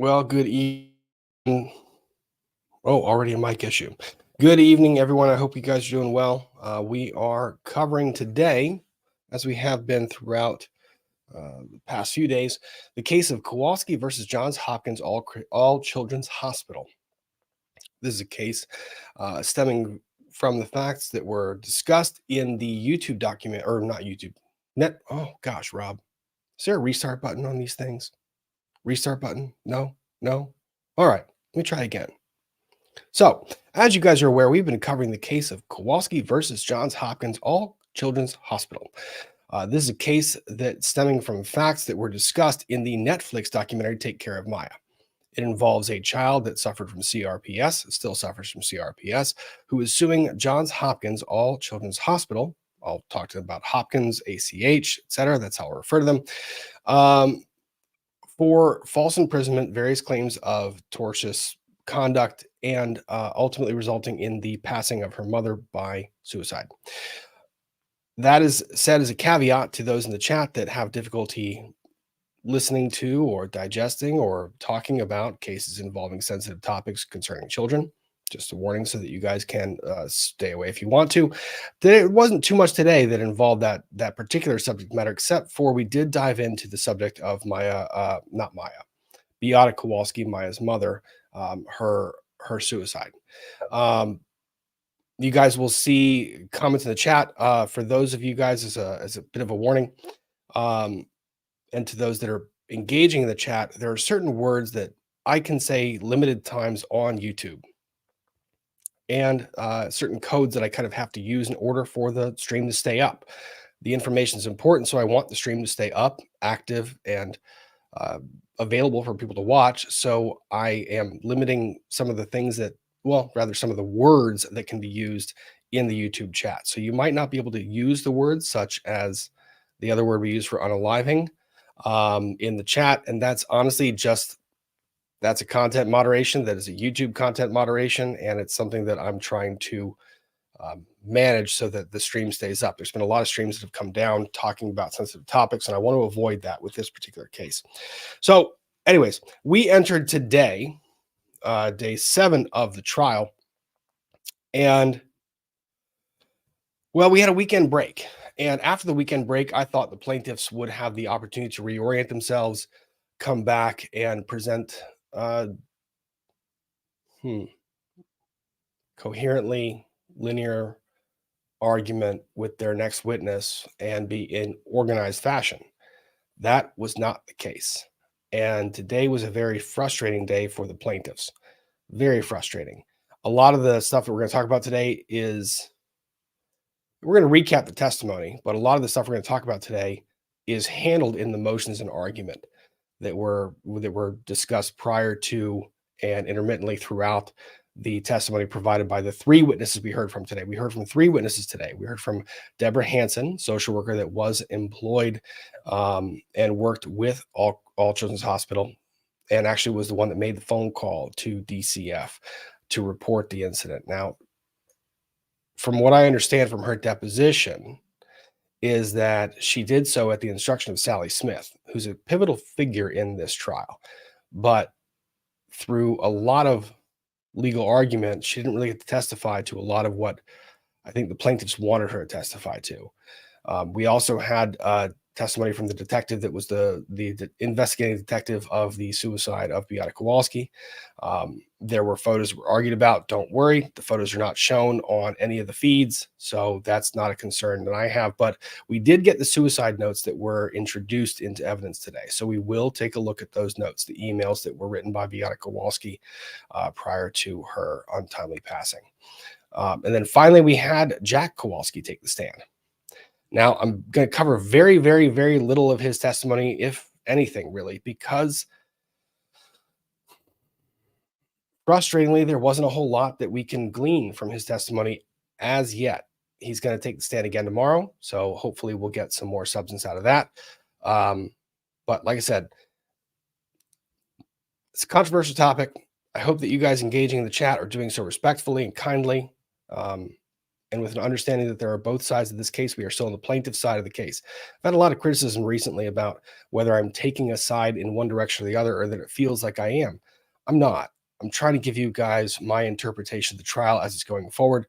Well, good evening. Oh, already a mic issue. Good evening, everyone. I hope you guys are doing well. We are covering today, as we have been throughout the past few days, the case of Kowalski versus Johns Hopkins All Children's Hospital. This is a case stemming from the facts that were discussed in the YouTube document, or not YouTube, net. Oh gosh, Rob, is there a restart button on these things? Restart button? No, no. All right, let me try again. So, as you guys are aware, we've been covering the case of Kowalski versus Johns Hopkins All Children's Hospital. This is a case that's stemming from facts that were discussed in the Netflix documentary Take Care of Maya. It involves a child that suffered from CRPS, still suffers from CRPS, who is suing Johns Hopkins All Children's Hospital. I'll talk to them about Hopkins, ACH, etc. That's how I refer to them. For false imprisonment, various claims of tortious conduct, and ultimately resulting in the passing of her mother by suicide. That is said as a caveat to those in the chat that have difficulty listening to or digesting or talking about cases involving sensitive topics concerning children. Just a warning so that you guys can stay away if you want to. There wasn't too much today that involved that particular subject matter, except for we did dive into the subject of Beata Kowalski, Maya's mother, her suicide. You guys will see comments in the chat. For those of you guys, as a bit of a warning, and to those that are engaging in the chat, there are certain words that I can say limited times on YouTube, and certain codes that I kind of have to use in order for the stream to stay up. The information is important, so I want the stream to stay up, active, and available for people to watch. So I am limiting some of the things that, well, rather some of the words that can be used in the YouTube chat. So you might not be able to use the words such as the other word we use for unaliving in the chat. And that's honestly that's a content moderation. That is a YouTube content moderation. And it's something that I'm trying to manage so that the stream stays up. There's been a lot of streams that have come down talking about sensitive topics, and I want to avoid that with this particular case. So anyways, we entered today, day 7 of the trial, and well, we had a weekend break. And after the weekend break, I thought the plaintiffs would have the opportunity to reorient themselves, come back and present coherently linear argument with their next witness and be in organized fashion. That was not the case. And today was a very frustrating day for the plaintiffs. Very frustrating. A lot of the stuff that we're going to talk about today is, we're going to recap the testimony, but a lot of the stuff we're going to talk about today is handled in the motions and argument that were discussed prior to and intermittently throughout the testimony provided by the 3 witnesses we heard from today. We heard from 3 witnesses today. We heard from Deborah Hansen, social worker that was employed and worked with All Children's Hospital, and actually was the one that made the phone call to DCF to report the incident. Now, from what I understand from her deposition, is that she did so at the instruction of Sally Smith, who's a pivotal figure in this trial. But through a lot of legal argument, she didn't really get to testify to a lot of what I think the plaintiffs wanted her to testify to. We also had testimony from the detective that was the investigating detective of the suicide of Beata Kowalski. There were photos that were argued about. Don't worry, the photos are not shown on any of the feeds, so that's not a concern that I have. But we did get the suicide notes that were introduced into evidence today, so we will take a look at those notes, the emails that were written by Beata Kowalski prior to her untimely passing. And then finally, we had Jack Kowalski take the stand. Now, I'm going to cover very, very, very little of his testimony, if anything, really, because frustratingly, there wasn't a whole lot that we can glean from his testimony as yet. He's going to take the stand again tomorrow, so hopefully we'll get some more substance out of that. But like I said, it's a controversial topic. I hope that you guys engaging in the chat are doing so respectfully and kindly. And and with an understanding that there are both sides of this case, we are still on the plaintiff side of the case. I've had a lot of criticism recently about whether I'm taking a side in one direction or the other, or that it feels like I am. I'm not. I'm trying to give you guys my interpretation of the trial as it's going forward.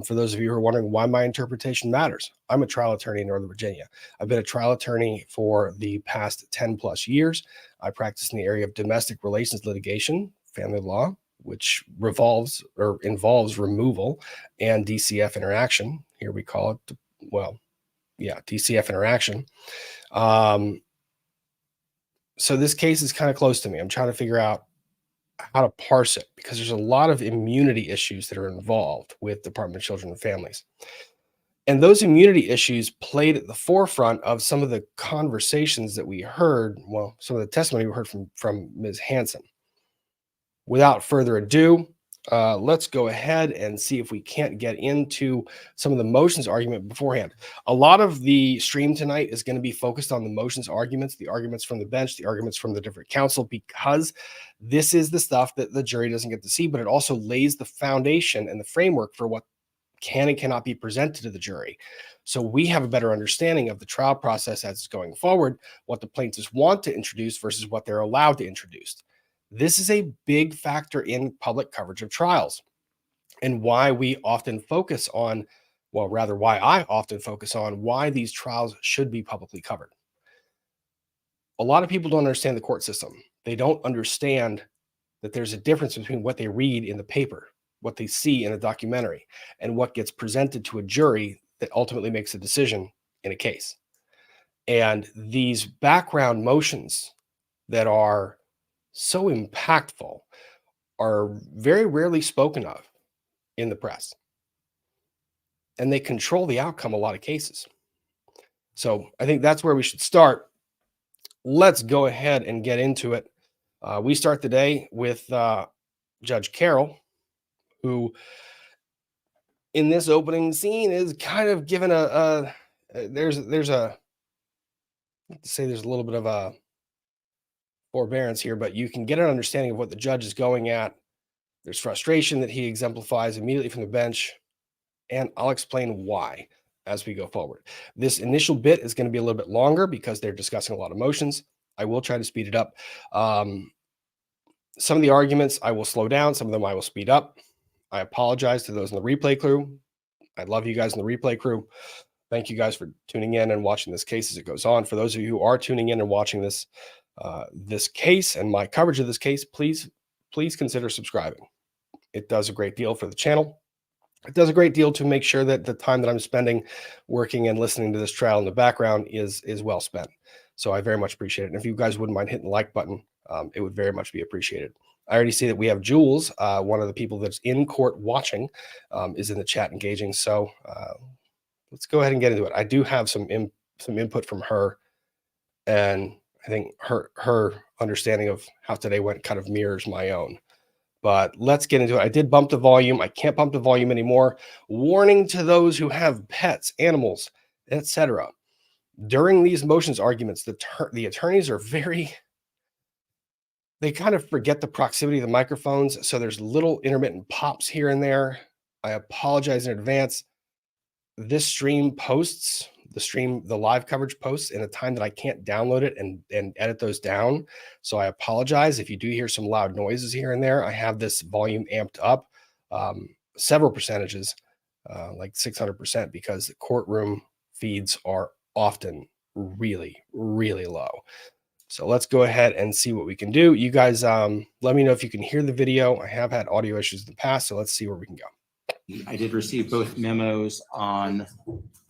For those of you who are wondering why my interpretation matters, I'm a trial attorney in Northern Virginia. I've been a trial attorney for the past 10 plus years. I practice in the area of domestic relations litigation, family law, which involves removal, and DCF interaction. Here we call it, well, yeah, DCF interaction. So this case is kind of close to me. I'm trying to figure out how to parse it, because there's a lot of immunity issues that are involved with Department of Children and Families. And those immunity issues played at the forefront of some of the conversations that we heard, well, some of the testimony we heard from Ms. Hansen. Without further ado, let's go ahead and see if we can't get into some of the motions argument beforehand. A lot of the stream tonight is going to be focused on the motions arguments, the arguments from the bench, the arguments from the different counsel, because this is the stuff that the jury doesn't get to see, but it also lays the foundation and the framework for what can and cannot be presented to the jury. So we have a better understanding of the trial process as it's going forward, what the plaintiffs want to introduce versus what they're allowed to introduce. This is a big factor in public coverage of trials, and why we often focus on, well, rather why I often focus on why these trials should be publicly covered. A lot of people don't understand the court system. They don't understand that there's a difference between what they read in the paper, what they see in a documentary, and what gets presented to a jury that ultimately makes a decision in a case. And these background motions that are so impactful are very rarely spoken of in the press, and they control the outcome of a lot of cases. So I think that's where we should start. Let's go ahead and get into it. We start the day with Judge Carroll, who in this opening scene is kind of given there's a, I have to say there's a little bit of a forbearance here, but you can get an understanding of what the judge is going at. There's frustration that he exemplifies immediately from the bench, and I'll explain why as we go forward. This initial bit is going to be a little bit longer because they're discussing a lot of motions. I will try to speed it up. Some of the arguments I will slow down, some of them I will speed up. I apologize to those in the replay crew. I love you guys in the replay crew. Thank you guys for tuning in and watching this case as it goes on. For those of you who are tuning in and watching this this case and my coverage of this case, please consider subscribing. It does a great deal for the channel. It does a great deal to make sure that the time that I'm spending working and listening to this trial in the background is well spent. So I very much appreciate it. And if you guys wouldn't mind hitting the like button, it would very much be appreciated. I already see that we have Jules, one of the people that's in court watching, is in the chat engaging. So let's go ahead and get into it. I do have some input from her, and I think her understanding of how today went kind of mirrors my own. But let's get into it. I did bump the volume. I can't bump the volume anymore. Warning to those who have pets, animals, etc. During these motions arguments, the attorneys are they kind of forget the proximity of the microphones. So there's little intermittent pops here and there. I apologize in advance. This stream posts, the live coverage posts in a time that I can't download it and edit those down. So I apologize if you do hear some loud noises here and there. I have this volume amped up several percentages, like 600%, because the courtroom feeds are often really, really low. So let's go ahead and see what we can do. You guys, let me know if you can hear the video. I have had audio issues in the past, so let's see where we can go. I did receive both memos on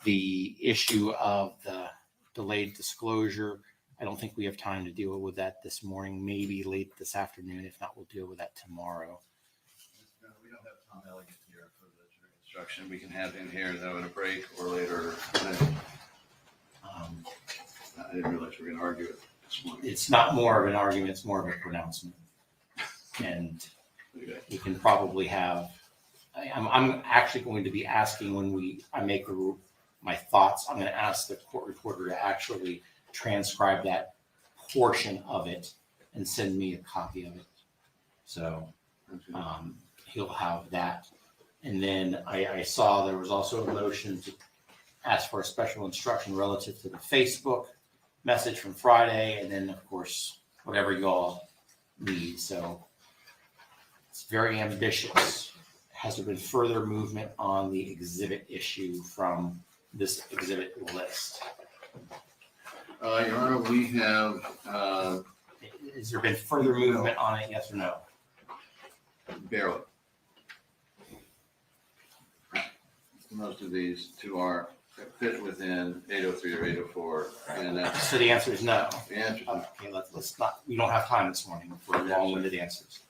the issue of the delayed disclosure. I don't think we have time to deal with that this morning, maybe late this afternoon. If not, we'll deal with that tomorrow. We don't have Tom Elliott here for the jury instruction. We can have him here though in a break or later. I didn't realize we were going to argue it this morning. It's not more of an argument, it's more of a pronouncement. And we can probably have, I'm actually going to be asking when I make my thoughts, I'm going to ask the court reporter to actually transcribe that portion of it and send me a copy of it. So he'll have that. And then I saw there was also a motion to ask for a special instruction relative to the Facebook message from Friday, and then of course, whatever you all need. So it's very ambitious. Has there been further movement on the exhibit issue from this exhibit list? Your Honor, we have, Has there been further movement on it, yes or no? barely. Most of these two are fit within 803 or 804, and that's So the answer is no. the answer. Okay, let's not, we don't have time this morning for long-winded answers.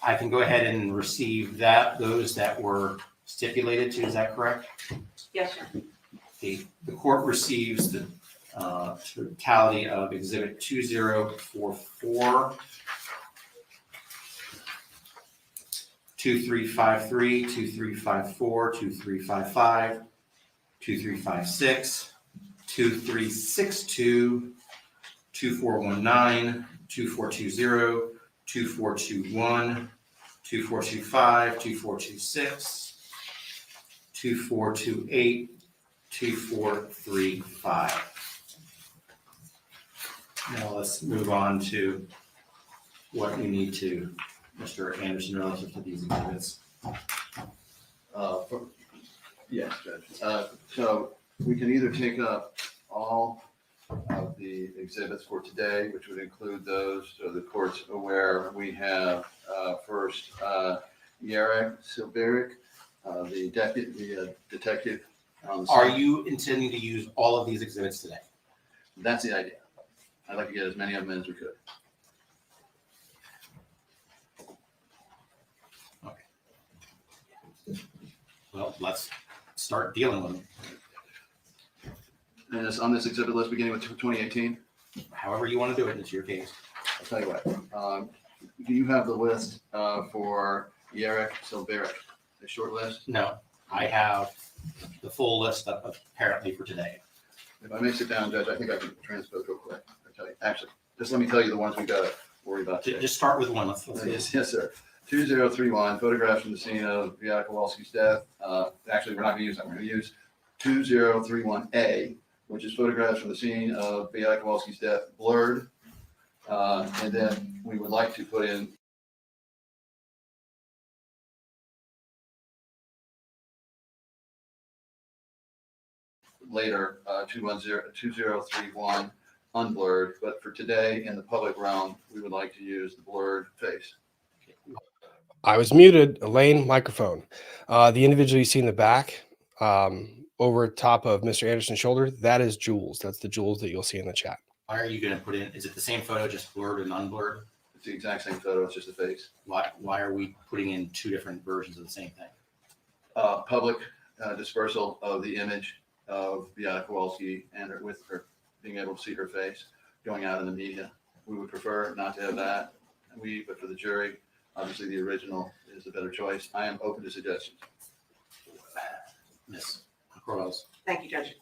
I can go ahead and receive those that were stipulated to, is that correct? Yes, sir. The court receives the totality of exhibit 2044, 2353, 2354, 2355, 2356, 2362, 2419, 2420, 2421, 2425, 2426, 2428, 2435. Now let's move on to what you need to, Mr. Anderson, relative to these exhibits. Yes, Judge. So we can either take up all of the exhibits for today, which would include those, so the court's aware. We have first Jack Szalbirak, the detective. On the Are scene. you intending to use all of these exhibits today? That's the idea. I'd like to get as many of them as we could. Well, let's start dealing with them. And it's on this exhibit list beginning with 2018. However you want to do it, it's your case. I'll tell you what. Do you have the list for Jack Szalbirak, the short list? No, I have the full list apparently for today. If I may sit down, Judge, I think I can transpose real quick. I'll tell you. Actually, just let me tell you the ones we got to worry about today. Just start with one. Let's do this. Yes, sir. 2031, photographs from the scene of Maya Kowalski's death. Actually, we're not going to use that. We're going to use 2031A, which is photographs from the scene of Maya Kowalski's death, blurred. And then we would like to put in later 2031 unblurred. But for today, in the public realm, we would like to use the blurred face. I was muted. Elaine, microphone. The individual you see in the back, over top of Mr. Anderson's shoulder, that is Jules. That's the Jules that you'll see in the chat. Why are you going to put in? Is it the same photo, just blurred and unblurred? It's the exact same photo. It's just a face. Why are we putting in two different versions of the same thing? Public dispersal of the image of Beata Kowalski and her, with her being able to see her face going out in the media. We would prefer not to have that. But for the jury, obviously the original is the better choice. I am open to suggestions. Ms. Corrales. Thank you, Judge.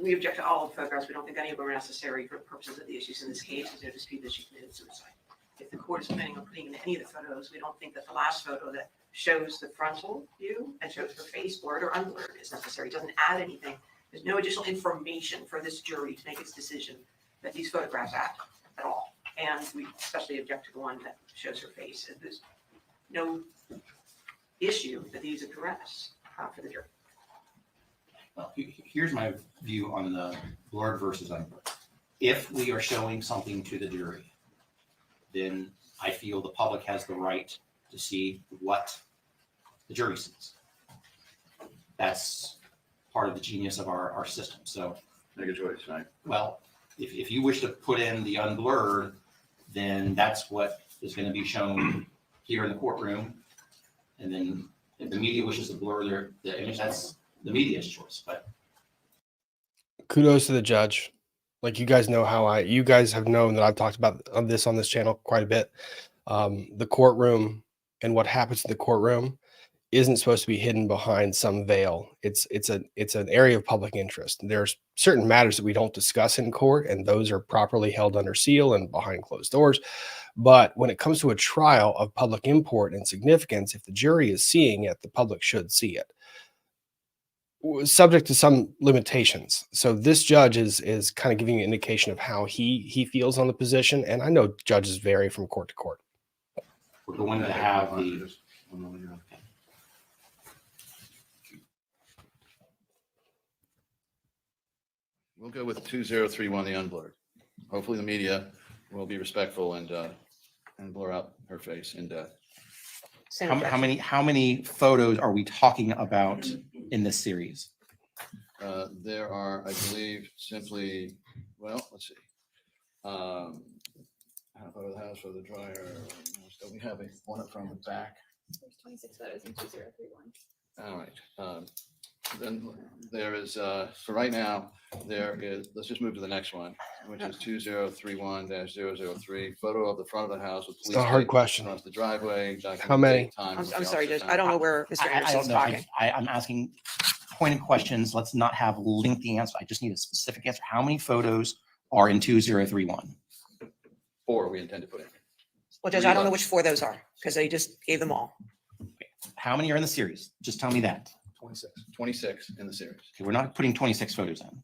We object to all of the photographs. We don't think any of them are necessary for the purposes of the issues in this case. There's no dispute that she committed suicide. If the court is planning on putting in any of the photos, we don't think that the last photo that shows the frontal view and shows her face blurred or unblurred is necessary. It doesn't add anything. There's no additional information for this jury to make its decision that these photographs add at all. And we especially object to the one that shows her face. There's no issue that these address for the jury. Well, here's my view on the blurred versus unblurred. If we are showing something to the jury, then I feel the public has the right to see what the jury sees. That's part of the genius of our system. So, Make a choice, right? well, if you wish to put in the unblurred, then that's what is going to be shown here in the courtroom. And then if the media wishes to blur the image, that's the media's choice. But Kudos to the judge. Like, you guys know you guys have known that I've talked about on this channel quite a bit. The courtroom and what happens in the courtroom isn't supposed to be hidden behind some veil. It's an area of public interest. There's certain matters that we don't discuss in court, and those are properly held under seal and behind closed doors. But when it comes to a trial of public import and significance, if the jury is seeing it, the public should see it, subject to some limitations. So this judge is kind of giving an indication of how he feels on the position. And I know judges vary from court to court. We're going to have the, We'll go with 2031, the unblurred. Hopefully the media will be respectful and blur out her face in death. Same how objection. many photos are we talking about in this series? There are, I believe, simply, well, let's see. Half of the house for the dryer. So we have one up from the back. There's 26 photos in 2031. All right. Then there is, for right now, there is, let's just move to the next one, which is 2031-003, photo of the front of the house with police. It's a hard tape question. across the driveway. How many? I'm sorry, Judge. I don't know where Mr. I Anderson's don't know. talking. I'm asking pointed questions. Let's not have lengthy answers. I just need a specific answer. How many photos are in 2031? 4 we intend to put in. Well, Judge, I don't know which 4 those are because they just gave them all. How many are in the series? Just tell me that. 26 in the series. Okay, we're not putting 26 photos in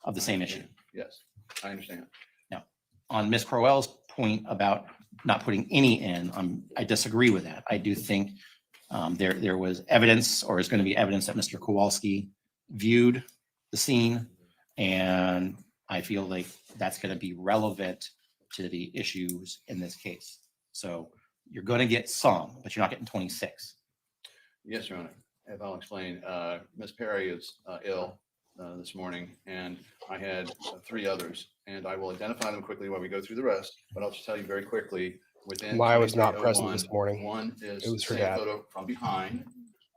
of the same issue. Yes, I understand. On Ms. Crowell's point about not putting any in, I disagree with that. I do think there was evidence, or is going to be evidence, that Mr. Kowalski viewed the scene, and I feel like that's going to be relevant to the issues in this case. So you're going to get some, but you're not getting 26. Yes, Your Honor. If I'll explain, Ms. Perry is ill this morning, and I had 3 others, and I will identify them quickly while we go through the rest, but I'll just tell you very quickly, within. Maya was not present 2301, this morning. One is It was the her same dad. photo from behind.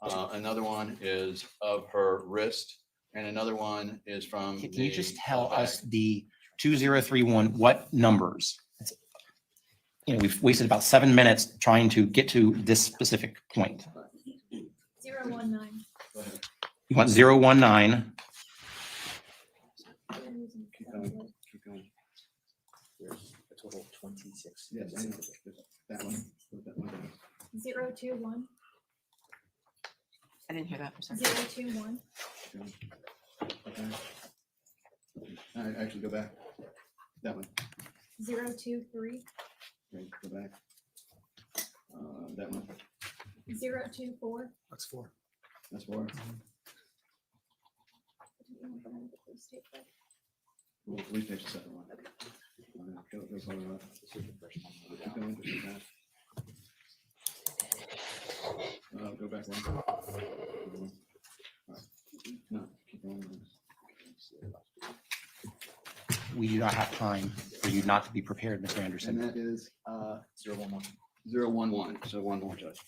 Another one is of her wrist, and another one is from. Can you just the tell back. us the 2031, what numbers? We've wasted about 7 minutes trying to get to this specific point. 019. Go ahead. You want 019. Keep going, keep going. A total of 26. Yes, I know. That one. Put that one down. 021. I didn't hear that. I'm sorry. 021. Okay. Actually, go back. That one. 023. Okay, go back. That one. 024. That's 4. That's 4. Well, police tape's the second one. Go further up. Keep going, just keep going. Go back one. All right. No, keep going. We do not have time for you not to be prepared, Mr. And Anderson. that is 011. 011. So one more, Judge.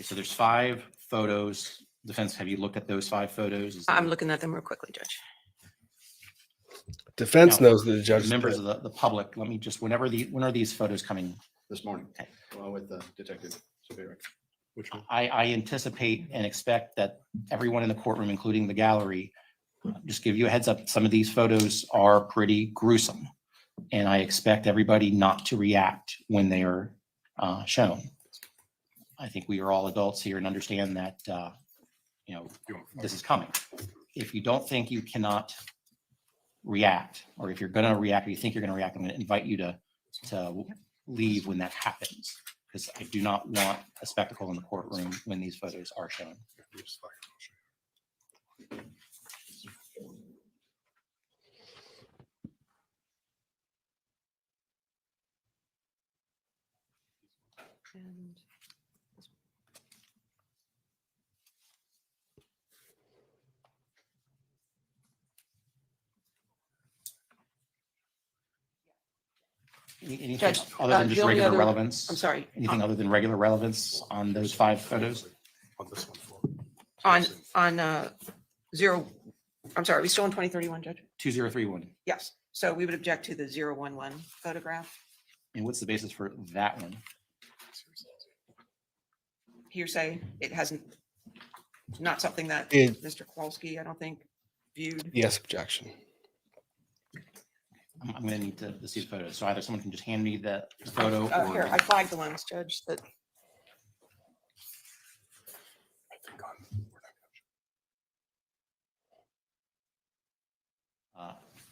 So there's 5 photos. Defense, have you looked at those 5 photos? Is I'm looking at them real quickly, Judge. Defense Now, knows that the judge. members of the public, let me just, when are these photos coming? This morning. Okay. With Detective Szalbirak. Which one? I anticipate and expect that everyone in the courtroom, including the gallery, just give you a heads up, some of these photos are pretty gruesome. And I expect everybody not to react when they are shown. I think we are all adults here and understand that, this is coming. If you don't think you cannot react, or if you're going to react, or you think you're going to react, I'm going to invite you to leave when that happens, because I do not want a spectacle in the courtroom when these photos are shown. And Anything Judge, other than the just only regular other- relevance? I'm sorry. Anything other than regular relevance on those 5 photos? On this one, 4. On 0, I'm sorry, are we still on 2031, Judge? 2031. Yes. So we would object to the 011 photograph. And what's the basis for that one? hearsay. It hasn't, not something that It- Mr. Kowalski, I don't think, viewed. Yes, objection. I'm gonna need to see the photo. So either someone can just hand me the photo Here, or. I flagged the ones, Judge, that,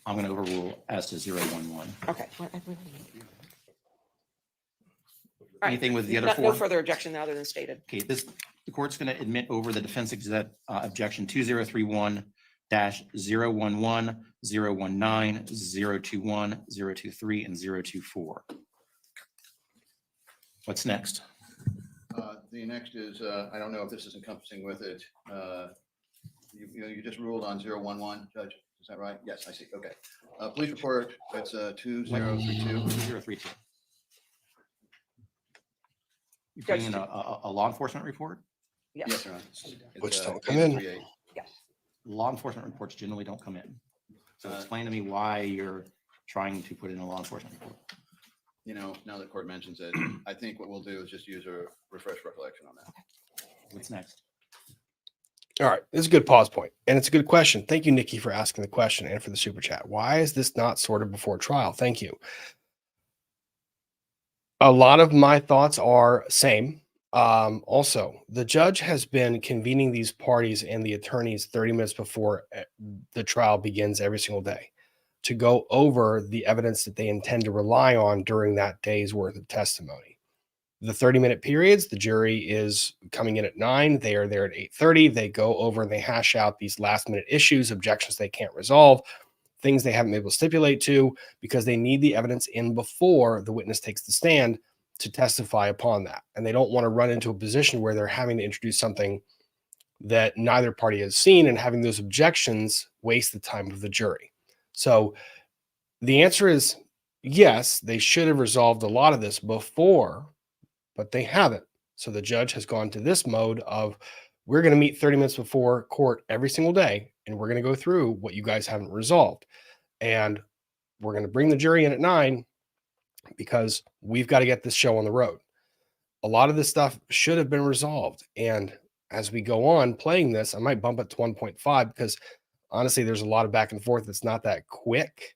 I'm gonna overrule as to 011. okay. All right. Anything with the other No four? further objection other than stated. Okay, the court's gonna admit over the defense exec, objection 2031 -011, 019, 021, 023, and 024. What's next? The next is, I don't know if this is encompassing with it. You just ruled on 011, Judge, is that right? Yes, I see, okay. Police report, that's 2032. 2032. You bring in a law enforcement report? Yes, Yes, Your Honor. Which It's, don't come in. 838. yes. Law enforcement reports generally don't come in. So Uh, explain to me why you're trying to put in a law enforcement report. You know, now the court mentions it, I think what we'll do is just use a refresh recollection on that. What's next? All right, this is a good pause point, and it's a good question. Thank you, Nikki, for asking the question and for the super chat. Why is this not sorted before trial? Thank you. A lot of my thoughts are same. Also, the judge has been convening these parties and the attorneys 30 minutes before the trial begins every single day to go over the evidence that they intend to rely on during that day's worth of testimony. The 30-minute periods, the jury is coming in at 9. They are there at 8:30. They go over and they hash out these last-minute issues, objections they can't resolve, things they haven't been able to stipulate to, because they need the evidence in before the witness takes the stand to testify upon that. And they don't want to run into a position where they're having to introduce something that neither party has seen, and having those objections waste the time of the jury. So the answer is yes, they should have resolved a lot of this before, but they haven't. So the judge has gone to this mode of, we're going to meet 30 minutes before court every single day, and we're going to go through what you guys haven't resolved. And we're going to bring the jury in at 9 because we've got to get this show on the road. A lot of this stuff should have been resolved. And as we go on playing this, I might bump it to 1.5 because honestly, there's a lot of back and forth. It's not that quick.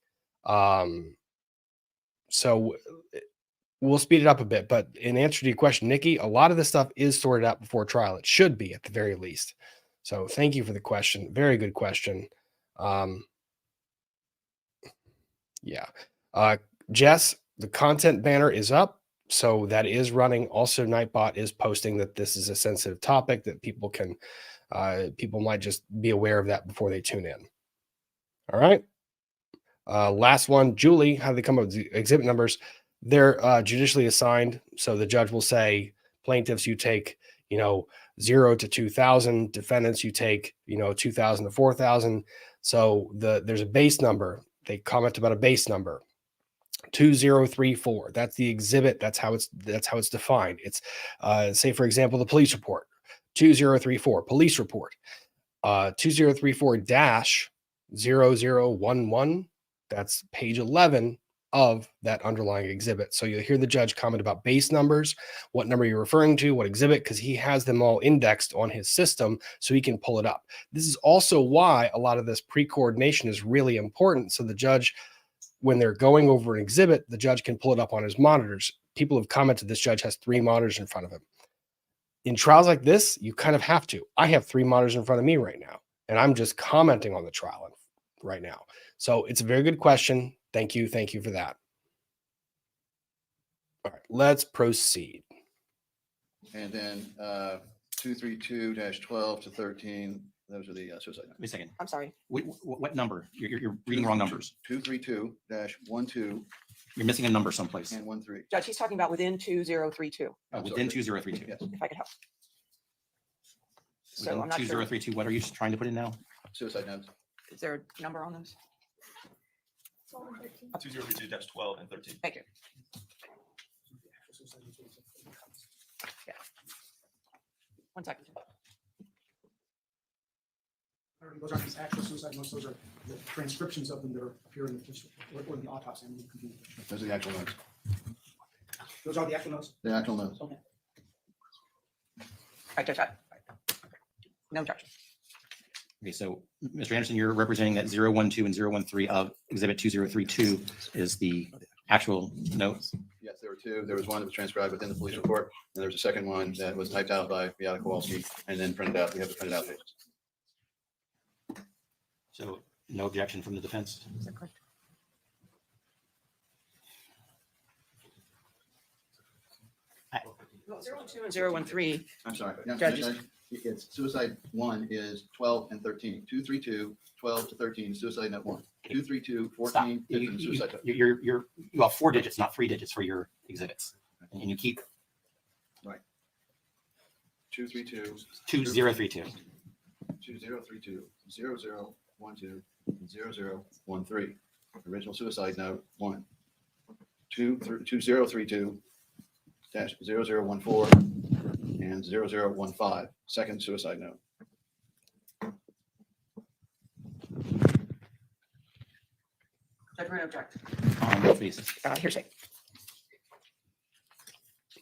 So we'll speed it up a bit. But in answer to your question, Nikki, a lot of this stuff is sorted out before trial. It should be at the very least. So thank you for the question. Very good question. Yeah. Jess, the content banner is up. So that is running. Also, Nightbot is posting that this is a sensitive topic that people can, people might just be aware of that before they tune in. All right. Last one, Julie, how do they come up with the exhibit numbers? They're judicially assigned. So the judge will say, plaintiffs, you take, 0 to 2,000. Defendants, you take, 2,000 to 4,000. So there's a base number. They comment about a base number. 2034. That's the exhibit. That's how it's defined. It's say, for example, the police report. 2034 police report. 2034-0011. That's page 11 of that underlying exhibit. So you'll hear the judge comment about base numbers, what number you're referring to, what exhibit, because he has them all indexed on his system so he can pull it up. This is also why a lot of this pre-coordination is really important. So the judge, when they're going over an exhibit, the judge can pull it up on his monitors. People have commented this judge has 3 monitors in front of him. In trials like this, you kind of have to. I have 3 monitors in front of me right now, and I'm just commenting on the trial right now. So it's a very good question. Thank you. Thank you for that. All right, let's proceed. And then 232-12 to 13, those are the suicide Wait a second. I'm sorry. What number? You're reading wrong numbers. 232-12 You're missing a number someplace. and 13. Judge, he's talking about within 2032, Within 2032. Yes, if I could help. So Within I'm not sure, 2032, what are you trying to put in now? suicide notes. is there a number on those? 2032-12 and 13. Thank you. Yeah. 1 second. Those aren't his actual suicide notes, those are the transcriptions of them that appear in the or in the autopsy. Those are the actual notes. Those are the actual notes. The actual notes. Okay. right, Judge, no objection. Okay, so Mr. Anderson, you're representing that 012 and 013 of Exhibit 2032 is the actual notes? Yes, there were two. There was one that was transcribed within the police report, and there was a second one that was typed out by Beata Kowalski and then printed out. We have the printed out pages. So no objection from the defense? Is that correct? Well, 012 and 013, I'm sorry. Yeah, Judges. It's suicide 1 is 12 and 13. 232, 12 to 13, suicide note 1. 232, 14, 15, suicide note. You have 4 digits, not 3 digits for your exhibits. And you keep 232, 2032. 2032, 0012, 0013. Original suicide note 1. 2032 -0014 and 0015. Second suicide note. Judge, we're going to object. On what basis? Hearsay.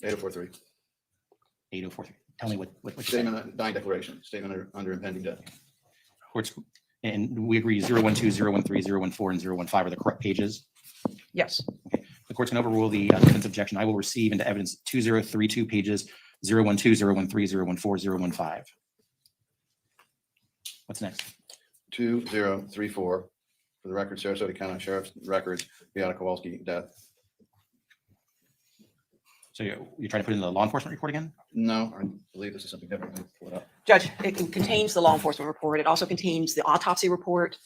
8043. 8043. Tell me what you're saying. Statement, dying declaration, statement under impending death. Courts, and we agree 012, 013, 014, and 015 are the correct pages. Yes. The courts can overrule the defense objection. I will receive into evidence 2032 pages 012, 013, 014, 015. What's next? 2034. For the record, Sarasota County Sheriff's records, Beata Kowalski death. So you're trying to put in the law enforcement report again? No, I believe this is something different. Let me pull it up. Judge, it contains the law enforcement report. It also contains the autopsy report.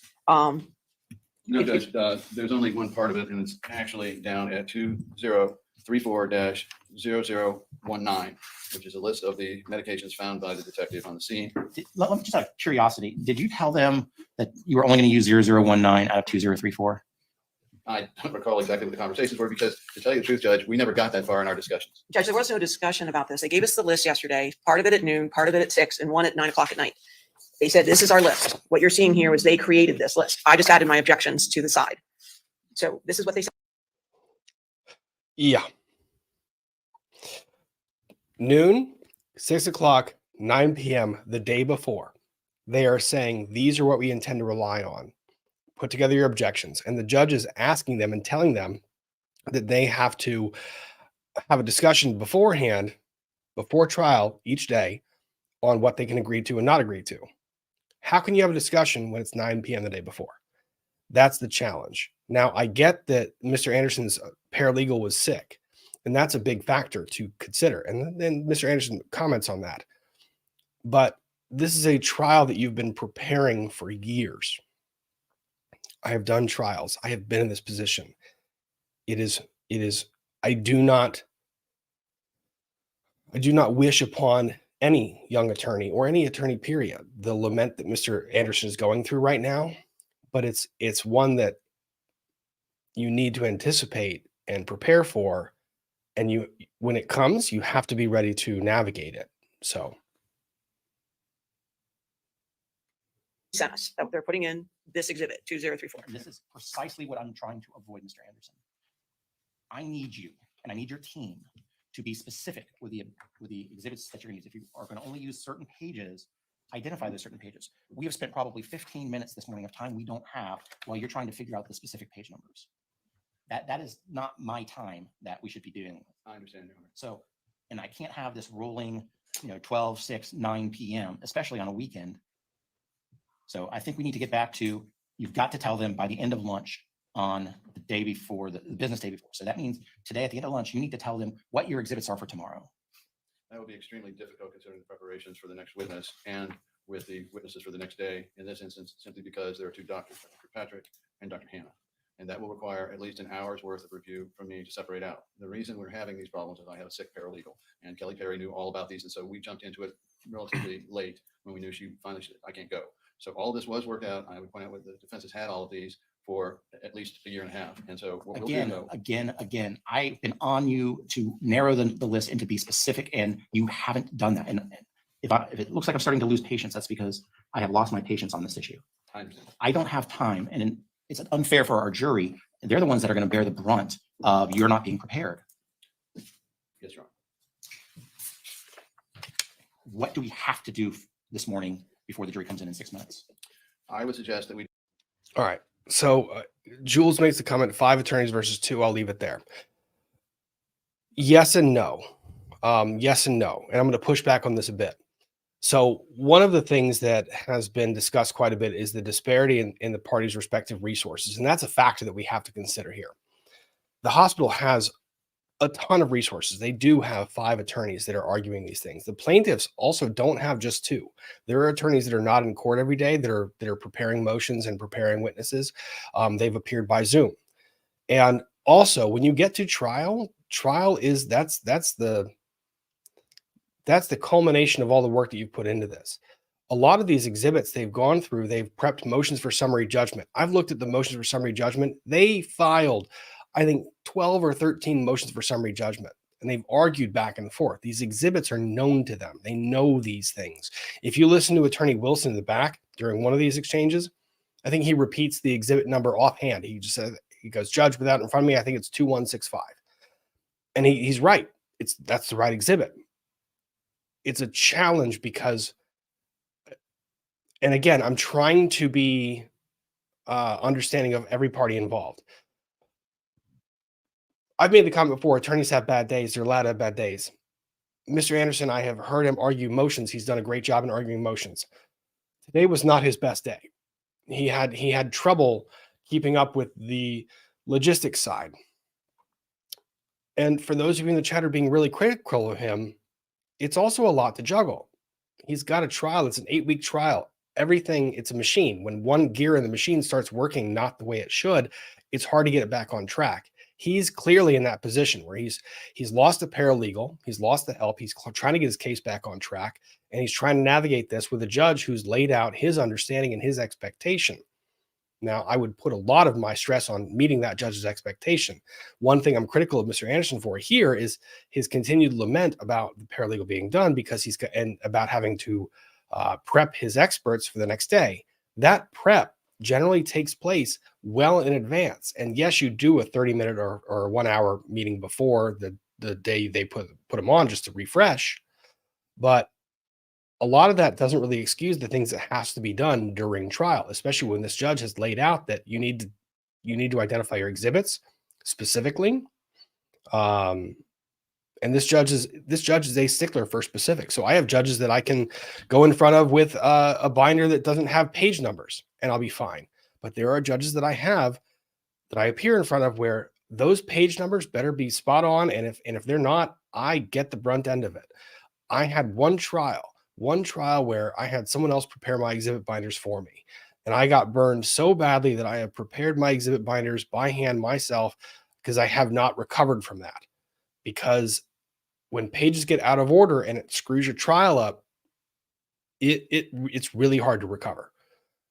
No, Judge, there's only one part of it, and it's actually down at 2034-0019, which is a list of the medications found by the detective on the scene. Let me just out of curiosity, did you tell them that you were only going to use 0019 out of 2034? I don't recall exactly what the conversations were because, to tell you the truth, Judge, we never got that far in our discussions. Judge, there was no discussion about this. They gave us the list yesterday, part of it at noon, part of it at 6, and one at 9 o'clock at night. They said, this is our list. What you're seeing here is they created this list. I just added my objections to the side. So this is what they said. Yeah. Noon, 6 o'clock, 9 p.m. the day before. They are saying, these are what we intend to rely on. Put together your objections. And the judge is asking them and telling them that they have to have a discussion beforehand, before trial each day, on what they can agree to and not agree to. How can you have a discussion when it's 9 p.m. the day before? That's the challenge. Now, I get that Mr. Anderson's paralegal was sick, and that's a big factor to consider. And then Mr. Anderson comments on that. But this is a trial that you've been preparing for years. I have done trials. I have been in this position. I do not wish upon any young attorney or any attorney period the lament that Mr. Anderson is going through right now, but it's one that you need to anticipate and prepare for, and when it comes, you have to be ready to navigate it. So Sent us that they're putting in this exhibit 2034. This is precisely what I'm trying to avoid, Mr. Anderson. I need you and I need your team to be specific with the exhibits that you're going to use. If you are going to only use certain pages, identify those certain pages. We have spent probably 15 minutes this morning of time we don't have while you're trying to figure out the specific page numbers. That is not my time that we should be doing. I understand, Your Honor. So, and I can't have this rolling, 12, 6, 9 p.m., especially on a weekend. So I think we need to get back to, you've got to tell them by the end of lunch on the day before, the business day before. So that means today at the end of lunch, you need to tell them what your exhibits are for tomorrow. That would be extremely difficult considering the preparations for the next witness and with the witnesses for the next day. In this instance, simply because there are two doctors, Dr. Patrick and Dr. Hannah. And that will require at least an hour's worth of review from me to separate out. The reason we're having these problems is I have a sick paralegal, and Kelly Perry knew all about these. And so we jumped into it relatively late when we knew she finally said, I can't go. So all this was worked out. I would point out what the defense has had all of these for at least a year and a half. And so what Again, we'll do, again, I've been on you to narrow the list and to be specific, and you haven't done that. And if it looks like I'm starting to lose patience, that's because I have lost my patience on this issue. I don't have time, and it's unfair for our jury. They're the ones that are going to bear the brunt of you're not being prepared. Yes, Your Honor. what do we have to do this morning before the jury comes in 6 minutes? I would suggest that we All right. So Jules makes the comment 5 attorneys versus 2. I'll leave it there. Yes and no. Yes and no. And I'm going to push back on this a bit. So one of the things that has been discussed quite a bit is the disparity in the parties' respective resources. And that's a factor that we have to consider here. The hospital has a ton of resources. They do have 5 attorneys that are arguing these things. The plaintiffs also don't have just 2. There are attorneys that are not in court every day that are preparing motions and preparing witnesses. They've appeared by Zoom. And also, when you get to trial is that's the culmination of all the work that you've put into this. A lot of these exhibits they've gone through, they've prepped motions for summary judgment. I've looked at the motions for summary judgment. They filed, I think, 12 or 13 motions for summary judgment, and they've argued back and forth. These exhibits are known to them. They know these things. If you listen to Attorney Wilson in the back during one of these exchanges, I think he repeats the exhibit number offhand. He just said, he goes, "Judge, without in front of me, I think it's 2165." And he's right. That's the right exhibit. It's a challenge because, and again, I'm trying to be understanding of every party involved. I've made the comment before, attorneys have bad days. They're allowed to have bad days. Mr. Anderson, I have heard him argue motions. He's done a great job in arguing motions. Today was not his best day. He had trouble keeping up with the logistics side. And for those of you in the chat are being really critical of him, it's also a lot to juggle. He's got a trial. It's an 8-week trial. Everything, it's a machine. When one gear in the machine starts working not the way it should, it's hard to get it back on track. He's clearly in that position where he's lost a paralegal, he's lost the help, he's trying to get his case back on track, and he's trying to navigate this with a judge who's laid out his understanding and his expectation. Now, I would put a lot of my stress on meeting that judge's expectation. One thing I'm critical of Mr. Anderson for here is his continued lament about the paralegal being done because and about having to prep his experts for the next day. That prep generally takes place well in advance. And yes, you do a 30-minute or 1 hour meeting before the day they put them on just to refresh. But a lot of that doesn't really excuse the things that has to be done during trial, especially when this judge has laid out that you need to identify your exhibits specifically. And this judge is a stickler for specific. So I have judges that I can go in front of with a binder that doesn't have page numbers, and I'll be fine. But there are judges that I appear in front of where those page numbers better be spot on, and if they're not, I get the brunt end of it. I had one trial where I had someone else prepare my exhibit binders for me, and I got burned so badly that I have prepared my exhibit binders by hand myself because I have not recovered from that. Because when pages get out of order and it screws your trial up, it's really hard to recover.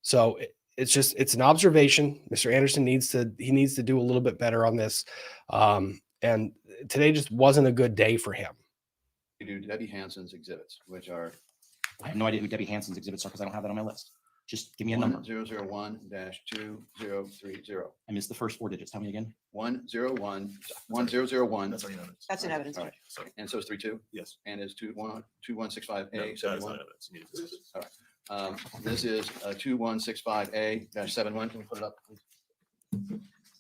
So it's an observation. Mr. Anderson needs to do a little bit better on this. And today just wasn't a good day for him. do Debbie Hansen's exhibits, which are I have no idea who Debbie Hansen's exhibits are because I don't have that on my list. Just give me a number. 1001-2030. I missed the first 4 digits. Tell me again. 1001. That's already evidence. That's an evidence. All right. Sorry. And so is 32 Yes. and is 2165A No, that is 71. not evidence. You need to discuss it. This is 2165A-71. Can we put it up, please?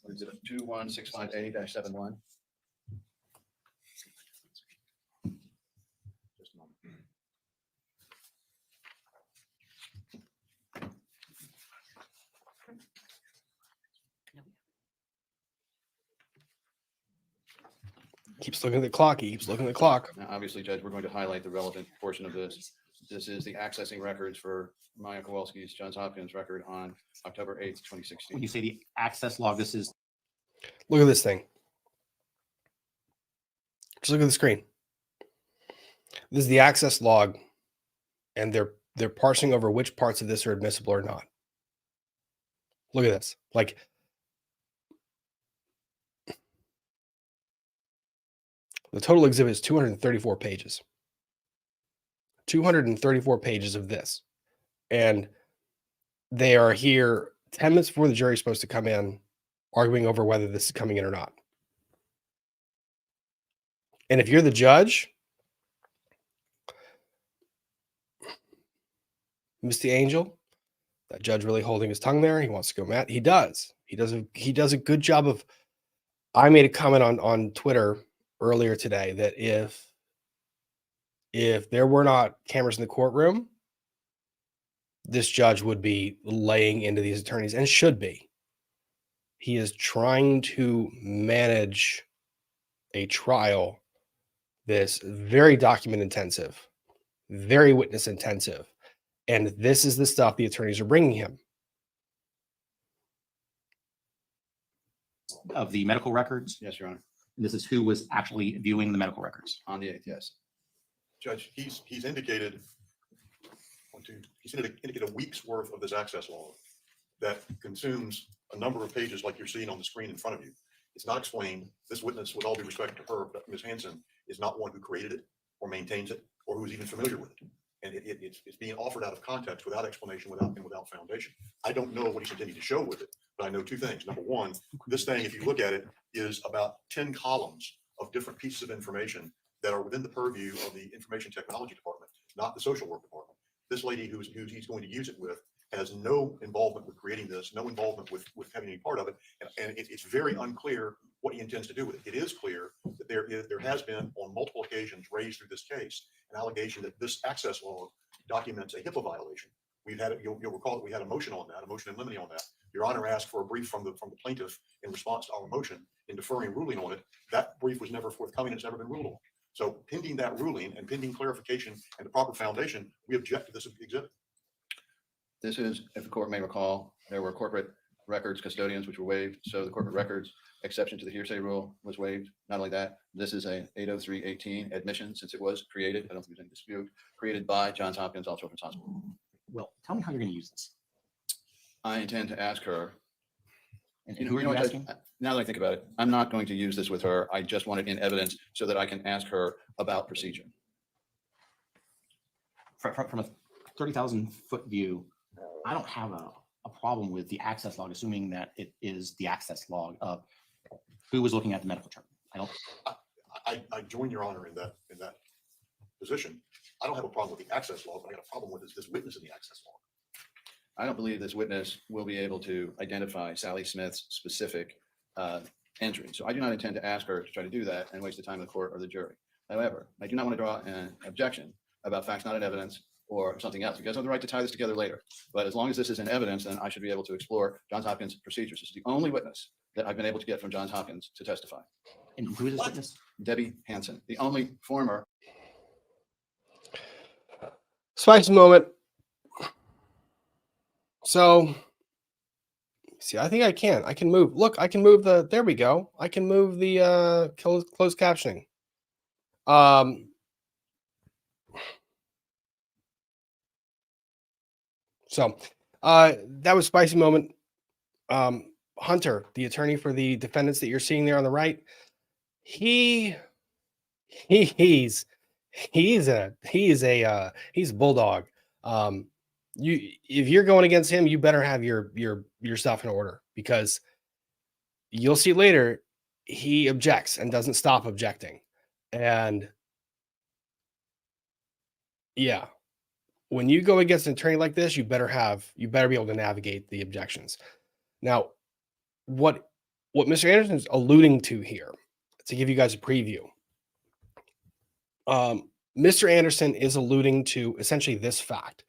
What is it? 2165A-71. Just a moment. Keeps looking at the clock. He keeps looking at the clock. Now, obviously, Judge, we're going to highlight the relevant portion of this. This is the accessing records for Maya Kowalski's Johns Hopkins record on October 8th, When 2016. you say the access log, this is Look at this thing. Just look at the screen. This is the access log, and they're parsing over which parts of this are admissible or not. Look at this. Like, the total exhibit is 234 pages. 234 pages of this. And they are here 10 minutes before the jury is supposed to come in, arguing over whether this is coming in or not. And if you're the judge, Misty Angel, that judge really holding his tongue there. He wants to go mad. He does. He does a good job of. I made a comment on Twitter earlier today that if there were not cameras in the courtroom, this judge would be laying into these attorneys and should be. He is trying to manage a trial that's very document intensive, very witness intensive. And this is the stuff the attorneys are bringing him. Of the medical records, Yes, Your Honor. this is who was actually viewing the medical records. On the 8th, yes. Judge, he's indicated a week's worth of this access log that consumes a number of pages like you're seeing on the screen in front of you. It's not explained. This witness, with all due respect to her, but Ms. Hansen is not one who created it or maintains it or who is even familiar with it. And it's being offered out of context without explanation, without foundation. I don't know what he's intending to show with it, but I know two things. Number one, this thing, if you look at it, is about 10 columns of different pieces of information that are within the purview of the information technology department, not the social work department. This lady who he's going to use it with has no involvement with creating this, no involvement with having any part of it. And it's very unclear what he intends to do with it. It is clear that there has been on multiple occasions raised through this case an allegation that this access log documents a HIPAA violation. We've had, you'll recall that we had a motion on that, a motion in limine on that. Your Honor asked for a brief from the plaintiff in response to our motion in deferring ruling on it. That brief was never forthcoming. It's never been ruled on. So pending that ruling and pending clarification and the proper foundation, we object to this exhibit. This is, if the court may recall, there were corporate records custodians which were waived. So the corporate records exception to the hearsay rule was waived. Not only that, this is a 803.18 admission since it was created. I don't think there's any dispute. Created by Johns Hopkins, also Children's Hospital. Well, tell me how you're going to use this. I intend to ask her. And who are you what, asking? Judge? Now that I think about it, I'm not going to use this with her. I just want it in evidence so that I can ask her about procedure. From a 30,000 foot view, I don't have a problem with the access log, assuming that it is the access log of who was looking at the medical chart. I don't. I join Your Honor in that position. I don't have a problem with the access log, but I got a problem with this witness in the access log. I don't believe this witness will be able to identify Sally Smith's specific entry. So I do not intend to ask her to try to do that and waste the time of the court or the jury. However, I do not want to draw an objection about facts not in evidence or something else. You guys have the right to tie this together later. But as long as this is in evidence, then I should be able to explore Johns Hopkins procedures. This is the only witness that I've been able to get from Johns Hopkins to testify. And who is this witness? Debbie Hansen, the only former. Spicy moment. So, see, I think I can move. Look, I can move there we go. I can move the closed captioning. So, that was spicy moment. Hunter, the attorney for the defendants that you're seeing there on the right, he's a bulldog. If you're going against him, you better have your stuff in order, because you'll see later he objects and doesn't stop objecting. And yeah, when you go against an attorney like this, you better be able to navigate the objections. Now, what Mr. Anderson is alluding to here, to give you guys a preview, Mr. Anderson is alluding to essentially this fact.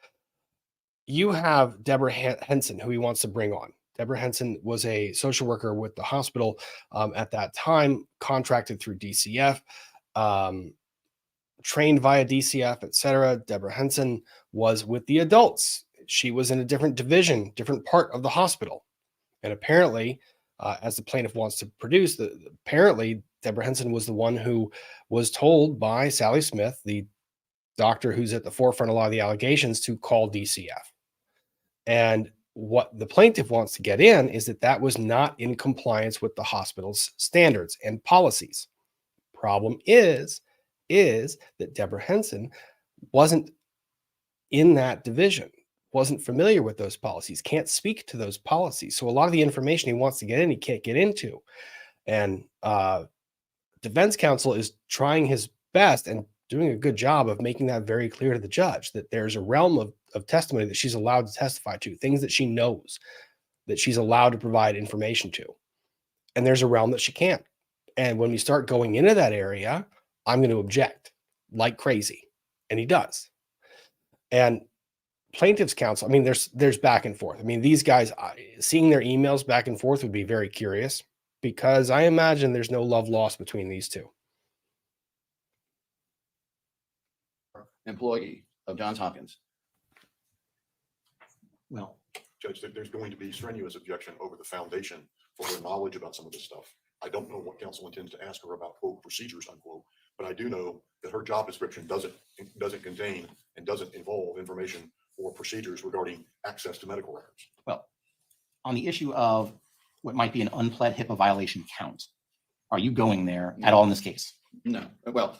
You have Deborah Hansen, who he wants to bring on. Deborah Hansen was a social worker with the hospital at that time, contracted through DCF, trained via DCF, etc. Deborah Hansen was with the adults. She was in a different division, different part of the hospital. And apparently, as the plaintiff wants to produce, apparently Deborah Hansen was the one who was told by Sally Smith, the doctor who's at the forefront of a lot of the allegations, to call DCF. And what the plaintiff wants to get in is that was not in compliance with the hospital's standards and policies. Problem is that Deborah Hansen wasn't in that division, wasn't familiar with those policies, can't speak to those policies. So a lot of the information he wants to get in, he can't get into. And defense counsel is trying his best and doing a good job of making that very clear to the judge, that there's a realm of of testimony that she's allowed to testify to, things that she knows that she's allowed to provide information to. And there's a realm that she can't. And when we start going into that area, I'm going to object like crazy. And he does. And plaintiff's counsel, I mean, there's back and forth. I mean, these guys, seeing their emails back and forth would be very curious, because I imagine there's no love lost between these two. Employee of Johns Hopkins. Well, Judge, there's going to be strenuous objection over the foundation for her knowledge about some of this stuff. I don't know what counsel intends to ask her about, quote, procedures, unquote, but I do know that her job description doesn't contain and doesn't involve information or procedures regarding access to medical records. well, on the issue of what might be an unpled HIPAA violation count, are you going there at all in this case? No, well,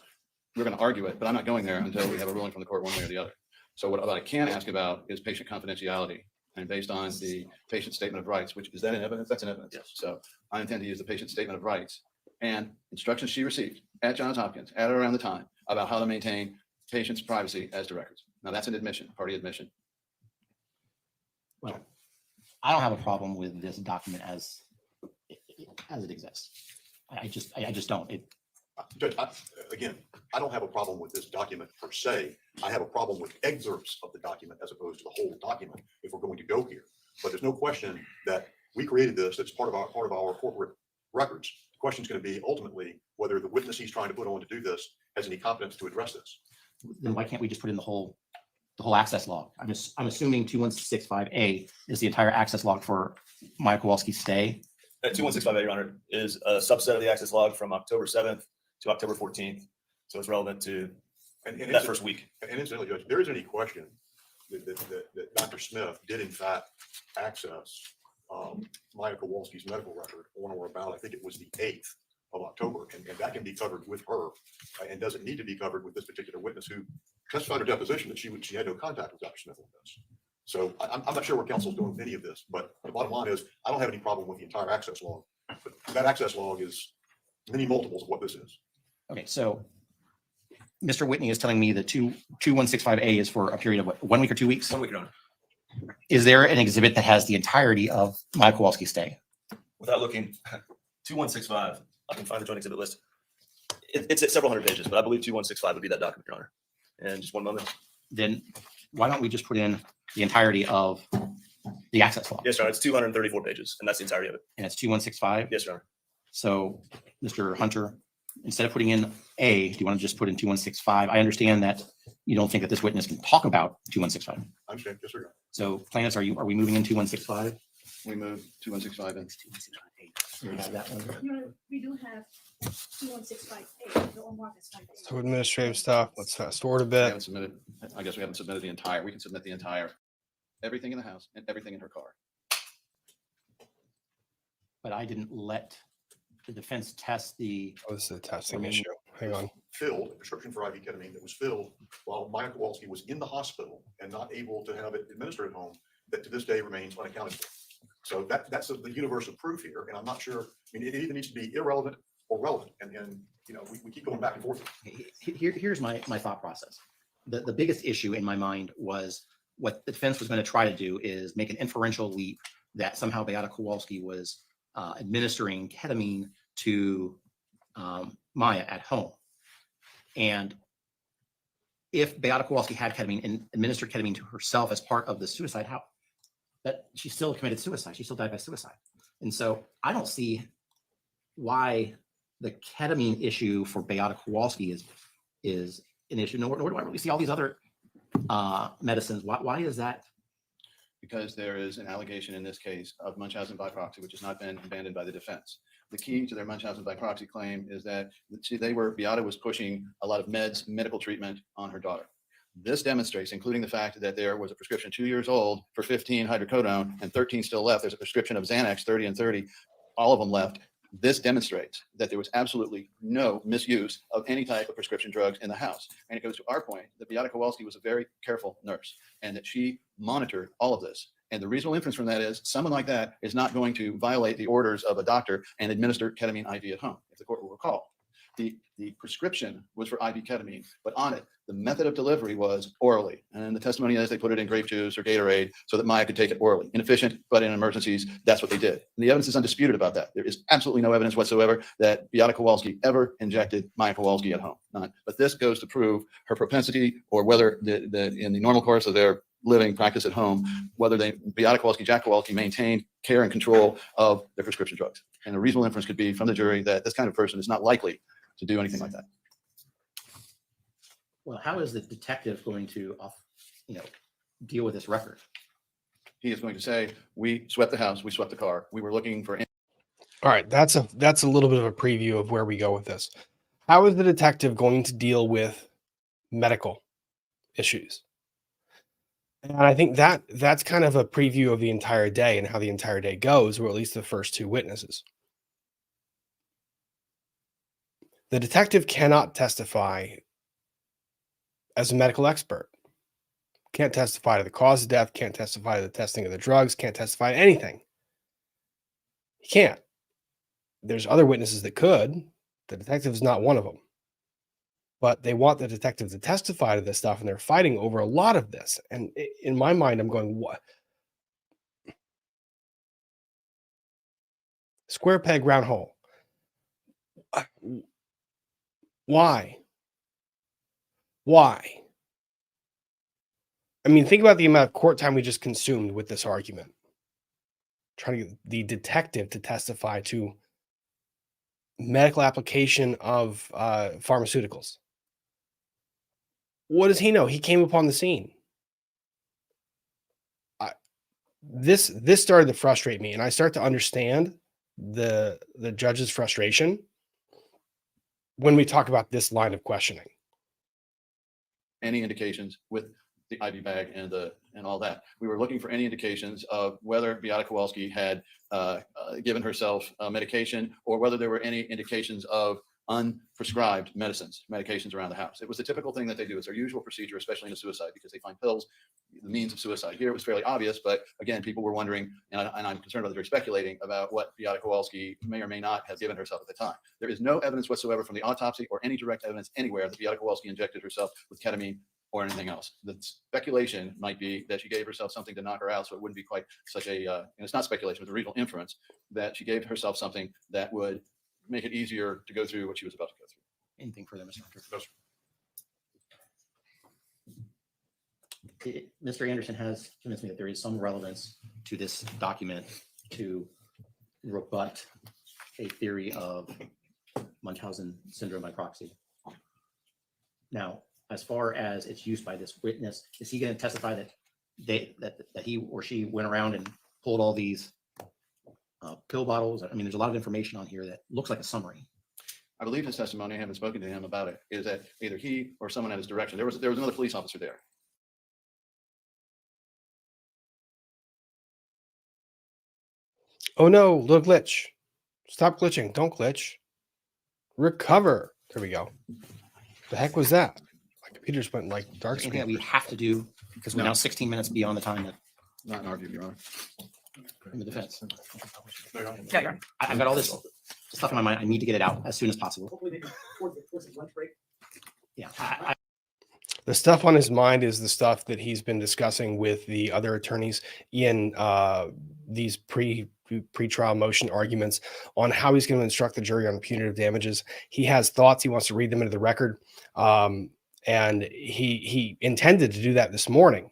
we're going to argue it, but I'm not going there until we have a ruling from the court one way or the other. So what I can ask about is patient confidentiality, and based on the patient statement of rights, which is that in evidence? That's in evidence. Yes. So I intend to use the patient statement of rights and instructions she received at Johns Hopkins at around the time about how to maintain patient's privacy as to records. Now that's an admission, party admission. Well, I don't have a problem with this document as it exists. I just don't. Judge, again, I don't have a problem with this document per se. I have a problem with excerpts of the document as opposed to the whole document if we're going to go here. But there's no question that we created this. It's part of our corporate records. The question is going to be ultimately whether the witness he's trying to put on to do this has any competence to address this. Then why can't we just put in the whole access log? I'm assuming 2165A is the entire access log for Maya Kowalski's stay. 2165A, Your Honor, is a subset of the access log from October 7th to October 14th. So it's relevant to that first week. And incidentally, Judge, there isn't any question that Dr. Smith did in fact access Maya Kowalski's medical record on or about, I think it was the 8th of October, and that can be covered with her, and doesn't need to be covered with this particular witness who testified her deposition that she had no contact with Dr. Smith on this. So I'm not sure what counsel's doing with any of this, but the bottom line is I don't have any problem with the entire access log, but that access log is many multiples of what this is. Okay, so Mr. Whitney is telling me that 2165A is for a period of what, 1 week or 2 weeks? 1 week, Your Honor. Is there an exhibit that has the entirety of Maya Kowalski's stay? Without looking, 2165, I can find the joint exhibit list. It's at several hundred pages, but I believe 2165 would be that document, Your Honor. And just one moment. Then why don't we just put in the entirety of the access log? Yes, Your Honor, it's 234 pages, and that's the entirety of it. And it's 2165? Yes, Your Honor. So, Mr. Hunter, instead of putting in A, do you want to just put in 2165? I understand that you don't think that this witness can talk about 2165. I'm saying disregard. So plaintiffs, are we moving in 2165? We move 2165 in. We have that one. We do have 2165A, the Omar is 5A. So administrative stuff, let's fast forward a We bit. haven't submitted, I guess we haven't submitted the entire, we can submit the entire, everything in the house and everything in her car. But I didn't let the defense test the, Oh, this is a testing issue. Hang on. Filled, a prescription for IV ketamine that was filled while Maya Kowalski was in the hospital and not able to have it administered at home, that to this day remains unaccounted for. So that's the universe of proof here, and I'm not sure, I mean, it either needs to be irrelevant or relevant, and you know, we keep going back and forth. here's my thought process. The biggest issue in my mind was what the defense was going to try to do is make an inferential leap that somehow Beata Kowalski was administering ketamine to Maya at home. And if Beata Kowalski had ketamine and administered ketamine to herself as part of the suicide, how that she still committed suicide, she still died by suicide. And so I don't see why the ketamine issue for Beata Kowalski is an issue. Nor do I really see all these other medicines. Why is that? Because there is an allegation in this case of Munchausen by proxy, which has not been abandoned by the defense. The key to their Munchausen by proxy claim is that Beata was pushing a lot of medical treatment on her daughter. This demonstrates, including the fact that there was a prescription 2 years old for 15 hydrocodone and 13 still left. There's a prescription of Xanax, 30 and 30, all of them left. This demonstrates that there was absolutely no misuse of any type of prescription drugs in the house. And it goes to our point that Beata Kowalski was a very careful nurse and that she monitored all of this. And the reasonable inference from that is someone like that is not going to violate the orders of a doctor and administer ketamine IV at home, if the court will recall. the prescription was for IV ketamine, but on it, the method of delivery was orally. And the testimony is they put it in grape juice or Gatorade so that Maya could take it orally. Inefficient, but in emergencies, that's what they did. And the evidence is undisputed about that. There is absolutely no evidence whatsoever that Beata Kowalski ever injected Maya Kowalski at home. None. But this goes to prove her propensity, or whether in the normal course of their living practice at home, whether Beata Kowalski, Jack Kowalski maintained care and control of their prescription drugs. And a reasonable inference could be from the jury that this kind of person is not likely to do anything like that. Well, how is the detective going to, deal with this record? He is going to say, we swept the house, we swept the car. We were looking for. All right, that's a little bit of a preview of where we go with this. How is the detective going to deal with medical issues? And I think that's kind of a preview of the entire day and how the entire day goes, or at least the first two witnesses. The detective cannot testify as a medical expert. Can't testify to the cause of death, can't testify to the testing of the drugs, can't testify to anything. He can't. There's other witnesses that could. The detective is not one of them. But they want the detective to testify to this stuff, and they're fighting over a lot of this. And in my mind, I'm going, what? Square peg, round hole. Why? Why? I mean, think about the amount of court time we just consumed with this argument. Trying to get the detective to testify to medical application of pharmaceuticals. What does he know? He came upon the scene. This started to frustrate me, and I start to understand the judge's frustration when we talk about this line of questioning. Any indications with the IV bag and all that. We were looking for any indications of whether Beata Kowalski had given herself medication, or whether there were any indications of unprescribed medications around the house. It was the typical thing that they do. It's their usual procedure, especially in a suicide, because they find pills, the means of suicide. Here it was fairly obvious, but again, people were wondering, and I'm concerned about they're speculating about what Beata Kowalski may or may not have given herself at the time. There is no evidence whatsoever from the autopsy or any direct evidence anywhere that Beata Kowalski injected herself with ketamine or anything else. The speculation might be that she gave herself something to knock her out, so it wouldn't be quite such a, and it's not speculation, it's a reasonable inference, that she gave herself something that would make it easier to go through what she was about to go through. Anything further, Mr. Hunter? No, sir. Mr. Anderson has convinced me that there is some relevance to this document to rebut a theory of Munchausen syndrome by proxy. Now, as far as its use by this witness, is he going to testify that that he or she went around and pulled all these pill bottles? I mean, there's a lot of information on here that looks like a summary. I believe his testimony, I haven't spoken to him about it, is that either he or someone at his direction, there was another police officer there. Oh no, the glitch. Stop glitching. Don't glitch. Recover. There we go. The heck was that? My computer just went like dark Anything that screen. we have to do because we're now 16 minutes beyond the time that Not in our view, Your Honor. in the defense. Yeah, you're- I've got all this stuff in my mind. I need to get it out as soon as possible. Hopefully maybe towards the lunch break. Yeah. The stuff on his mind is the stuff that he's been discussing with the other attorneys in these pre-trial motion arguments on how he's going to instruct the jury on punitive damages. He has thoughts. He wants to read them into the record. And he intended to do that this morning.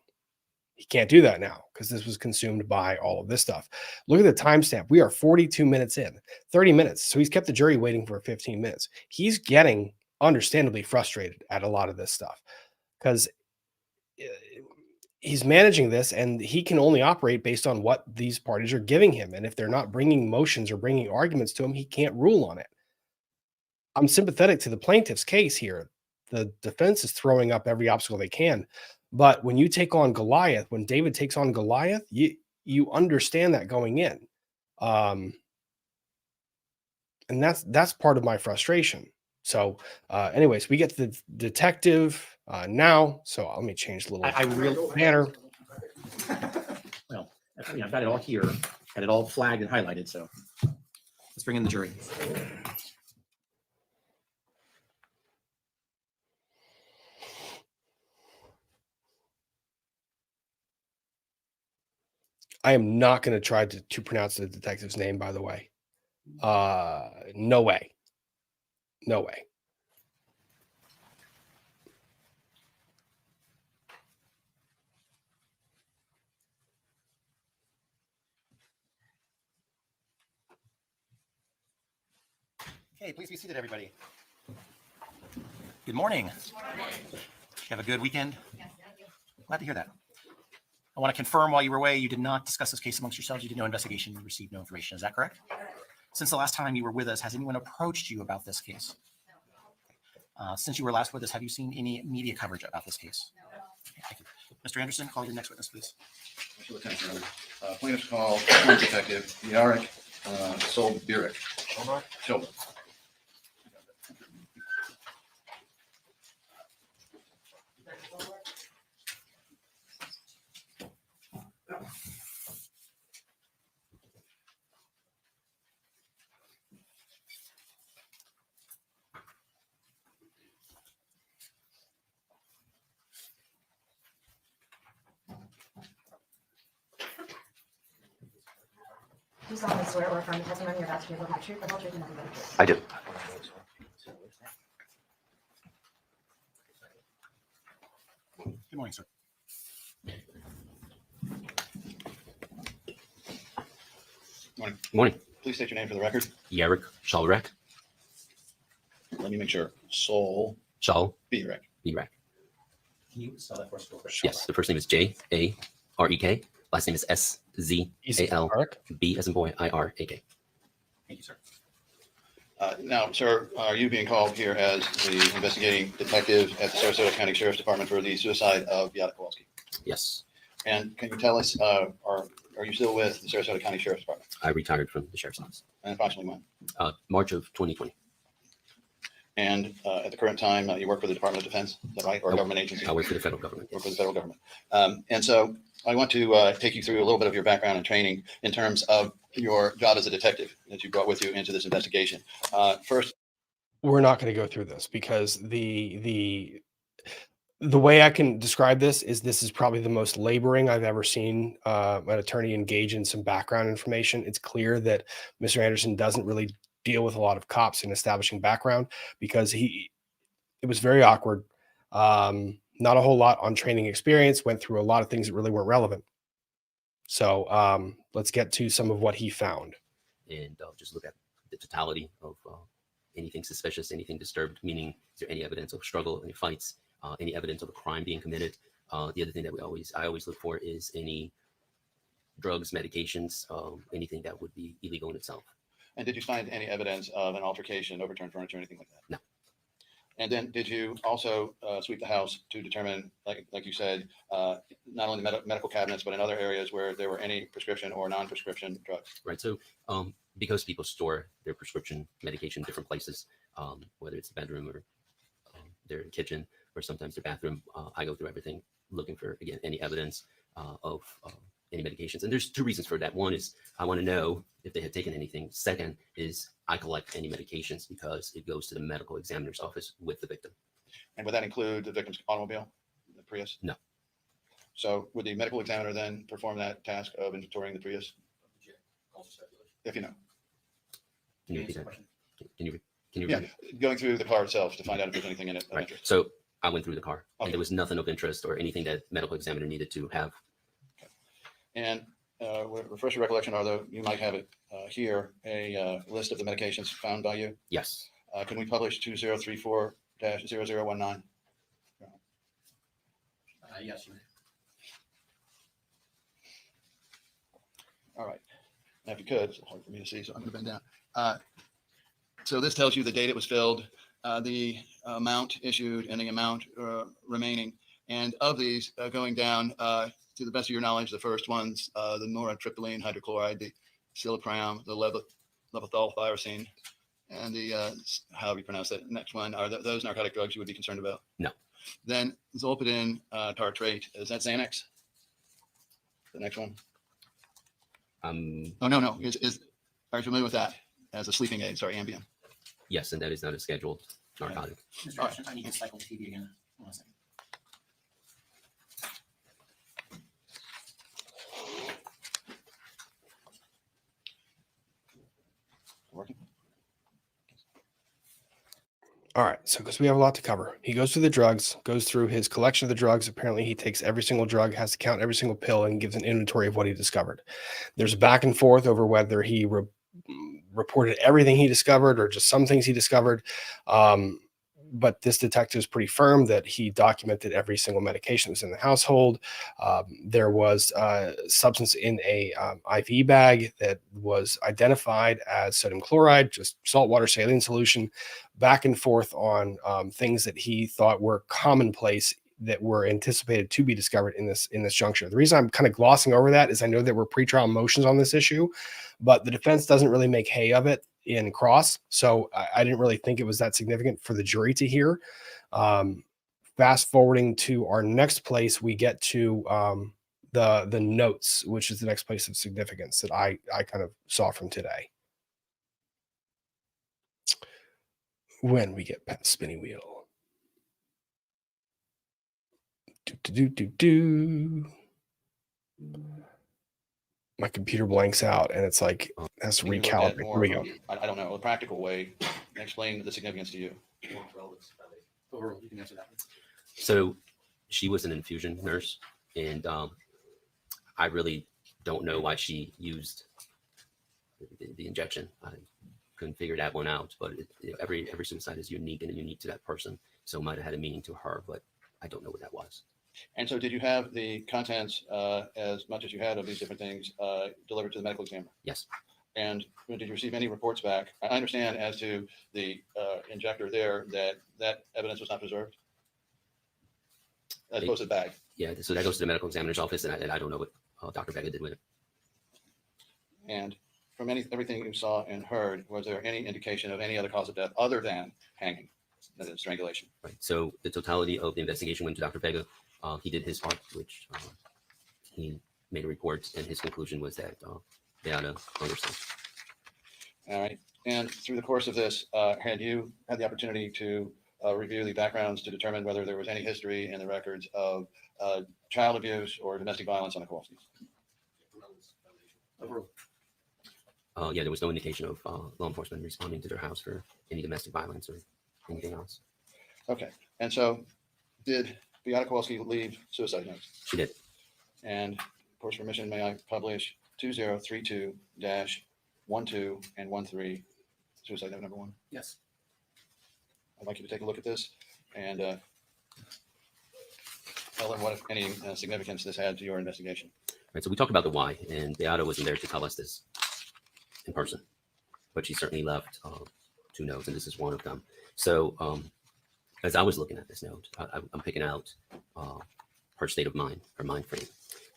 He can't do that now because this was consumed by all of this stuff. Look at the timestamp. We are 42 minutes in, 30 minutes. So he's kept the jury waiting for 15 minutes. He's getting understandably frustrated at a lot of this stuff because he's managing this and he can only operate based on what these parties are giving him. And if they're not bringing motions or bringing arguments to him, he can't rule on it. I'm sympathetic to the plaintiff's case here. The defense is throwing up every obstacle they can. But when you take on Goliath, when David takes on Goliath, you understand that going in. And that's part of my frustration. So anyways, we get to the detective now. So let me change the little I really banner. well, I've got it all here, got it all flagged and highlighted. So let's bring in the jury. I am not going to try to pronounce the detective's name, by the way. No way. No way. Okay, please be seated, everybody. Good morning. You have a good weekend? Glad to hear that. I want to confirm while you were away, you did not discuss this case amongst yourselves. You did no investigation, you received no information. Is that correct? Since the last time you were with us, has anyone approached you about this case? Since you were last with us, have you seen any media coverage about this case? Okay, thank you. Mr. Anderson, call your next witness, please. Plaintiff's call, Police Detective Jarek Szalbirak. Schulman. Do you solemnly swear or affirm the testimony you're about to give will be the truth, the whole truth, and nothing but the truth? I do. Good morning, sir. Morning. Please state your name for the record. Jarek Szalbirak. Let me make sure. Szalbirak. Szalbirak. Can you spell that for us real quick? Yes, the first name is Jarek. Last name is SZALB as in boy IRAK. Thank you, sir. Now, sir, are you being called here as the investigating detective at the Sarasota County Sheriff's Department for the suicide of Beata Kowalski? Yes, And can you tell us, are you still with the Sarasota County Sheriff's Department? I retired from the sheriff's office. And approximately when? March of 2020. And at the current time, you work for the Department of Defense, is that right? Or a government agency? I work for the federal government. Work for the federal government. And so I want to take you through a little bit of your background and training in terms of your job as a detective that you brought with you into this investigation. First, We're not going to go through this because the way I can describe this is probably the most laboring I've ever seen an attorney engage in some background information. It's clear that Mr. Anderson doesn't really deal with a lot of cops in establishing background because it was very awkward. Not a whole lot on training experience, went through a lot of things that really weren't relevant. So let's get to some of what he found. And just look at the totality of anything suspicious, anything disturbed, meaning is there any evidence of struggle, any fights, any evidence of a crime being committed. The other thing that I always look for is any drugs, medications, anything that would be illegal in itself. and did you find any evidence of an altercation, overturned furniture, anything like that? No. And then did you also sweep the house to determine, like you said, not only medical cabinets, but in other areas where there were any prescription or non-prescription drugs? Right. So because people store their prescription medication in different places, whether it's the bedroom or their kitchen or sometimes their bathroom, I go through everything looking for, again, any evidence of any medications. And there's two reasons for that. One is I want to know if they had taken anything. Second is I collect any medications because it goes to the medical examiner's office with the victim. And would that include the victim's automobile, the Prius? No. So would the medical examiner then perform that task of inventorying the Prius? If you know. Can you repeat that? Can you Yeah, repeat it? going through the car itself to find out if there's anything in it. of Right. interest. So I went through the car Okay. and there was nothing of interest or anything that medical examiner needed to have. And refresh your recollection, although you might have it here, a list of the medications found by you. Yes. Can we publish 2034-0019? Yes, you may. All right. Now, if you could, it's hard for me to see, so I'm going to bend down. So this tells you the date it was filled, the amount issued, and the amount remaining. And of these, going down, to the best of your knowledge, the first ones, the nortriptyline hydrochloride, the citalopram, the levothyroxine, and the, however you pronounce that next one, are those narcotic drugs you would be concerned about? No. Then zolpidem tartrate, is that Xanax? The next one? Oh, no. Are you familiar with that as a sleeping aid? Sorry, Ambien. Yes, and that is not a scheduled narcotic. Mr. Anderson, I need to cycle TV again. One second. All right, so because we have a lot to cover, he goes through the drugs, goes through his collection of the drugs. Apparently, he takes every single drug, has to count every single pill, and gives an inventory of what he discovered. There's a back and forth over whether he reported everything he discovered or just some things he discovered. But this detective is pretty firm that he documented every single medication that was in the household. There was substance in a IV bag that was identified as sodium chloride, just saltwater saline solution. Back and forth on things that he thought were commonplace that were anticipated to be discovered in this juncture. The reason I'm kind of glossing over that is I know there were pretrial motions on this issue, but the defense doesn't really make hay of it in cross. So I didn't really think it was that significant for the jury to hear. Fast forwarding to our next place, we get to the notes, which is the next place of significance that I kind of saw from today. When we get past spinning wheel. My computer blanks out and it's like, has to Can you look at recalibrate. more Here we go. of, I don't know, a practical way, and explain the significance to you. Overall, you can answer that. So she was an infusion nurse, and I really don't know why she used the injection. I couldn't figure that one out, but every suicide is unique and unique to that person. So it might have had a meaning to her, but I don't know what that was. And so did you have the contents, as much as you had of these different things, delivered to the medical examiner? Yes. And did you receive any reports back? I understand as to the injector there that evidence was not preserved. As opposed to the bag. Yeah, so that goes to the medical examiner's office, and I don't know what Dr. Vega did with it. And from everything you saw and heard, was there any indication of any other cause of death other than hanging, that is strangulation? Right. So the totality of the investigation went to Dr. Vega. He did his part, which he made a report, and his conclusion was that Beata hung herself. All right. And through the course of this, had you had the opportunity to review the backgrounds to determine whether there was any history in the records of child abuse or domestic violence on the Kowalskis? Yeah, there was no indication of law enforcement responding to their house for any domestic violence or anything else. Okay. And so did Beata Kowalski leave suicide notes? She did. And of course, permission, may I publish 2032-12 and 13 suicide note number 1? Yes. I'd like you to take a look at this and tell them what, if any, significance this had to your investigation. Right. So we talked about the why, and Beata wasn't there to tell us this in person, but she certainly left 2 notes, and this is one of them. So as I was looking at this note, I'm picking out her state of mind, her mind frame.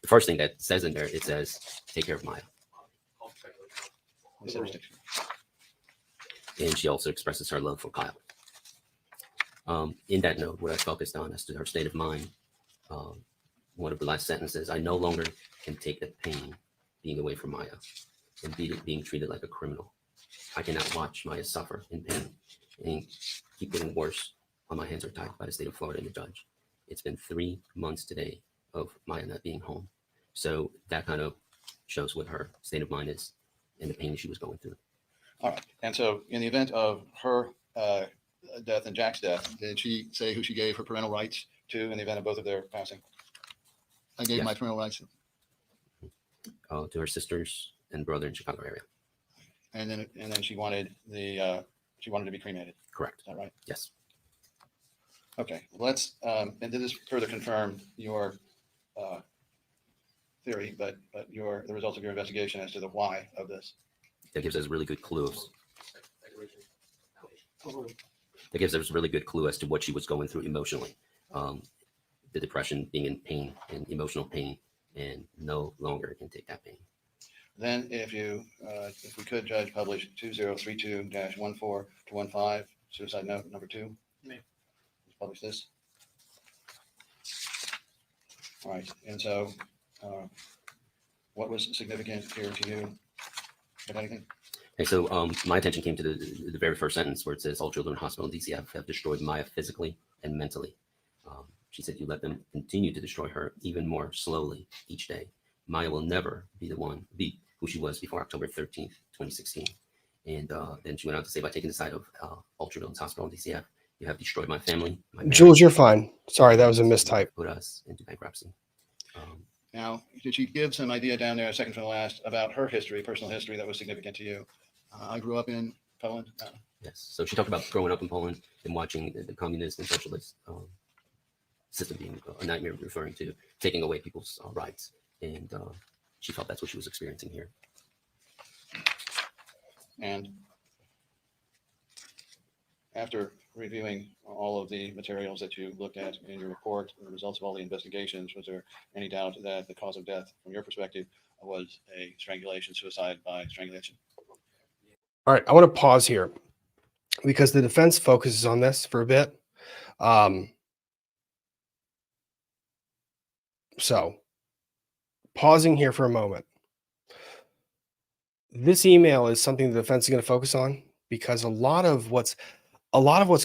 The first thing that says in there, it says, take care of Maya. And she also expresses her love for Kyle. In that note, what I focused on as to her state of mind, one of the last sentences, I no longer can take the pain being away from Maya and being treated like a criminal. I cannot watch Maya suffer in pain and keep getting worse while my hands are tied by the state of Florida and the judge. It's been 3 months today of Maya not being home. So that kind of shows what her state of mind is and the pain she was going through. All right. And so in the event of her death and Jack's death, did she say who she gave her parental rights to in the event of both of their passing? I gave Yes. my parental rights. To her sisters and brother in Chicago area. And then she wanted to be cremated. Correct. Is that right? Yes. Okay. Let's and did this further confirm your theory, but the results of your investigation as to the why of this? That gives us a really good clue. That gives us a really good clue as to what she was going through emotionally. The depression, being in pain and emotional pain, and no longer can take that pain. Then if we could, Judge, publish 2032-14-15, suicide note number 2. May. Let's publish this. All right. And so what was significant here to you, if anything? Okay, so my attention came to the very first sentence where it says all children in hospital in DCF have destroyed Maya physically and mentally. She said you let them continue to destroy her even more slowly each day. Maya will never be who she was before October 13th, 2016. And then she went on to say, by taking the side of Ultra Villains Hospital in DCF, You have destroyed my family, my Jules, marriage, you're fine. Sorry, that was a mistype. put us into bankruptcy. Now, did she give some idea down there, second from the last, about her history, personal history that was significant to you? I grew up in Poland. Yes. So she talked about growing up in Poland and watching the communist and socialist system being a nightmare, referring to taking away people's rights. And she felt that's what she was experiencing here. And after reviewing all of the materials that you looked at in your report, the results of all the investigations, was there any doubt that the cause of death, from your perspective, was a strangulation, suicide by strangulation? All right, I want to pause here because the defense focuses on this for a bit. So, pausing here for a moment. This email is something the defense is going to focus on because a lot of what's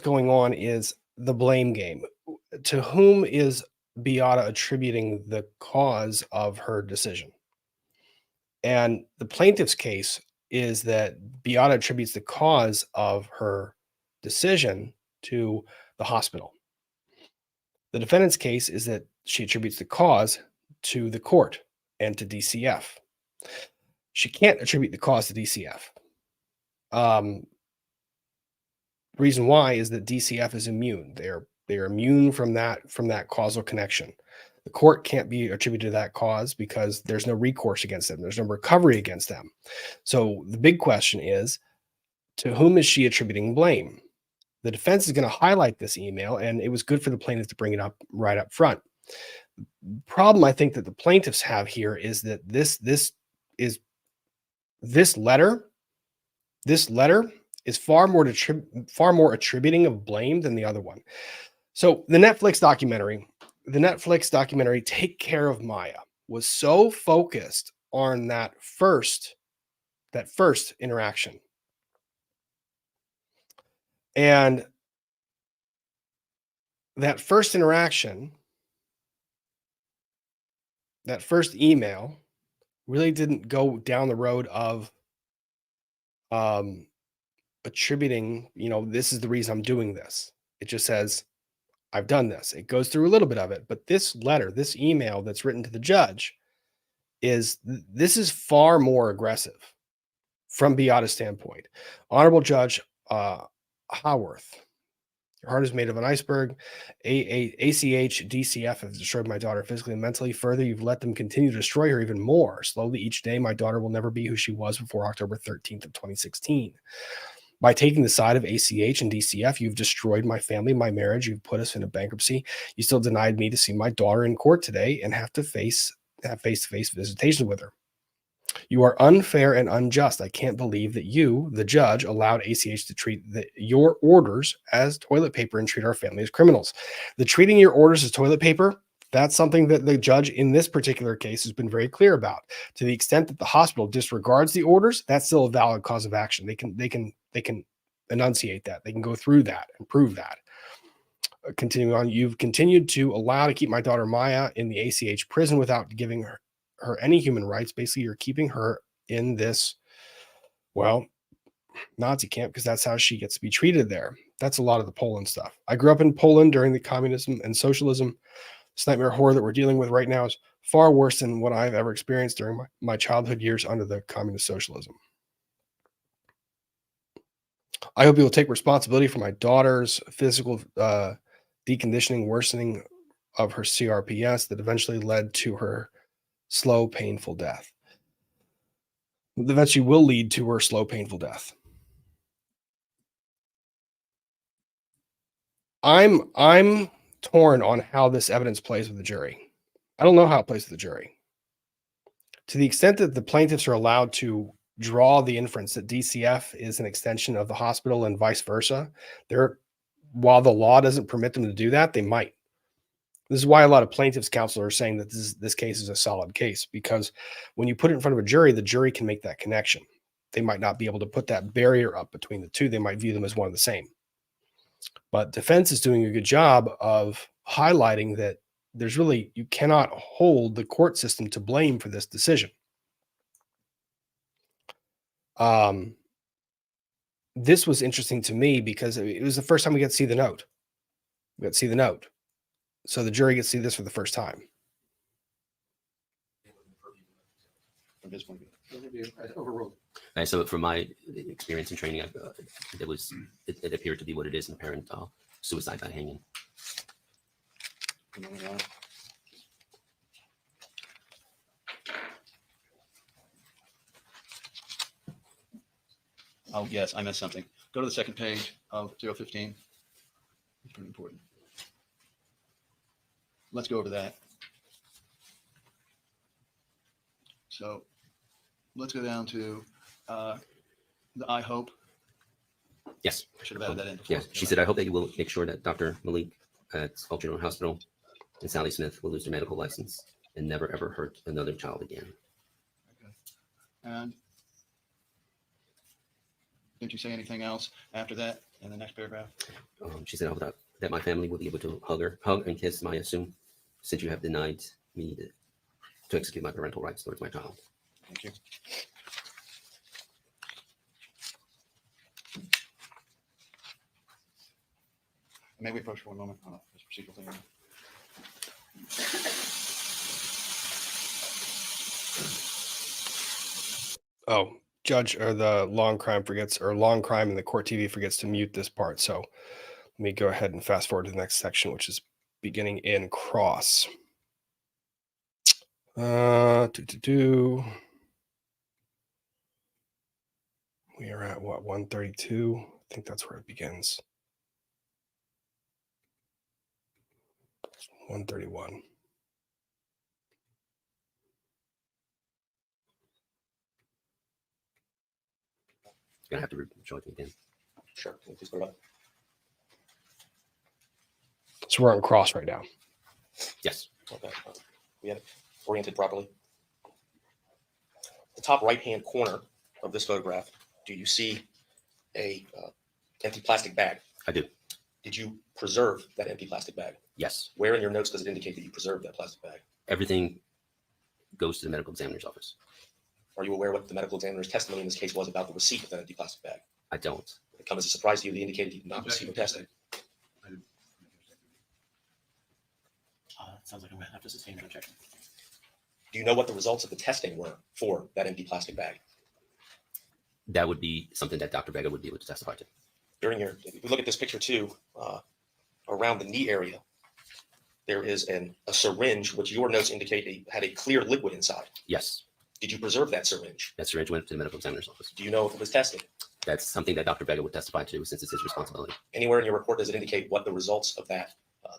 going on is the blame game. To whom is Beata attributing the cause of her decision? And the plaintiff's case is that Beata attributes the cause of her decision to the hospital. The defendant's case is that she attributes the cause to the court and to DCF. She can't attribute the cause to DCF. Reason why is that DCF is immune. They're immune from that causal connection. The court can't be attributed to that cause because there's no recourse against them. There's no recovery against them. So the big question is, to whom is she attributing blame? The defense is going to highlight this email, and it was good for the plaintiff to bring it up right up front. The problem I think that the plaintiffs have here is that this letter is far more attributing of blame than the other one. So the Netflix documentary Take Care of Maya was so focused on that first interaction. And that first interaction, that first email really didn't go down the road of attributing, this is the reason I'm doing this. It just says, I've done this. It goes through a little bit of it, but this letter, this email that's written to the judge this is far more aggressive from Beata's standpoint. Honorable Judge Haworth, your heart is made of an iceberg. ACH, DCF have destroyed my daughter physically and mentally. Further, you've let them continue to destroy her even more. Slowly each day, my daughter will never be who she was before October 13th of 2016. By taking the side of ACH and DCF, you've destroyed my family, my marriage. You've put us into bankruptcy. You still denied me to see my daughter in court today and have face-to-face visitation with her. You are unfair and unjust. I can't believe that you, the judge, allowed ACH to treat your orders as toilet paper and treat our family as criminals. The treating your orders as toilet paper, that's something that the judge in this particular case has been very clear about. To the extent that the hospital disregards the orders, that's still a valid cause of action. They can enunciate that. They can go through that and prove that. Continuing on, you've continued to allow to keep my daughter Maya in the ACH prison without giving her any human rights. Basically, you're keeping her in this, Nazi camp because that's how she gets to be treated there. That's a lot of the Poland stuff. I grew up in Poland during the communism and socialism. This nightmare horror that we're dealing with right now is far worse than what I've ever experienced during my childhood years under the communist socialism. I hope you will take responsibility for my daughter's physical deconditioning, worsening of her CRPS that eventually led to her slow, painful death. That eventually will lead to her slow, painful death. I'm torn on how this evidence plays with the jury. I don't know how it plays with the jury. To the extent that the plaintiffs are allowed to draw the inference that DCF is an extension of the hospital and vice versa, while the law doesn't permit them to do that, they might. This is why a lot of plaintiffs' counsel are saying that this case is a solid case, because when you put it in front of a jury, the jury can make that connection. They might not be able to put that barrier up between the two. They might view them as one and the same. But defense is doing a good job of highlighting that you cannot hold the court system to blame for this decision. this was interesting to me because it was the first time we got to see the note. We got to see the note. So the jury gets to see this for the first time. From his point of view. Overruled. And so from my experience and training, it appeared to be what it is in apparent suicide by hanging. Moving on. Oh, yes, I missed something. Go to the second page of 015. It's pretty important. Let's go over that. So let's go down to the I hope. Yes. I should have added that in before. Yes. She said, I hope that you will make sure that Dr. Malik at Gulf General Hospital and Sally Smith will lose their medical license and never ever hurt another child again. And didn't you say anything else after that in the next paragraph? She said, I hope that my family will be able to hug and kiss Maya soon, since you have denied me to execute my parental rights towards my child. Thank you. May we approach for one moment? This procedural thing. Oh, judge or the long crime in the court TV forgets to mute this part. So let me go ahead and fast forward to the next section, which is beginning in cross. We are at what, 132? I think that's where it begins. 131. Gonna have to show it again. Sure. Can you please put it up? So we're on cross right now. Yes. Okay. We have it oriented properly. The top right-hand corner of this photograph, do you see a empty plastic bag? I do. Did you preserve that empty plastic bag? Yes. Where in your notes does it indicate that you preserved that plastic bag? Everything goes to the medical examiner's office. Are you aware what the medical examiner's testimony in this case was about the receipt of that empty plastic bag? I don't. Did it come as a surprise to you that he indicated he did not receive a testing? Sounds like I'm gonna have to sustain an objection. Do you know what the results of the testing were for that empty plastic bag? That would be something that Dr. Vega would be able to testify to. If you look at this picture too, around the knee area, there is a syringe, which your notes indicate had a clear liquid inside. Yes. Did you preserve that syringe? That syringe went to the medical examiner's office. Do you know if it was tested? That's something that Dr. Vega would testify to since it's his responsibility. Anywhere in your report does it indicate what the results of that,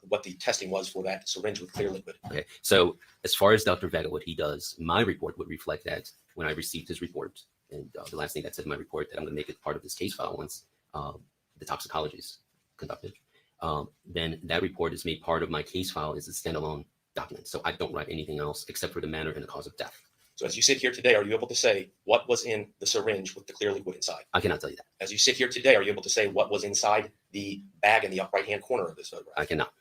what the testing was for that syringe with clear liquid? Okay. So as far as Dr. Vega, what he does, my report would reflect that when I received his report, and the last thing that said in my report that I'm going to make it part of this case file once the toxicology is conducted, then that report is made part of my case file as a standalone document. So I don't write anything else except for the manner and the cause of death. So as you sit here today, are you able to say what was in the syringe with the clear liquid inside? I cannot tell you that. As you sit here today, are you able to say what was inside the bag in the up right-hand corner of this photograph? I cannot.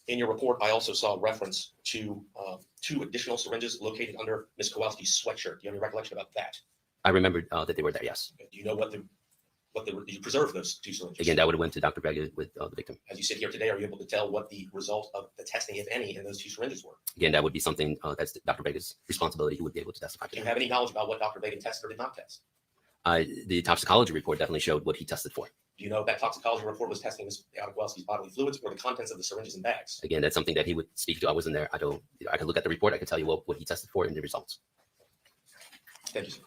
In your report, I also saw reference to 2 additional syringes located under Ms. Kowalski's sweatshirt. Do you have any recollection about that? I remembered that they were there, yes. Do you know did you preserve those 2 syringes? Again, that would have went to Dr. Vega with the victim. As you sit here today, are you able to tell what the result of the testing, if any, in those 2 syringes were? Again, that would be something that's Dr. Vega's responsibility. He would be able to testify to. Do you have any knowledge about what Dr. Vega tested or did not test? The toxicology report definitely showed what he tested for. Do you know if that toxicology report was testing Ms. Beata Kowalski's bodily fluids or the contents of the syringes and bags? Again, that's something that he would speak to. I wasn't there. I can look at the report. I can tell you what he tested for and the results. Thank you, sir.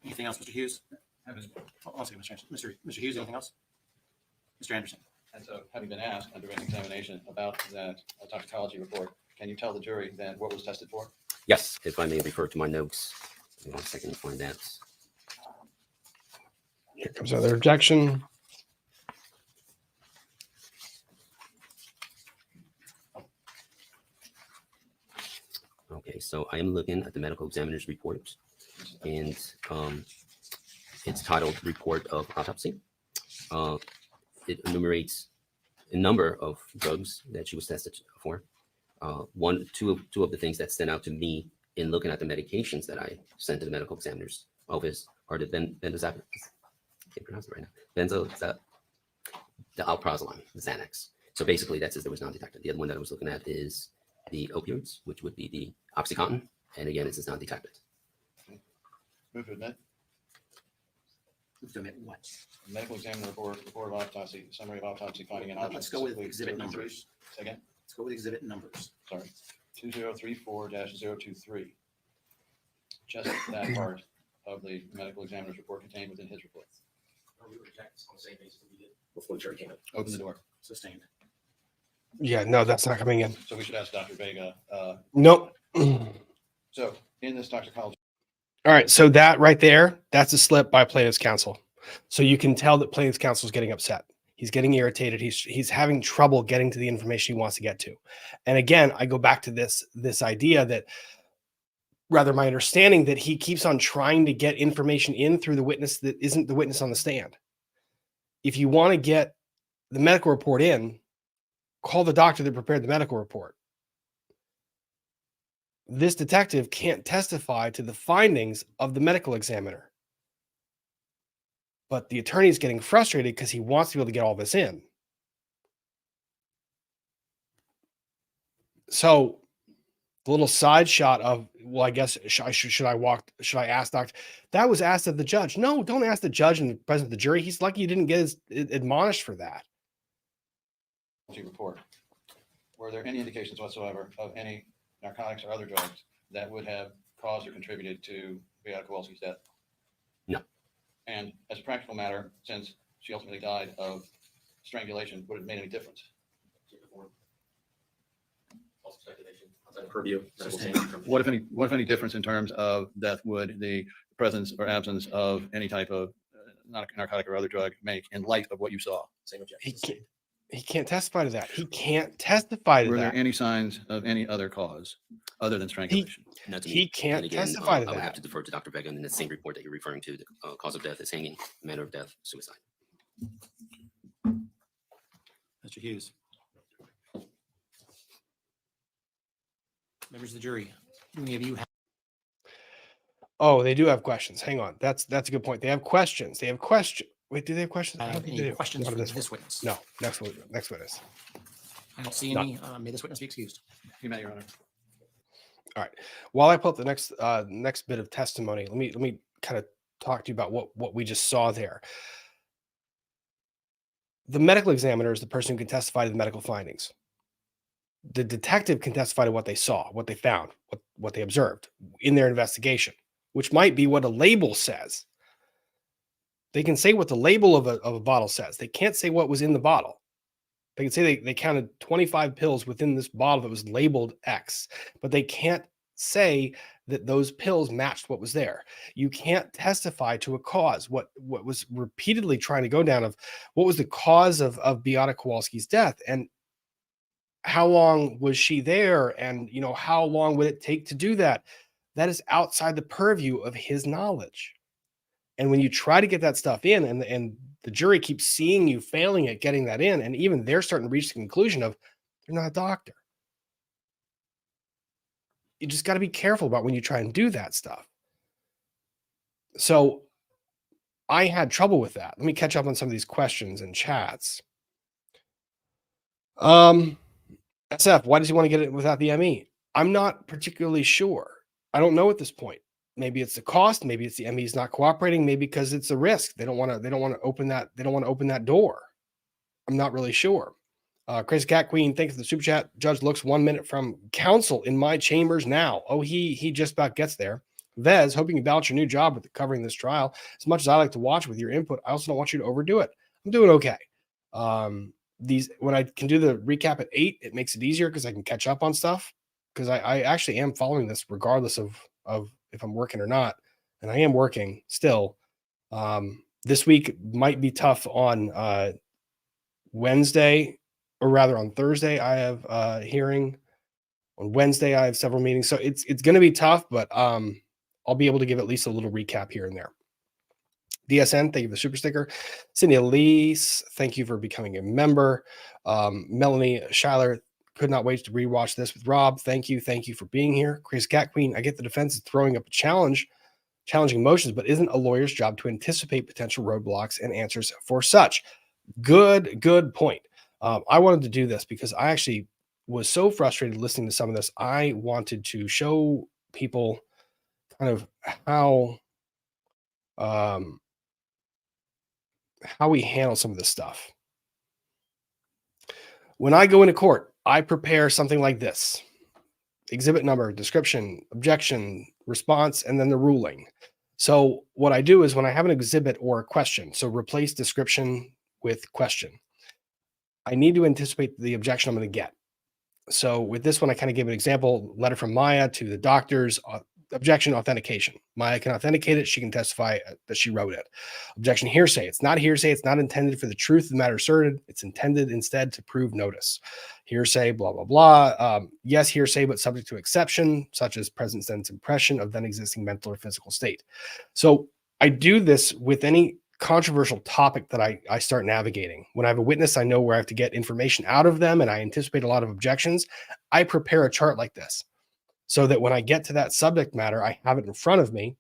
Anything else, Mr. Hughes? One second, Mr. Hughes, anything else? Mr. Anderson? And so, having been asked under an examination about that toxicology report, can you tell the jury then what was tested for? Yes, if I may refer to my notes. Give me 1 second to find that. Here comes another objection. Okay, so I am looking at the medical examiner's report, and it's titled Report of Autopsy. It enumerates a number of drugs that she was tested for. Two of the things that stand out to me in looking at the medications that I sent to the medical examiner's office or the benzodiazepine. I can't pronounce it right now. The alprazolam, the Xanax. So basically, that says there was non-detected. The other one that I was looking at is the opioids, which would be the OxyContin, and again, this is non-detected. Move to admit. To admit what? Medical examiner report, report of autopsy, summary of autopsy finding and Let's go with exhibit numbers. Say again, Let's go with exhibit numbers. sorry, 2034-023. Just that part of the medical examiner's report contained within his report. We reject on the same basis we did before the jury came in. Open the door. Sustained. Yeah, no, that's not coming in. So we should ask Dr. Vega. Nope. All So in this toxicology, right. So that right there, that's a slip by plaintiff's counsel. So you can tell that plaintiff's counsel is getting upset. He's getting irritated. He's having trouble getting to the information he wants to get to. And again, I go back to this idea that, rather my understanding, that he keeps on trying to get information in through the witness that isn't the witness on the stand. If you want to get the medical report in, call the doctor that prepared the medical report. This detective can't testify to the findings of the medical examiner. But the attorney is getting frustrated because he wants to be able to get all this in. So the little side shot of, well, I guess, should I ask doctor? That was asked of the judge. No, don't ask the judge in the presence of the jury. He's lucky you didn't get admonished for that. report, were there any indications whatsoever of any narcotics or other drugs that would have caused or contributed to Beata Kowalski's death? No. And as a practical matter, since she ultimately died of strangulation, would it have made any difference? Purview. What if any difference in terms of death would the presence or absence of any type of narcotic or other drug make in light of what you saw? Same objection. He can't testify to that. He can't testify to Were there that. any signs of any other cause other than strangulation? Not to me. He can't And again, testify to I would have that. to defer to Dr. Vega in the same report that you're referring to. The cause of death is hanging, manner of death, suicide. Mr. Hughes. Members of the jury, do any of you have Oh, they do have questions. Hang on. That's a good point. They have questions. Wait, do they have questions? I don't think they any do. questions Not for on this this one. witness? No, next witness. I don't see None. any. May this witness be excused. You may, Your Honor. All right. While I pull up the next bit of testimony, let me kind of talk to you about what we just saw there. The medical examiner is the person who can testify to the medical findings. The detective can testify to what they saw, what they found, what they observed in their investigation, which might be what a label says. They can say what the label of a bottle says. They can't say what was in the bottle. They can say they counted 25 pills within this bottle that was labeled X, but they can't say that those pills matched what was there. You can't testify to a cause. What was repeatedly trying to go down of what was the cause of Beata Kowalski's death, and how long was she there, and how long would it take to do that? That is outside the purview of his knowledge. And when you try to get that stuff in, and the jury keeps seeing you failing at getting that in, and even they're starting to reach the conclusion of they're not a doctor. You just got to be careful about when you try and do that stuff. So I had trouble with that. Let me catch up on some of these questions and chats. SF, why does he want to get it without the ME? I'm not particularly sure. I don't know at this point. Maybe it's the cost. Maybe it's the ME is not cooperating. Maybe because it's a risk. They don't want to open that. They don't want to open that door. I'm not really sure. Crazy Cat Queen, thanks for the super chat. Judge looks 1 minute from counsel in my chambers now. Oh, he just about gets there. Vez, hoping you balance your new job with covering this trial. As much as I like to watch with your input, I also don't want you to overdo it. I'm doing okay. When I can do the recap at 8, it makes it easier because I can catch up on stuff. Because I actually am following this regardless of if I'm working or not, and I am working still. This week might be tough on Wednesday, or rather on Thursday. I have a hearing. On Wednesday, I have several meetings, so it's going to be tough. But I'll be able to give at least a little recap here and there. DSN, thank you for the super sticker. Cindy Elise, thank you for becoming a member. Melanie Schuyler, could not wait to rewatch this with Rob. Thank you for being here. Chris Cat Queen, I get the defense is throwing up a challenge challenging motions, but isn't a lawyer's job to anticipate potential roadblocks and answers for such? Good point. I wanted to do this because I actually was so frustrated listening to some of this. I wanted to show people kind of how we handle some of this stuff. When I go into court, I prepare something like this: exhibit number, description, objection, response, and then the ruling. So what I do is when I have an exhibit or a question, so replace description with question, I need to anticipate the objection I'm going to get. So with this one, I kind of gave an example: letter from Maya to the doctors, objection, authentication. Maya can authenticate it. She can testify that she wrote it. Objection, hearsay. It's not hearsay. It's not intended for the truth of the matter asserted. It's intended instead to prove notice. Hearsay, blah, blah, blah. Yes, hearsay, but subject to exception, such as present sense impression of then existing mental or physical state. So I do this with any controversial topic that I start navigating. When I have a witness, I know where I have to get information out of them, and I anticipate a lot of objections. I prepare a chart like this so that when I get to that subject matter, I have it in front of me,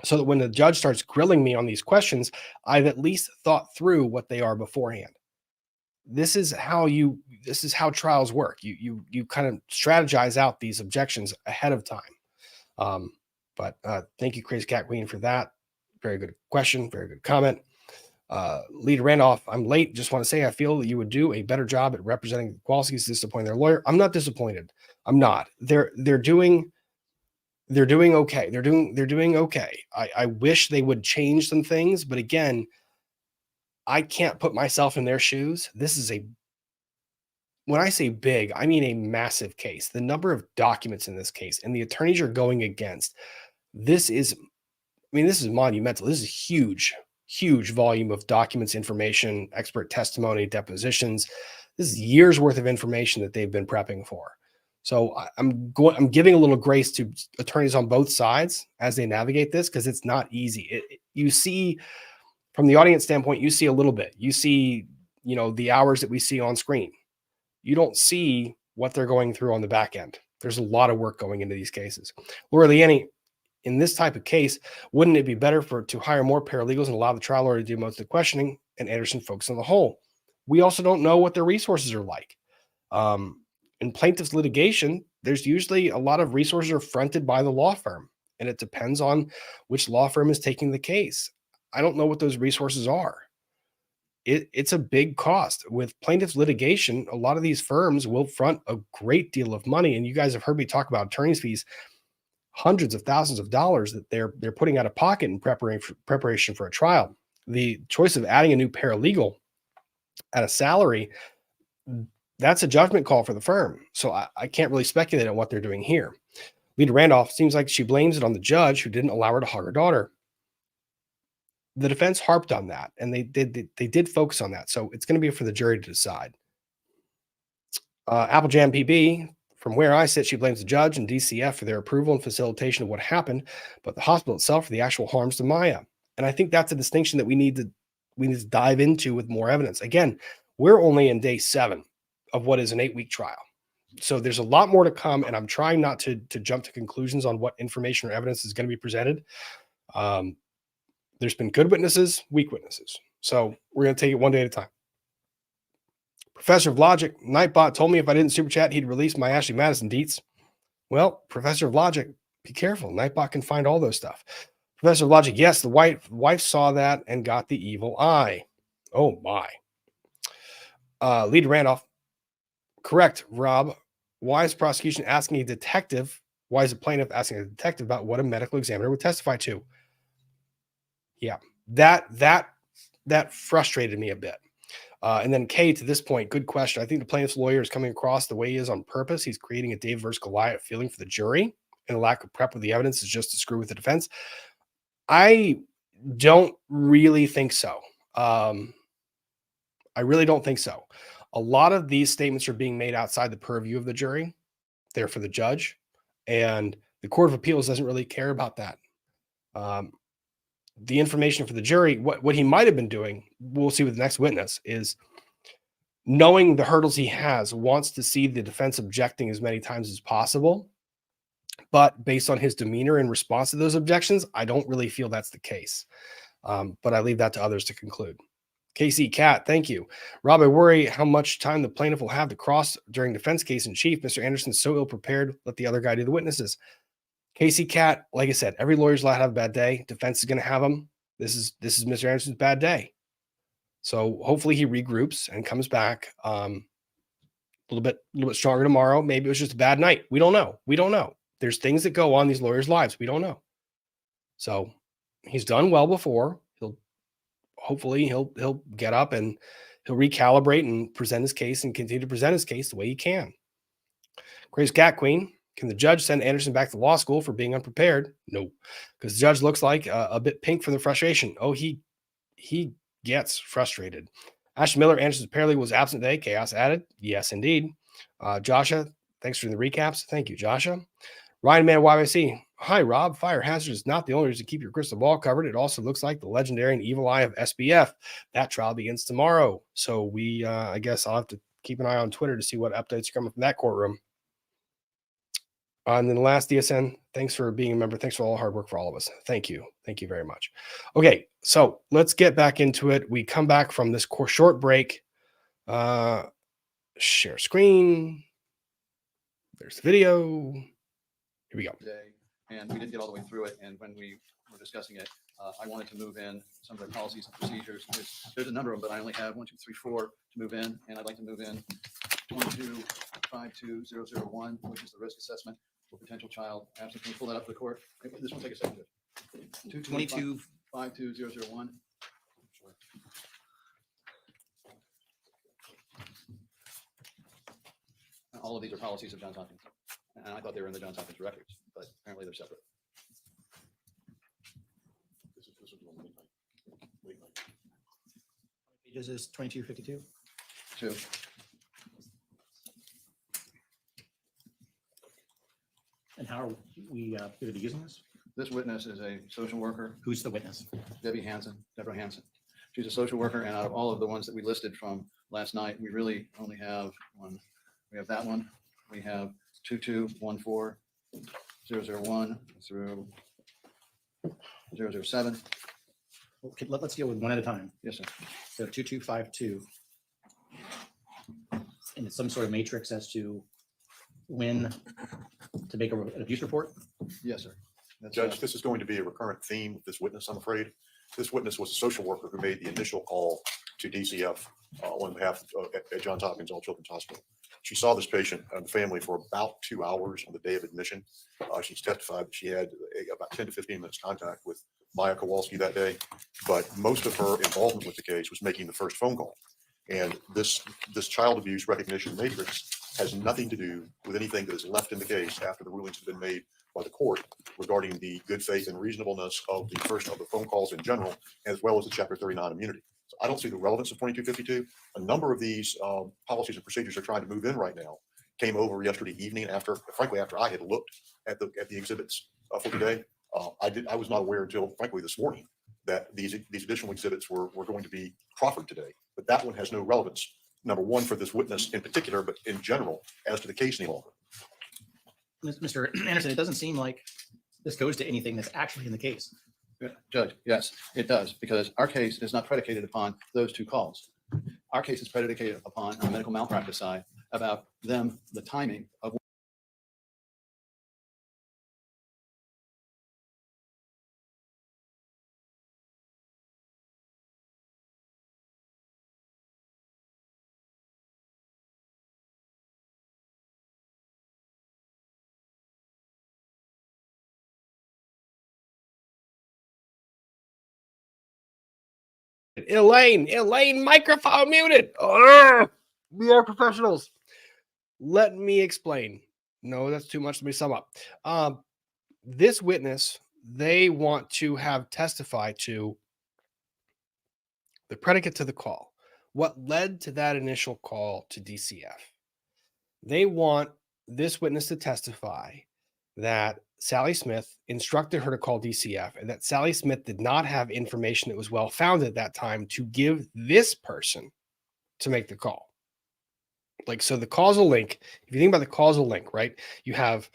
so that when the judge starts grilling me on these questions, I've at least thought through what they are beforehand. This is how trials work. You kind of strategize out these objections ahead of time. But thank you, Crazy Cat Queen, for that. Very good question. Very good comment. Leader Randolph, I'm late. Just want to say I feel that you would do a better job at representing the Kowalskis, disappointing their lawyer. I'm not disappointed. I'm not. They're doing okay. They're doing okay. I wish they would change some things, but again, I can't put myself in their shoes. This is when I say big, I mean a massive case. The number of documents in this case and the attorneys you're going against, this is monumental. This is huge volume of documents, information, expert testimony, depositions. This is years worth of information that they've been prepping for. So I'm giving a little grace to attorneys on both sides as they navigate this, because it's not easy. You see, from the audience standpoint, you see a little bit. You see, the hours that we see on screen. You don't see what they're going through on the back end. There's a lot of work going into these cases. Laura Leanne, in this type of case, wouldn't it be better to hire more paralegals and allow the trial lawyer to do most of the questioning and Anderson focus on the whole? We also don't know what their resources are like. In plaintiff's litigation, there's usually a lot of resources are fronted by the law firm, and it depends on which law firm is taking the case. I don't know what those resources are. It's a big cost. With plaintiff's litigation, a lot of these firms will front a great deal of money, and you guys have heard me talk about attorney's fees, hundreds of thousands of dollars that they're putting out of pocket in preparation for a trial. The choice of adding a new paralegal at a salary, that's a judgment call for the firm. So I can't really speculate on what they're doing here. Leader Randolph, seems like she blames it on the judge who didn't allow her to hug her daughter. The defense harped on that, and they did focus on that. So it's going to be for the jury to decide. Applejam PB, from where I sit, she blames the judge and DCF for their approval and facilitation of what happened, but the hospital itself for the actual harms to Maya. And I think that's a distinction that we need to dive into with more evidence. Again, we're only in day 7 of what is an 8-week trial. So there's a lot more to come, and I'm trying not to jump to conclusions on what information or evidence is going to be presented. There's been good witnesses, weak witnesses. So we're going to take it one day at a time. Professor of Logic, Nightbot told me if I didn't super chat, he'd release my Ashley Madison deets. Well, Professor of Logic, be careful. Nightbot can find all those stuff. Professor of Logic, yes, the wife saw that and got the evil eye. Oh my. Leader Randolph, correct, Rob. Why is prosecution asking a detective? Why is a plaintiff asking a detective about what a medical examiner would testify to? Yeah, that frustrated me a bit. And then Kay, to this point, good question. I think the plaintiff's lawyer is coming across the way he is on purpose. He's creating a David versus Goliath feeling for the jury, and a lack of prep with the evidence is just to screw with the defense. I don't really think so. I really don't think so. A lot of these statements are being made outside the purview of the jury. They're for the judge, and the Court of Appeals doesn't really care about that. The information for the jury, what he might have been doing, we'll see with the next witness, is knowing the hurdles he has, wants to see the defense objecting as many times as possible But based on his demeanor in response to those objections, I don't really feel that's the case. But I leave that to others to conclude. KC Cat, thank you. Rob, I worry how much time the plaintiff will have to cross during defense case in chief. Mr. Anderson's so ill prepared. Let the other guy do the witnesses. KC Cat, like I said, every lawyer's allowed to have a bad day. Defense is going to have them. This is Mr. Anderson's bad day. So hopefully he regroups and comes back a little bit stronger tomorrow. Maybe it was just a bad night. We don't know. We don't know. There's things that go on these lawyers' lives. We don't know. So he's done well before. Hopefully he'll get up and he'll recalibrate and present his case and continue to present his case the way he can. Crazy Cat Queen, can the judge send Anderson back to law school for being unprepared? No, because the judge looks like a bit pink from the frustration. Oh, he gets frustrated. Ashton Miller, Anderson's paralegal, was absent today. Chaos added. Yes, indeed. Joshua, thanks for the recaps. Thank you, Joshua. Ryan Man YYC. Hi, Rob. Fire hazard is not the only reason to keep your crystal ball covered. It also looks like the legendary and evil eye of SBF. That trial begins tomorrow. So I guess I'll have to keep an eye on Twitter to see what updates are coming from that courtroom. And then the last DSN, thanks for being a member. Thanks for all the hard work for all of us. Thank you. Thank you very much. Okay, so let's get back into it. We come back from this short break. Share screen. There's the video. Here we go. Today, and we didn't get all the way through it. And when we were discussing it, I wanted to move in some of the policies and procedures. There's a number of them, but I only have 1, 2, 3, 4 to move in. And I'd like to move in 2252001, which is the risk assessment for potential child absent. Can you pull that up for the court? This one take a second. 2252001. All of these are policies of Johns Hopkins. And I thought they were in the Johns Hopkins records, but apparently they're separate. This is late night. Pages is 2252. 2. And how are we going to be using this? This witness is a social worker, Who's the witness? Deborah Hansen. She's a social worker, and out of all of the ones that we listed from last night, we really only have one. We have that one. We have 2214001 through 007. Okay, let's deal with one at a time. Yes, sir. So 2252. And it's some sort of matrix as to when to make an abuse report. Yes, sir. That's, Judge, this is going to be a recurrent theme with this witness, I'm afraid. This witness was a social worker who made the initial call to DCF on behalf at Johns Hopkins All Children's Hospital. She saw this patient and the family for about 2 hours on the day of admission. She's testified that she had about 10 to 15 minutes contact with Maya Kowalski that day, but most of her involvement with the case was making the first phone call. And this child abuse recognition matrix has nothing to do with anything that is left in the case after the rulings have been made by the court regarding the good faith and reasonableness of the phone calls in general, as well as the Chapter 39 immunity. So I don't see the relevance of 2252. A number of these policies and procedures are trying to move in right now. Came over yesterday evening after I had looked at the exhibits for today. I was not aware until frankly this morning that these additional exhibits were going to be proffered today. But that one has no relevance. Number one, for this witness in particular, but in general, as to the case any longer. Mr. Anderson, it doesn't seem like this goes to anything that's actually in the case. Judge, yes, it does, because our case is not predicated upon those 2 calls. Our case is predicated upon on the medical malpractice side about the timing of Elaine, microphone muted. Oh, we are professionals. Let me explain. No, that's too much. Let me sum up. This witness, they want to have testify to the predicate to the call. What led to that initial call to DCF? They want this witness to testify that Sally Smith instructed her to call DCF and that Sally Smith did not have information that was well founded at that time to give this person to make the call. Like, so the causal link, if you think about the causal link, right? You have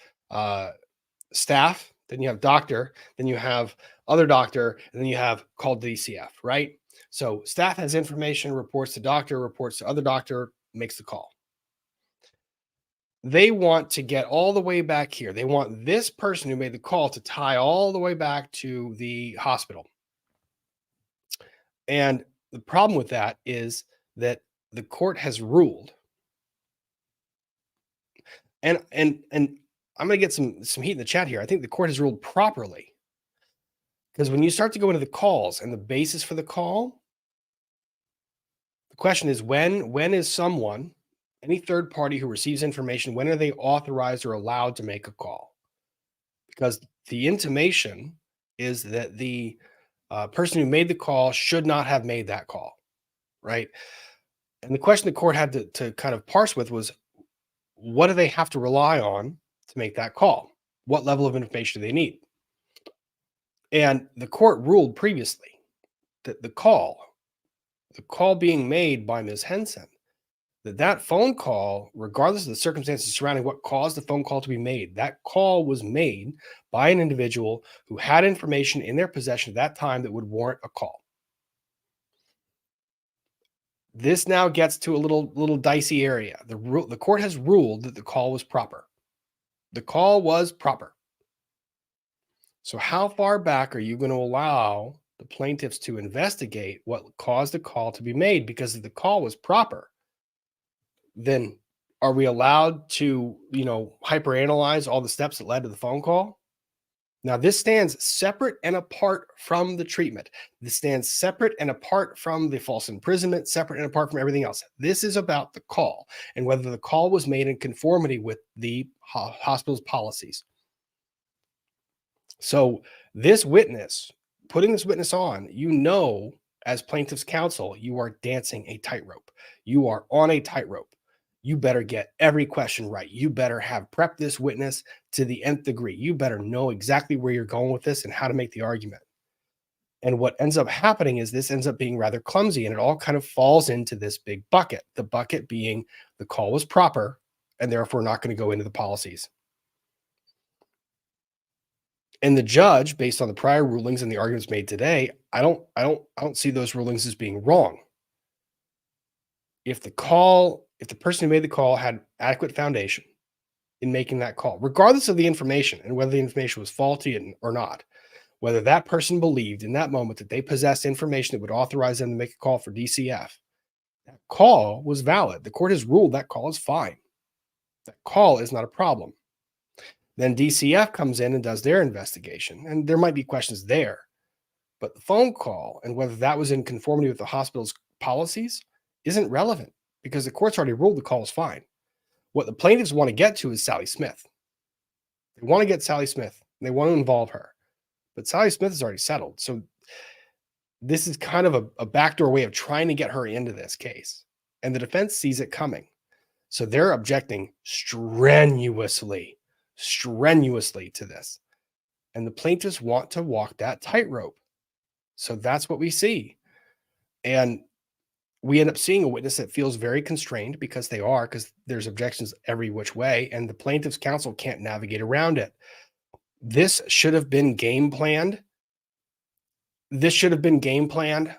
staff, then you have doctor, then you have other doctor, and then you have called DCF, right? So staff has information, reports to doctor, reports to other doctor, makes the call. They want to get all the way back here. They want this person who made the call to tie all the way back to the hospital. And the problem with that is that the court has ruled, and I'm going to get some heat in the chat here. I think the court has ruled properly, because when you start to go into the calls and the basis for the call, the question is when is someone, any third party who receives information, when are they authorized or allowed to make a call? Because the intimation is that the person who made the call should not have made that call, right? And the question the court had to kind of parse with was, what do they have to rely on to make that call? What level of information do they need? And the court ruled previously that the call being made by Ms. Hansen, that phone call, regardless of the circumstances surrounding what caused the phone call to be made, that call was made by an individual who had information in their possession at that time that would warrant a call. This now gets to a little dicey area. The court has ruled that the call was proper. The call was proper. So how far back are you going to allow the plaintiffs to investigate what caused the call to be made? Because if the call was proper, then are we allowed to, hyperanalyze all the steps that led to the phone call? Now, this stands separate and apart from the treatment. This stands separate and apart from the false imprisonment, separate and apart from everything else. This is about the call and whether the call was made in conformity with the hospital's policies. So this witness, putting this witness on, as plaintiff's counsel, you are dancing a tightrope. You are on a tightrope. You better get every question right. You better have prepped this witness to the nth degree. You better know exactly where you're going with this and how to make the argument. And what ends up happening is this ends up being rather clumsy, and it all kind of falls into this big bucket. The bucket being the call was proper, and therefore not going to go into the policies. And the judge, based on the prior rulings and the arguments made today, I don't see those rulings as being wrong. If the person who made the call had adequate foundation in making that call, regardless of the information and whether the information was faulty or not, whether that person believed in that moment that they possessed information that would authorize them to make a call for DCF, that call was valid. The court has ruled that call is fine. That call is not a problem. Then DCF comes in and does their investigation, and there might be questions there. But the phone call and whether that was in conformity with the hospital's policies isn't relevant, because the court's already ruled the call is fine. What the plaintiffs want to get to is Sally Smith. They want to get Sally Smith, and they want to involve her. But Sally Smith is already settled. So this is kind of a backdoor way of trying to get her into this case. And the defense sees it coming. So they're objecting strenuously to this. And the plaintiffs want to walk that tightrope. So that's what we see. And we end up seeing a witness that feels very constrained because there's objections every which way, and the plaintiff's counsel can't navigate around it. This should have been game planned. This should have been game planned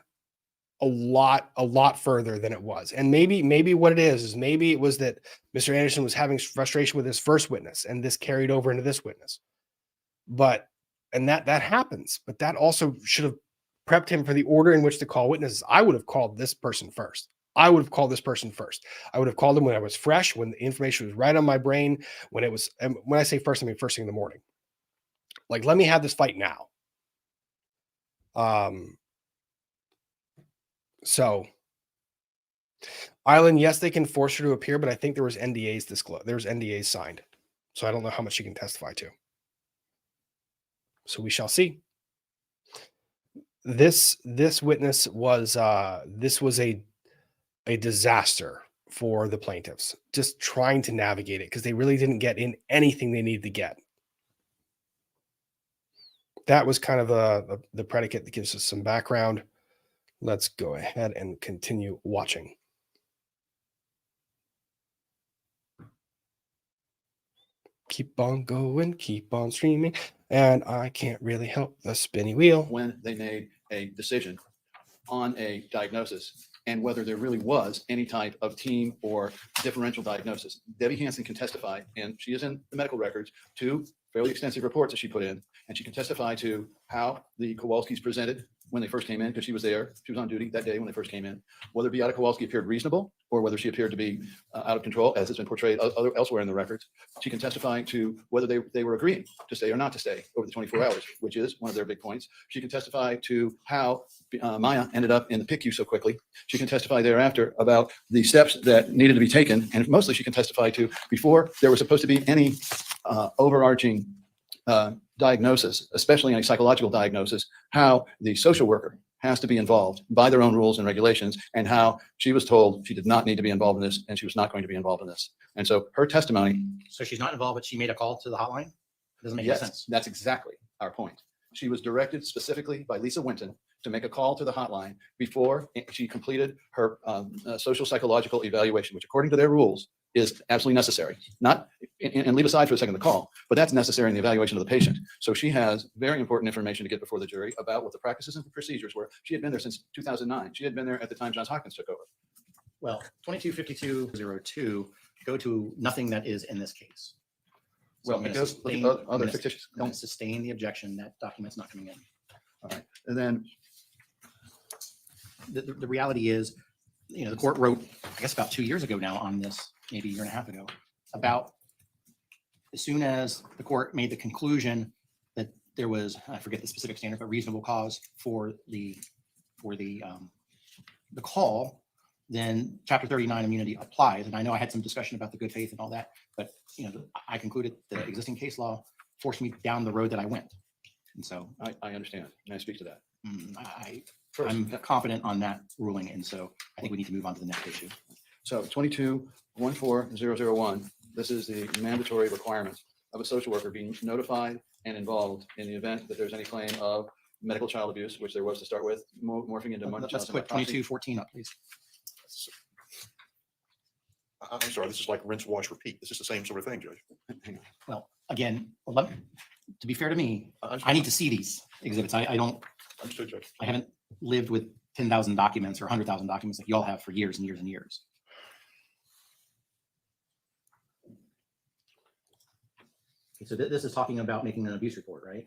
a lot further than it was. And maybe what it is maybe it was that Mr. Anderson was having frustration with his first witness, and this carried over into this witness. And that happens, but that also should have prepped him for the order in which to call witnesses. I would have called this person first. I would have called him when I was fresh, when the information was right on my brain, when I say first, I mean first thing in the morning. Like, let me have this fight now. So Island, yes, they can force her to appear, but I think there was NDAs disclosed. There was NDAs signed. So I don't know how much she can testify to. So we shall see. This witness was a disaster for the plaintiffs, just trying to navigate it because they really didn't get in anything they needed to get. That was kind of the predicate that gives us some background. Let's go ahead and continue watching. keep on going, keep on streaming, and I can't really help the spinny wheel. when they made a decision on a diagnosis and whether there really was any type of team or differential diagnosis. Debbie Hansen can testify, and she is in the medical records, to fairly extensive reports that she put in, and she can testify to how the Kowalskis presented when they first came in, because she was there. She was on duty that day when they first came in. Whether Beata Kowalski appeared reasonable or whether she appeared to be out of control, as has been portrayed elsewhere in the records. She can testify to whether they were agreeing to stay or not to stay over the 24 hours, which is one of their big points. She can testify to how Maya ended up in the PICU so quickly. She can testify thereafter about the steps that needed to be taken. And mostly she can testify to before there was supposed to be any overarching diagnosis, especially any psychological diagnosis, how the social worker has to be involved by their own rules and regulations, and how she was told she did not need to be involved in this and she was not going to be involved in this. And so her testimony. So she's not involved, but she made a call to the hotline? Doesn't make any Yes, sense. that's exactly our point. She was directed specifically by Lisa Winton to make a call to the hotline before she completed her social psychological evaluation, which according to their rules is absolutely necessary. Not, and leave aside for a second the call, but that's necessary in the evaluation of the patient. So she has very important information to get before the jury about what the practices and procedures were. She had been there since 2009. She had been there at the time Johns Hopkins took over. Well, 225202 go to nothing that is in this case. So Well, I'm gonna because sustain- other I'm gonna- fictitious. I'm gonna sustain the objection that document's not coming in. All right. And then The reality is, you know, the court wrote, I guess about 2 years ago now on this, maybe a year and a half ago, about as soon as the court made the conclusion that there was, I forget the specific standard, but reasonable cause for the call, then Chapter 39 immunity applies. And I know I had some discussion about the good faith and all that, but you know, I concluded the existing case law forced me down the road that I went. And so I understand. Can I speak to that? I'm confident on that ruling. And so I think we need to move on to the next issue. So 22-14001, this is the mandatory requirement of a social worker being notified and involved in the event that there's any claim of medical child abuse, which there was to start with, morphing into Let's Munchausen put by proxy. 2214 up, please. I'm sorry, this is like rinse, wash, repeat. This is the same sort of thing, Judge. Hang on. Well, again, to be fair to me, I I need to see these exhibits. I Understood, Judge. haven't lived with 10,000 documents or 100,000 documents like y'all have for years and years and years. Okay, so this is talking about making an abuse report, right?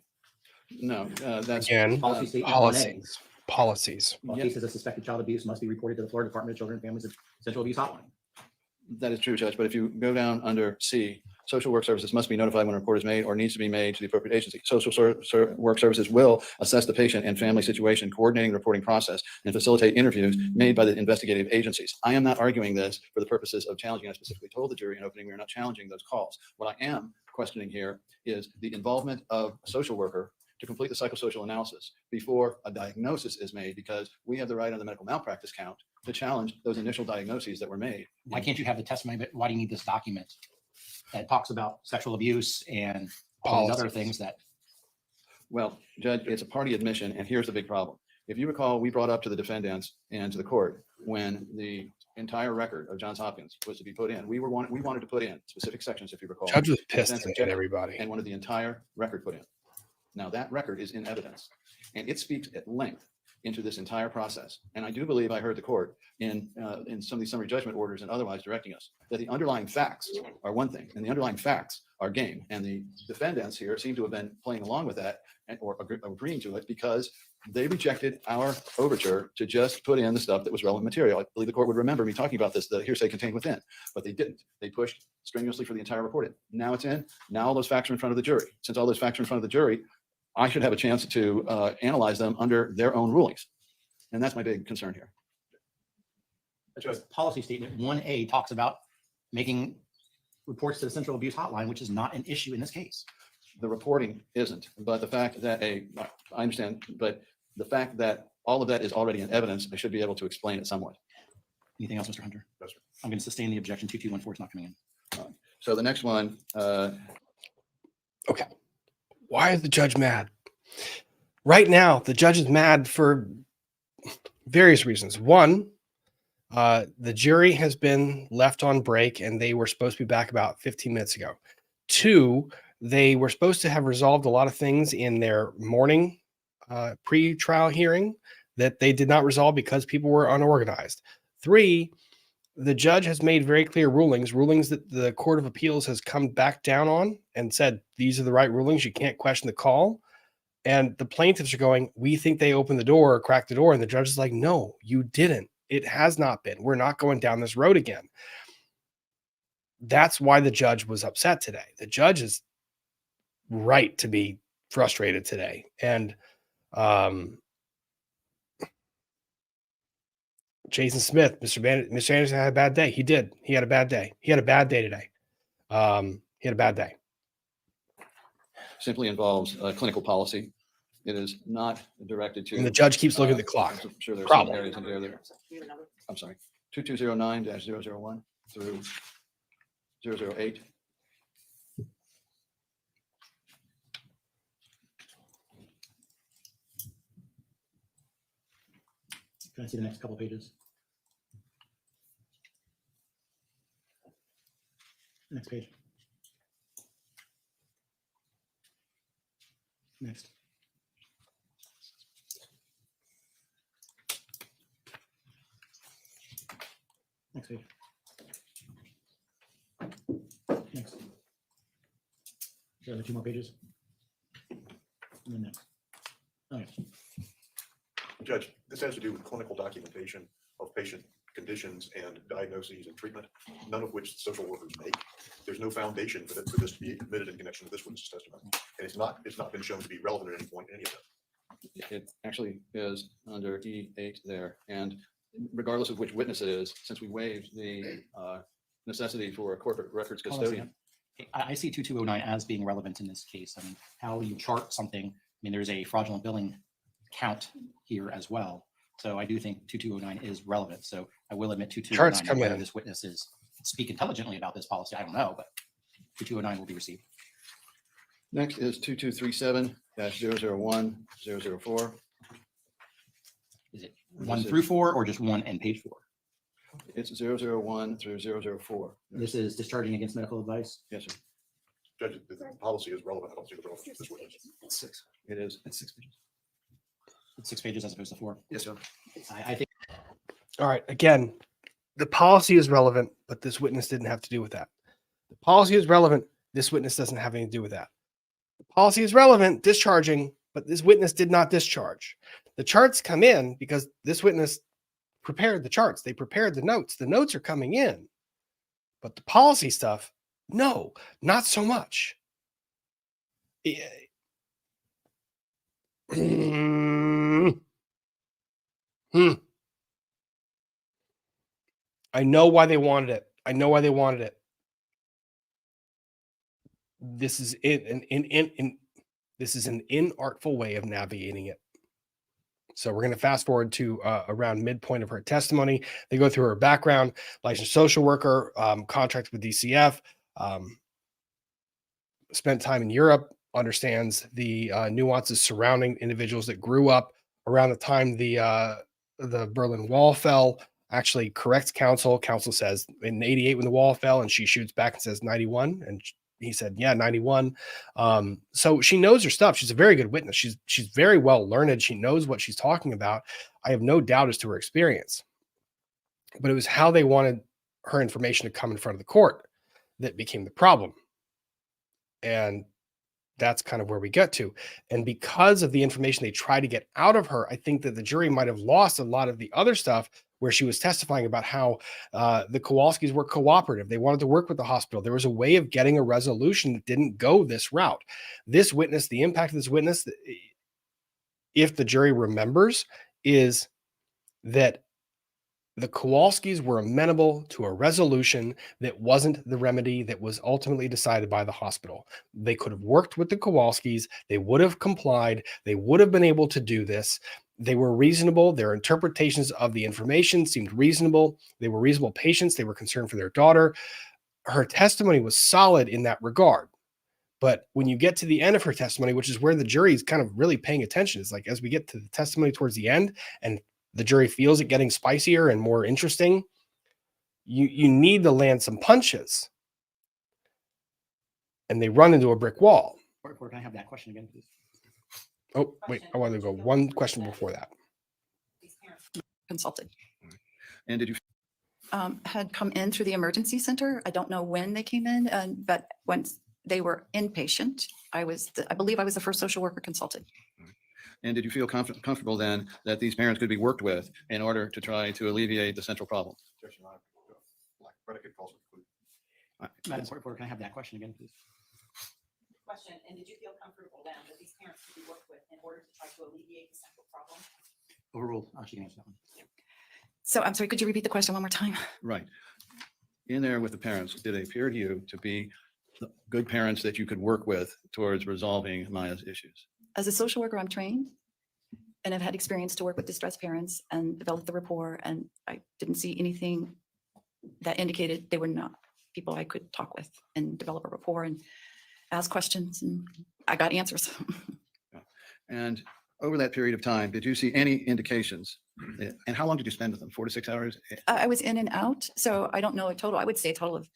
No, that's. Again, Policy statement 1A. policies. All Yeah. cases of suspected child abuse must be reported to the Florida Department of Children and Families Central Abuse Hotline. That is true, Judge, but if you go down under C, social work services must be notified when a report is made or needs to be made to the appropriate agency. Social work services will assess the patient and family situation, coordinating the reporting process, and facilitate interviews made by the investigative agencies. I am not arguing this for the purposes of challenging. I specifically told the jury in opening, we are not challenging those calls. What I am questioning here is the involvement of a social worker to complete the psychosocial analysis before a diagnosis is made, because we have the right on the medical malpractice count to challenge those initial diagnoses that were made. Why can't you have the testimony, but why do you need this document that talks about sexual abuse and all these other Policies. things that, Well, Judge, it's a party admission, and here's the big problem. If you recall, we brought up to the defendants and to the court when the entire record of Johns Hopkins was to be put in. We wanted to put in specific sections, if you recall. Judge was The pissed defense at objected everybody. And wanted the entire record put in. Now, that record is in evidence, and it speaks at length into this entire process. And I do believe I heard the court in some of these summary judgment orders and otherwise directing us that the underlying facts are one thing, and the underlying facts are game. And the defendants here seem to have been playing along with that or agreeing to it because they rejected our overture to just put in the stuff that was relevant material. I believe the court would remember me talking about this, the hearsay contained within, but they didn't. They pushed strenuously for the entire report in. Now it's in. Now all those facts are in front of the jury. Since all those facts are in front of the jury, I should have a chance to analyze them under their own rulings. And that's my big concern here. policy statement 1A talks about making reports to the Central Abuse Hotline, which is not an issue in this case. The reporting isn't, but the fact that I understand, but the fact that all of that is already in evidence, I should be able to explain it somewhat. Anything else, Mr. Hunter? Yes, sir. I'm going to sustain the objection. 2214 is not coming in. So the next one, Okay. Why is the judge mad? Right now, the judge is mad for various reasons. One, the jury has been left on break and they were supposed to be back about 15 minutes ago. Two, they were supposed to have resolved a lot of things in their morning pre-trial hearing that they did not resolve because people were unorganized. Three, the judge has made very clear rulings that the Court of Appeals has come back down on and said, these are the right rulings. You can't question the call. And the plaintiffs are going, we think they opened the door or cracked the door. And the judge is like, no, you didn't. It has not been. We're not going down this road again. That's why the judge was upset today. The judge is right to be frustrated today. And Jason Smith, Mr. Anderson had a bad day. He did. He had a bad day. He had a bad day today. He had a bad day. Simply involves clinical policy. It is not directed to. And the judge keeps looking at the clock. I'm sure there's some Problem. areas in there that, I'm sorry, 2209-001 through 008. Can I see the next couple pages? Next page. Next. Next page. Next. There are 2 more pages. And then next. Okay. Judge, this has to do with clinical documentation of patient conditions and diagnoses and treatment, none of which social workers make. There's no foundation for this to be admitted in connection with this witness testimony. And it's not been shown to be relevant at any point in any of that. It actually is under E8 there. And regardless of which witness it is, since we waived the necessity for a corporate records custodian. I see 2209 as being relevant in this case. I mean, how you chart something. I mean, there's a fraudulent billing count here as well. So I do think 2209 is relevant. So I will admit 2209. Charts come whether in. This witness is speak intelligently about this policy. I don't know, but 2209 will be received. Next is 2237-001-004. Is it 1 through 4 or just 1 and page 4? It's 001 through 004. This is discharging against medical advice. Yes, sir. Judge, the policy is relevant. I don't see the relevance of this witness. It's 6. It is. It's 6 pages. It's 6 pages as opposed to 4. Yes, sir. I think All right. Again, the policy is relevant, but this witness didn't have to do with that. The policy is relevant. This witness doesn't have anything to do with that. The policy is relevant, discharging, but this witness did not discharge. The charts come in because this witness prepared the charts. They prepared the notes. The notes are coming in, but the policy stuff, no, not so much. I know why they wanted it. I know why they wanted it. This is this is an inartful way of navigating it. So we're going to fast forward to around midpoint of her testimony. They go through her background, licensed social worker, contract with DCF, spent time in Europe, understands the nuances surrounding individuals that grew up around the time the Berlin Wall fell. Actually corrects counsel. Counsel says in 88 when the wall fell, and she shoots back and says 91. And he said, yeah, 91. So she knows her stuff. She's a very good witness. She's very well learned. She knows what she's talking about. I have no doubt as to her experience. But it was how they wanted her information to come in front of the court that became the problem. And that's kind of where we get to. And because of the information they try to get out of her, I think that the jury might have lost a lot of the other stuff where she was testifying about how the Kowalskis were cooperative. They wanted to work with the hospital. There was a way of getting a resolution that didn't go this route. This witness, the impact of this witness, if the jury remembers, is that the Kowalskis were amenable to a resolution that wasn't the remedy that was ultimately decided by the hospital. They could have worked with the Kowalskis. They would have complied. They would have been able to do this. They were reasonable. Their interpretations of the information seemed reasonable. They were reasonable patients. They were concerned for their daughter. Her testimony was solid in that regard. But when you get to the end of her testimony, which is where the jury is kind of really paying attention, is like as we get to the testimony towards the end and the jury feels it getting spicier and more interesting, you need to land some punches. and they run into a brick wall. Court reporter, can I have that question again, please? Oh, wait, I wanted to go one question before that. Consulted. And did you, Had come in through the emergency center. I don't know when they came in, but once they were inpatient, I believe I was the first social worker consulted. and did you feel comfortable then that these parents could be worked with in order to try to alleviate the central problem? Objection, Your Honor. Like predicate calls for conclusion. Madam Court reporter, can I have that question again, please? Question, and did you feel comfortable then that these parents could be worked with in order to try to alleviate the central problem? Overruled. She can answer that one. So I'm sorry, could you repeat the question one more time? Right. In there with the parents, did it appear to you to be the good parents that you could work with towards resolving Maya's issues? As a social worker, I'm trained and I've had experience to work with distressed parents and develop the rapport. And I didn't see anything that indicated they were not people I could talk with and develop a rapport and ask questions. And I got answers. And over that period of time, did you see any indications? And how long did you spend with them? 4 to 6 hours? I was in and out, so I don't know a total. I would say a total of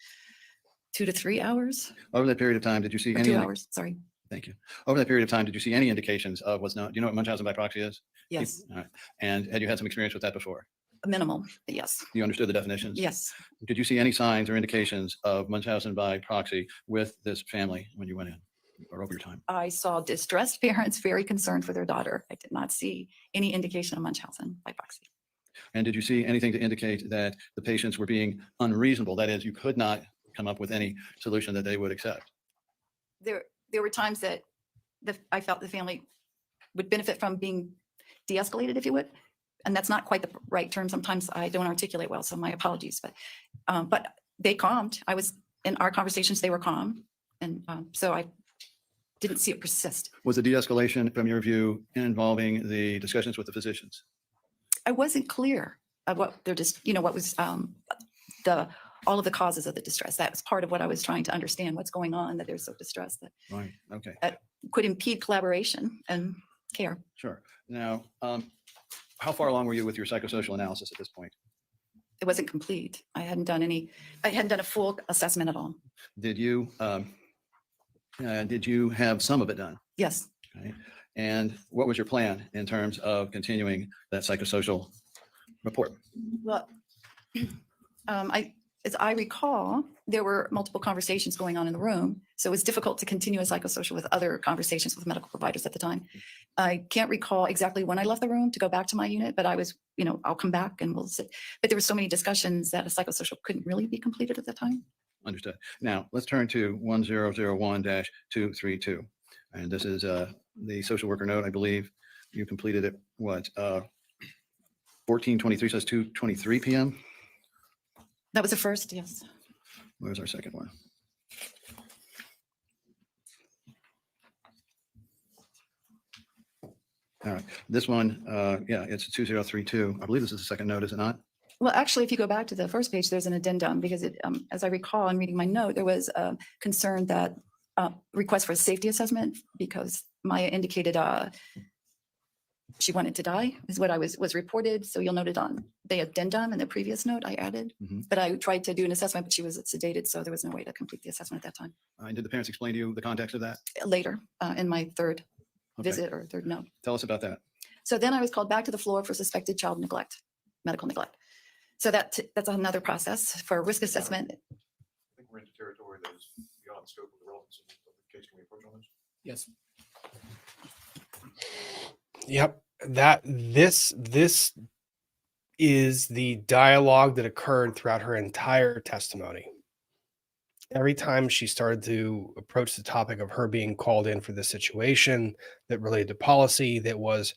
2 to 3 hours Over that period of time, did you see or any? 2 hours. Sorry. Thank you. Over that period of time, did you see any indications of what's known? Do you know what Munchausen by proxy is? Yes. All right. And had you had some experience with that before? Minimal. Yes. You understood the definitions? Yes. Did you see any signs or indications of Munchausen by proxy with this family when you went in or over your time? I saw distressed parents very concerned for their daughter. I did not see any indication of Munchausen by proxy. And did you see anything to indicate that the patients were being unreasonable? That is, you could not come up with any solution that they would accept? There were times that I felt the family would benefit from being de-escalated, if you would. And that's not quite the right term. Sometimes I don't articulate well, so my apologies. But they calmed. I was in our conversations, they were calm. And so I didn't see it persist. Was the de-escalation, from your view, involving the discussions with the physicians? I wasn't clear of what they're just, what was all of the causes of the distress. That was part of what I was trying to understand, what's going on, that they're so distressed that Right. Okay. could impede collaboration and care. Sure. Now, how far along were you with your psychosocial analysis at this point? It wasn't complete. I hadn't done a full assessment at all. Did you have some of it done? Yes. Okay. And what was your plan in terms of continuing that psychosocial report? Well, as I recall, there were multiple conversations going on in the room. So it was difficult to continue a psychosocial with other conversations with medical providers at the time. I can't recall exactly when I left the room to go back to my unit, but I was, I'll come back and we'll sit. But there were so many discussions that a psychosocial couldn't really be completed at the time. Understood. Now, let's turn to 1001-232. And this is the social worker note, I believe. You completed it, 14:23 says 2:23 p.m.? That was the first, yes. Where's our second one? All right, this one, yeah, it's 2032. I believe this is the second note, is it not? Well, actually, if you go back to the first page, there's an addendum because as I recall in reading my note, there was a concern that request for a safety assessment because Maya indicated she wanted to die is what I was reported. So you'll note it on the addendum in the previous note I added, but I tried to do an assessment, but she was sedated. So there was no way to complete the assessment at that time. And did the parents explain to you the context of that? Later in my third Okay. visit or third note. Tell us about that. So then I was called back to the floor for suspected child neglect, medical neglect. So that's another process for risk assessment. I think we're into territory that is beyond the scope of the relevance of the case. Can we approach on this? Yes. Yep. This is the dialogue that occurred throughout her entire testimony. Every time she started to approach the topic of her being called in for this situation that related to policy, that was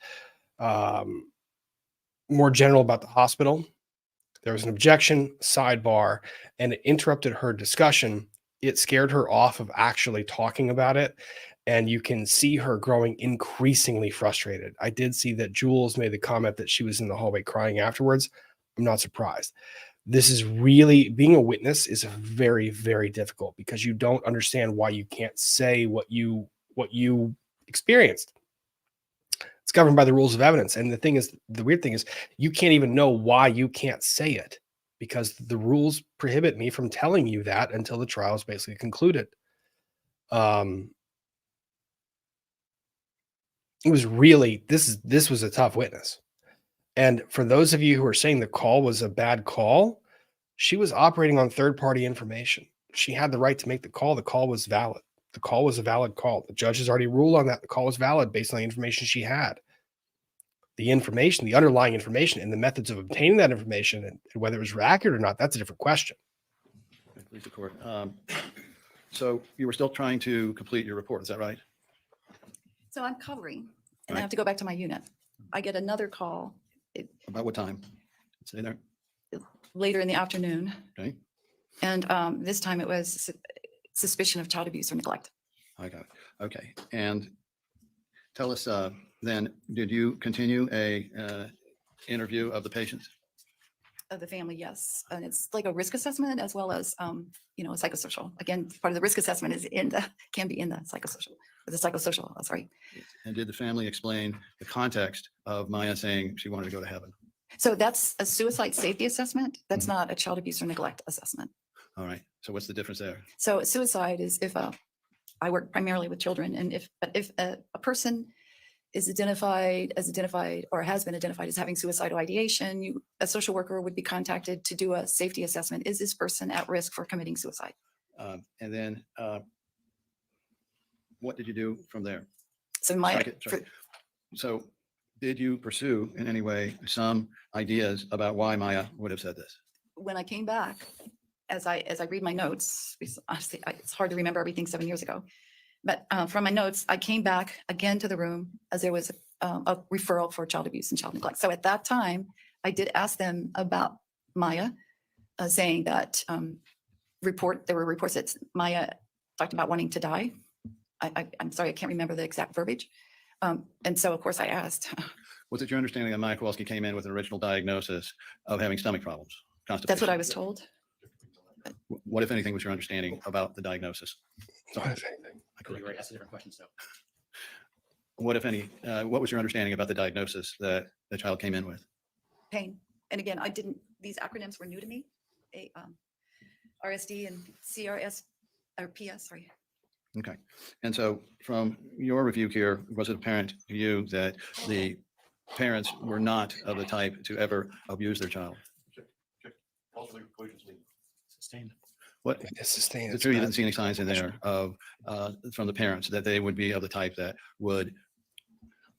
more general about the hospital, there was an objection, sidebar, and it interrupted her discussion. It scared her off of actually talking about it. And you can see her growing increasingly frustrated. I did see that Jules made the comment that she was in the hallway crying afterwards. I'm not surprised. This is really, being a witness is very, very difficult because you don't understand why you can't say what you experienced. It's governed by the rules of evidence. And the weird thing is you can't even know why you can't say it because the rules prohibit me from telling you that until the trial is basically concluded. It was really this was a tough witness. And for those of you who are saying the call was a bad call, she was operating on third-party information. She had the right to make the call. The call was valid. The call was a valid call. The judge has already ruled on that. The call was valid based on the information she had. The information, the underlying information, and the methods of obtaining that information, and whether it was accurate or not, that's a different question. Please, the court. So you were still trying to complete your report, is that right? So I'm covering, and Right. I have to go back to my unit. I get another call About what time? Say there. later in the afternoon. Okay. And this time it was suspicion of child abuse or neglect. I got it. Okay. And tell us then, did you continue a interview of the patients? Of the family, yes. And it's like a risk assessment as well as, you know, psychosocial. Again, part of the risk assessment is can be in the psychosocial, sorry. And did the family explain the context of Maya saying she wanted to go to heaven? So that's a suicide safety assessment. That's not a child abuse or neglect assessment. All right. So what's the difference there? So suicide is if I work primarily with children, and if a person is identified or has been identified as having suicidal ideation, a social worker would be contacted to do a safety assessment. Is this person at risk for committing suicide? And then what did you do from there? So So did you pursue in any way some ideas about why Maya would have said this? when I came back, as I read my notes, because honestly, it's hard to remember everything 7 years ago. But from my notes, I came back again to the room as there was a referral for child abuse and child neglect. So at that time, I did ask them about Maya, saying that there were reports that Maya talked about wanting to die. I'm sorry, I can't remember the exact verbiage. And so, of course, I asked. Was it your understanding that Maya Kowalski came in with an original diagnosis of having stomach problems? That's what I was told. What, if anything, was your understanding about the diagnosis? What if anything? You were asking different questions, so. What, if any, what was your understanding about the diagnosis that the child came in with? Pain. And again, these acronyms were new to me. RSD and CRS or PS, sorry. Okay. And so from your review here, was it apparent to you that the parents were not of the type to ever abuse their child? Sustained. What, It's sustained. it's true, you didn't see any signs in there of, from the parents that they would be of the type that would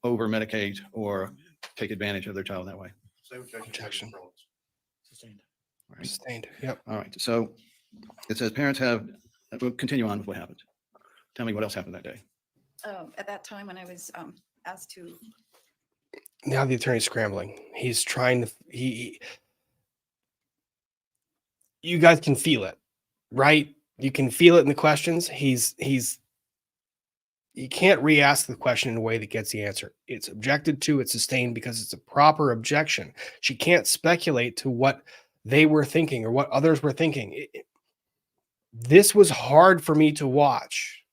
over-medicate or take advantage of their child that way? Objection. Sustained. All right. Sustained. Yep. All right. So it says parents have, we'll continue on with what happened. Tell me what else happened that day. At that time, when I was asked to, Now the attorney's scrambling. He's trying to, you guys can feel it, right? You can feel it in the questions. You can't re-ask the question in a way that gets the answer. It's objected to, it's sustained because it's a proper objection. She can't speculate to what they were thinking or what others were thinking. This was hard for me to watch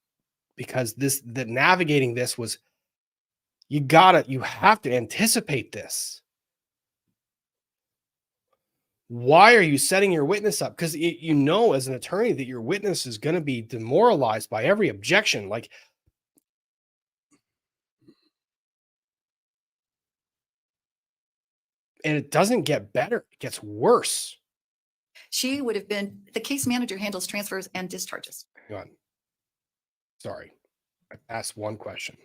because navigating this was, you have to anticipate this. Why are you setting your witness up? Because you know, as an attorney, that your witness is going to be demoralized by every objection. Like, and it doesn't get better, it gets worse. she would have been, the case manager handles transfers and discharges. Hang on. Sorry, I asked one question.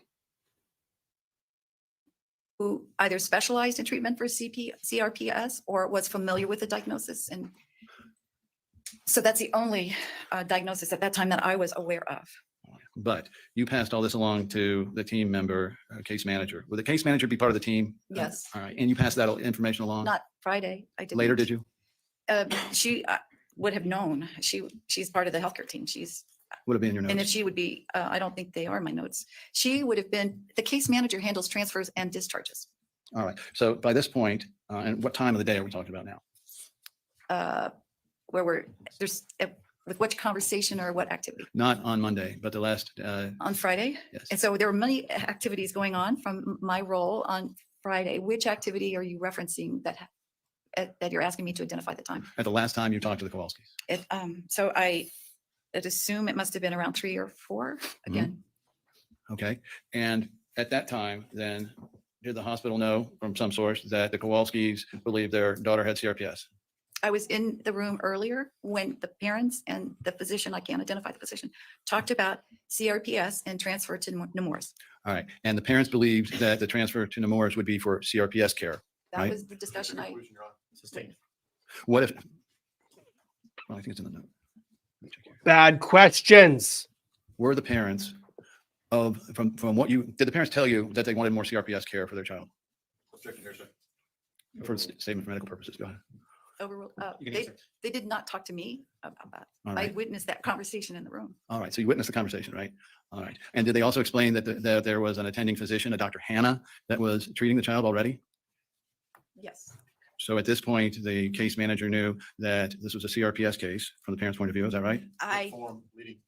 Who either specialized in treatment for CRPS or was familiar with the diagnosis. And so that's the only diagnosis at that time that I was aware of. But you passed all this along to the team member, case manager. Would the case manager be part of the team? Yes. All right. And you passed that information along? Not Friday. I did. Later, did you? She would have known. She's part of the healthcare team. Would have been in your And if notes. she would be, I don't think they are in my notes. She would have been, the case manager handles transfers and discharges. All right. So by this point, and what time of the day are we talking about now? With which conversation or what activity? Not on Monday, but the last, On Friday? yes. And so there were many activities going on from my role on Friday. Which activity are you referencing that you're asking me to identify the time? At the last time you talked to the Kowalskis. So I'd assume it must have been around 3 or 4 again. Okay. And at that time, then did the hospital know from some source that the Kowalskis believed their daughter had CRPS? I was in the room earlier when the parents and the physician, I can't identify the physician, talked about CRPS and transfer to Nemours. All right. And the parents believed that the transfer to Nemours would be for CRPS care. That Right. was the discussion I. Sustained. What if, well, I think it's in the note. Let me check here. Bad questions. Were the parents from what you, did the parents tell you that they wanted more CRPS care for their child? Objection, hearsay. For statement for medical purposes, go ahead. Overruled. You can They, answer. they did not talk to me about that. All I right. witnessed that conversation in the room. All right. So you witnessed the conversation, right? All right. And did they also explain that there was an attending physician, a Dr. Hannah, that was treating the child already? Yes. So at this point, the case manager knew that this was a CRPS case from the parents' point of view. Is that right? I, Form leading.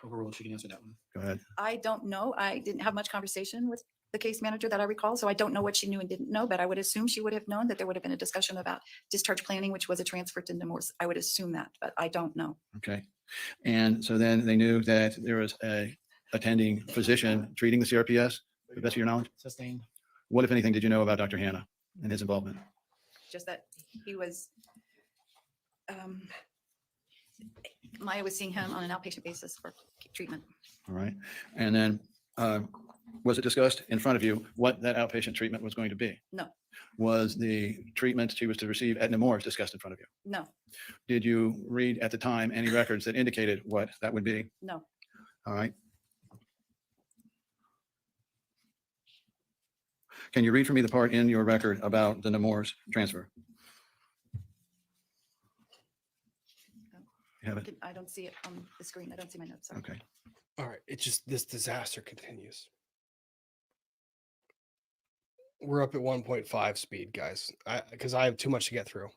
Overruled. She can answer that one. Go ahead. I don't know. I didn't have much conversation with the case manager that I recall, so I don't know what she knew and didn't know, but I would assume she would have known that there would have been a discussion about discharge planning, which was a transfer to Nemours. I would assume that, but I don't know. Okay. And so then they knew that there was a attending physician treating the CRPS, to the best of your knowledge? Sustained. What, if anything, did you know about Dr. Hannah and his involvement? Just that he was, Maya was seeing him on an outpatient basis for treatment. All right. And then was it discussed in front of you what that outpatient treatment was going to be? No, Was the treatment she was to receive at Nemours discussed in front of you? no, Did you read at the time any records that indicated what that would be? no. All right. Can you read for me the part in your record about the Nemours transfer? You have it? I don't see it on the screen. I don't see my notes. Sorry. Okay. All right. It's just this disaster continues. We're up at 1.5 speed, guys, because I have too much to get through.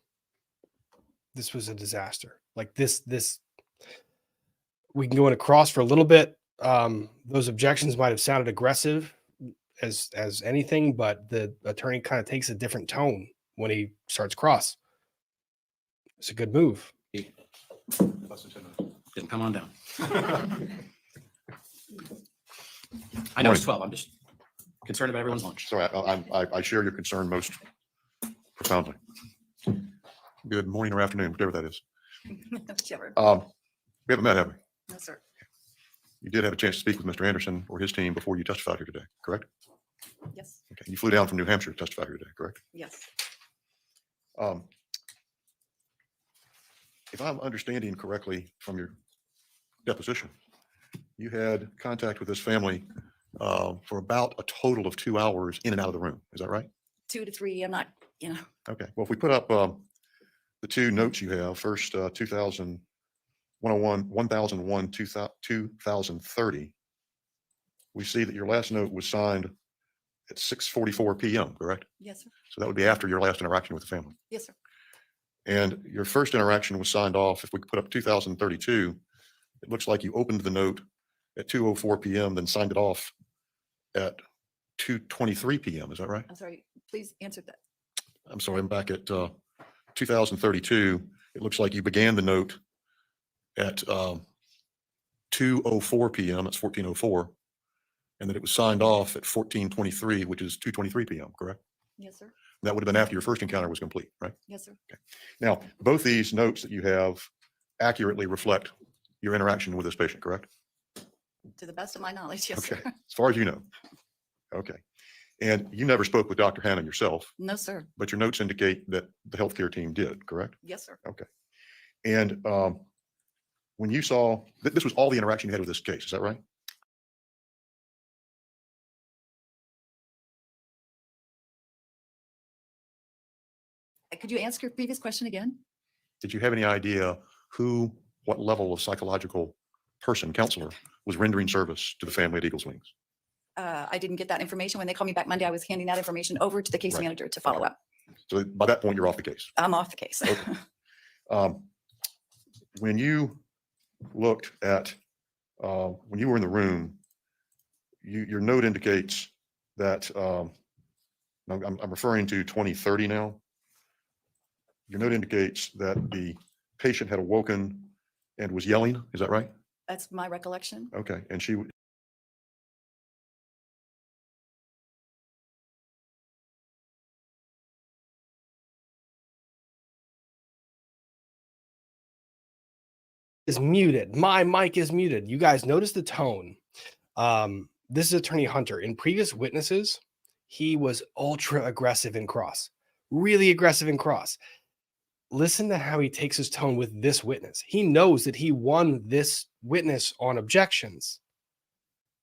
This was a disaster. Like this, we can go in across for a little bit. Those objections might have sounded aggressive as anything, but the attorney kind of takes a different tone when he starts cross. It's a good move. Less than 10 minutes. Then come on down. I know it's 12. I'm just concerned about everyone's lunch. So I share your concern most profoundly. Good morning or afternoon, whatever that is. Whichever. We haven't met, have we? No, sir. You did have a chance to speak with Mr. Anderson or his team before you testified here today, correct? Yes, Okay. You flew down from New Hampshire to testify here today, correct? yes. If I'm understanding correctly from your deposition, you had contact with this family for about a total of 2 hours in and out of the room. Is that right? 2 to 3. I'm not, Okay. Well, if we put up the two notes you have, first 1001, 2030, we see that your last note was signed at 6:44 p.m., correct? yes, sir. So that would be after your last interaction with the family. Yes, sir. And your first interaction was signed off, if we could put up 2032, it looks like you opened the note at 2:04 p.m., then signed it off at 2:23 p.m. Is that right? I'm sorry. Please answer that. I'm sorry, I'm back at 2032. It looks like you began the note at 2:04 p.m. That's 14:04. And that it was signed off at 14:23, which is 2:23 p.m., correct? Yes, sir. That would have been after your first encounter was complete, right? Yes, sir. Now, both these notes that you have accurately reflect your interaction with this patient, correct? To the best of my knowledge, yes, Okay, sir. as far as you know. Okay. And you never spoke with Dr. Hannah yourself, No, sir. but your notes indicate that the healthcare team did, correct? Yes, sir. Okay. And when you saw, this was all the interaction you had with this case, is that right? Could you ask your previous question again? Did you have any idea what level of psychological person, counselor, was rendering service to the family at Eagles Wings? I didn't get that information. When they called me back Monday, I was handing that information over to the case Right. manager to follow Okay. up. So by that point, you're off the case. I'm off the case. Okay. When you looked at, when you were in the room, your note indicates that, I'm referring to 2030 now. Your note indicates that the patient had awoken and was yelling. Is that right? That's my recollection. Okay, and she, is muted. My mic is muted. You guys notice the tone. This is Attorney Hunter. In previous witnesses, he was ultra aggressive in cross, really aggressive in cross. Listen to how he takes his tone with this witness. He knows that he won this witness on objections.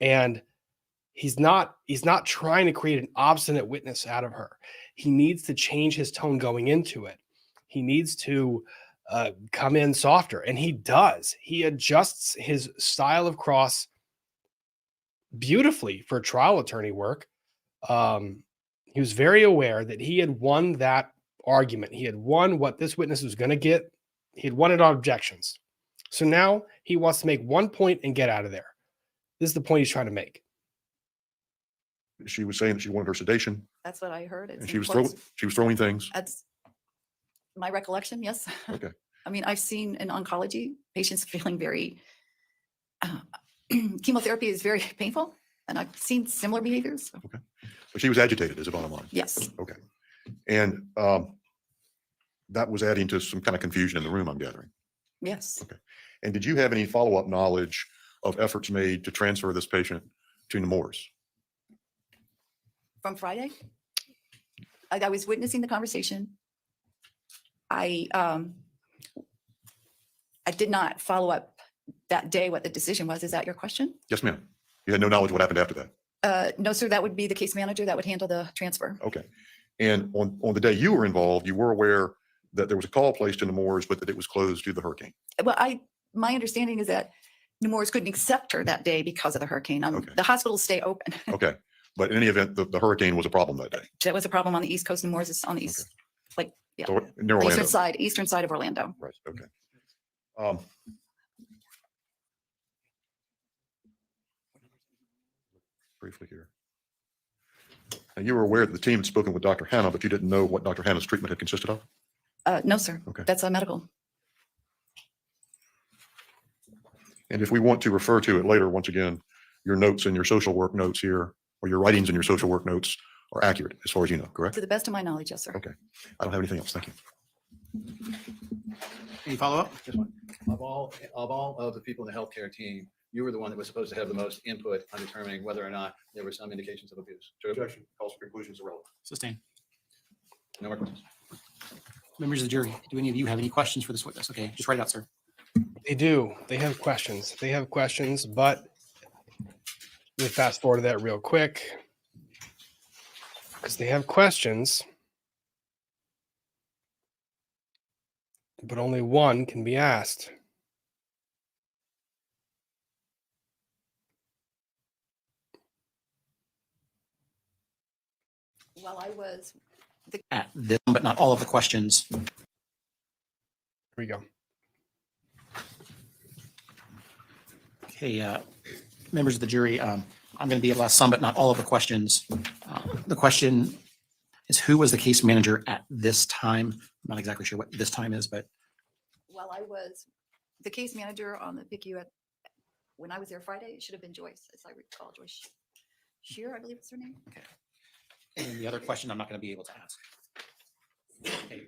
And he's not trying to create an obstinate witness out of her. He needs to change his tone going into it. He needs to come in softer, and he does. He adjusts his style of cross beautifully for trial attorney work. He was very aware that he had won that argument. He had won what this witness was going to get. He had won it on objections. So now he wants to make one point and get out of there. This is the point he's trying to make. she was saying that she wanted her sedation, That's what I heard. It's and in she was quotes. throwing things. That's my recollection, yes. Okay. I mean, I've seen in oncology, patients feeling very, chemotherapy is very painful, and I've seen similar behaviors. So, But she was agitated, is the bottom line. yes, Okay. And that was adding to some kind of confusion in the room, I'm gathering. yes. And did you have any follow-up knowledge of efforts made to transfer this patient to Nemours? From Friday, I was witnessing the conversation. I did not follow up that day what the decision was. Is that your question? Yes, ma'am. You had no knowledge what happened after that? No, sir, that would be the case manager that would handle the transfer. Okay. And on the day you were involved, you were aware that there was a call placed in Nemours, but that it was closed due to the hurricane. Well, my understanding is that Nemours couldn't accept her that day because of the hurricane. Okay. The hospitals stay open. Okay. But in any event, the hurricane was a problem that day. That was a problem on the East Coast. Nemours is on the east, like, yeah, So near Orlando. eastern side of Orlando. Right. Okay. Briefly here. And you were aware that the team had spoken with Dr. Hanna, but you didn't know what Dr. Hanna's treatment had consisted of? No, sir. Okay. That's a medical. And if we want to refer to it later, once again, your notes and your social work notes here, or your writings and your social work notes are accurate as far as you know, correct? To the best of my knowledge, yes, sir. Okay. I don't have anything else. Thank you. Any follow-up? Just one. Of all of the people in the healthcare team, you were the one that was supposed to have the most input on determining whether or not there were some indications of abuse. True? Objection. Calls for conclusions irrelevant. Sustain. No more questions. Members of the jury, do any of you have any questions for this witness? Okay, just write it out, sir. They do. They have questions. But let me fast forward to that real quick because they have questions, but only one can be asked. While I was At this, but not all of the questions. Here we go. Okay, members of the jury, I'm going to be able to ask some, but not all of the questions. The question is, who was the case manager at this time? I'm not exactly sure what this time is, but while I was the case manager on the PICU when I was there Friday, it should have been Joyce, as I recall, Joyce Shear, I believe it's her name. okay. And then the other question I'm not going to be able to ask. Okay,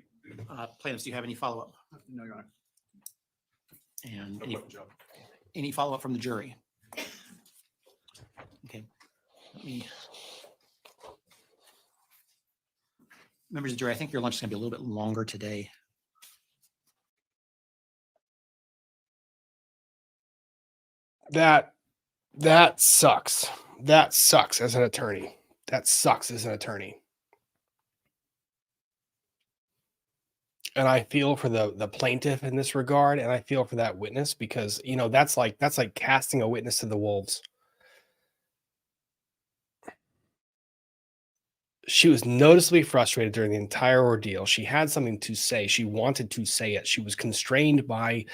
plaintiffs, do you have any follow-up? No, Your Honor. And No any, questions, Joe. any follow-up from the jury? Okay. Let me. Members of the jury, I think your lunch is going to be a little bit longer today. That sucks. That sucks as an attorney. That sucks as an attorney. And I feel for the plaintiff in this regard, and I feel for that witness because that's like casting a witness to the wolves. She was noticeably frustrated during the entire ordeal. She had something to say. She wanted to say it. She was constrained by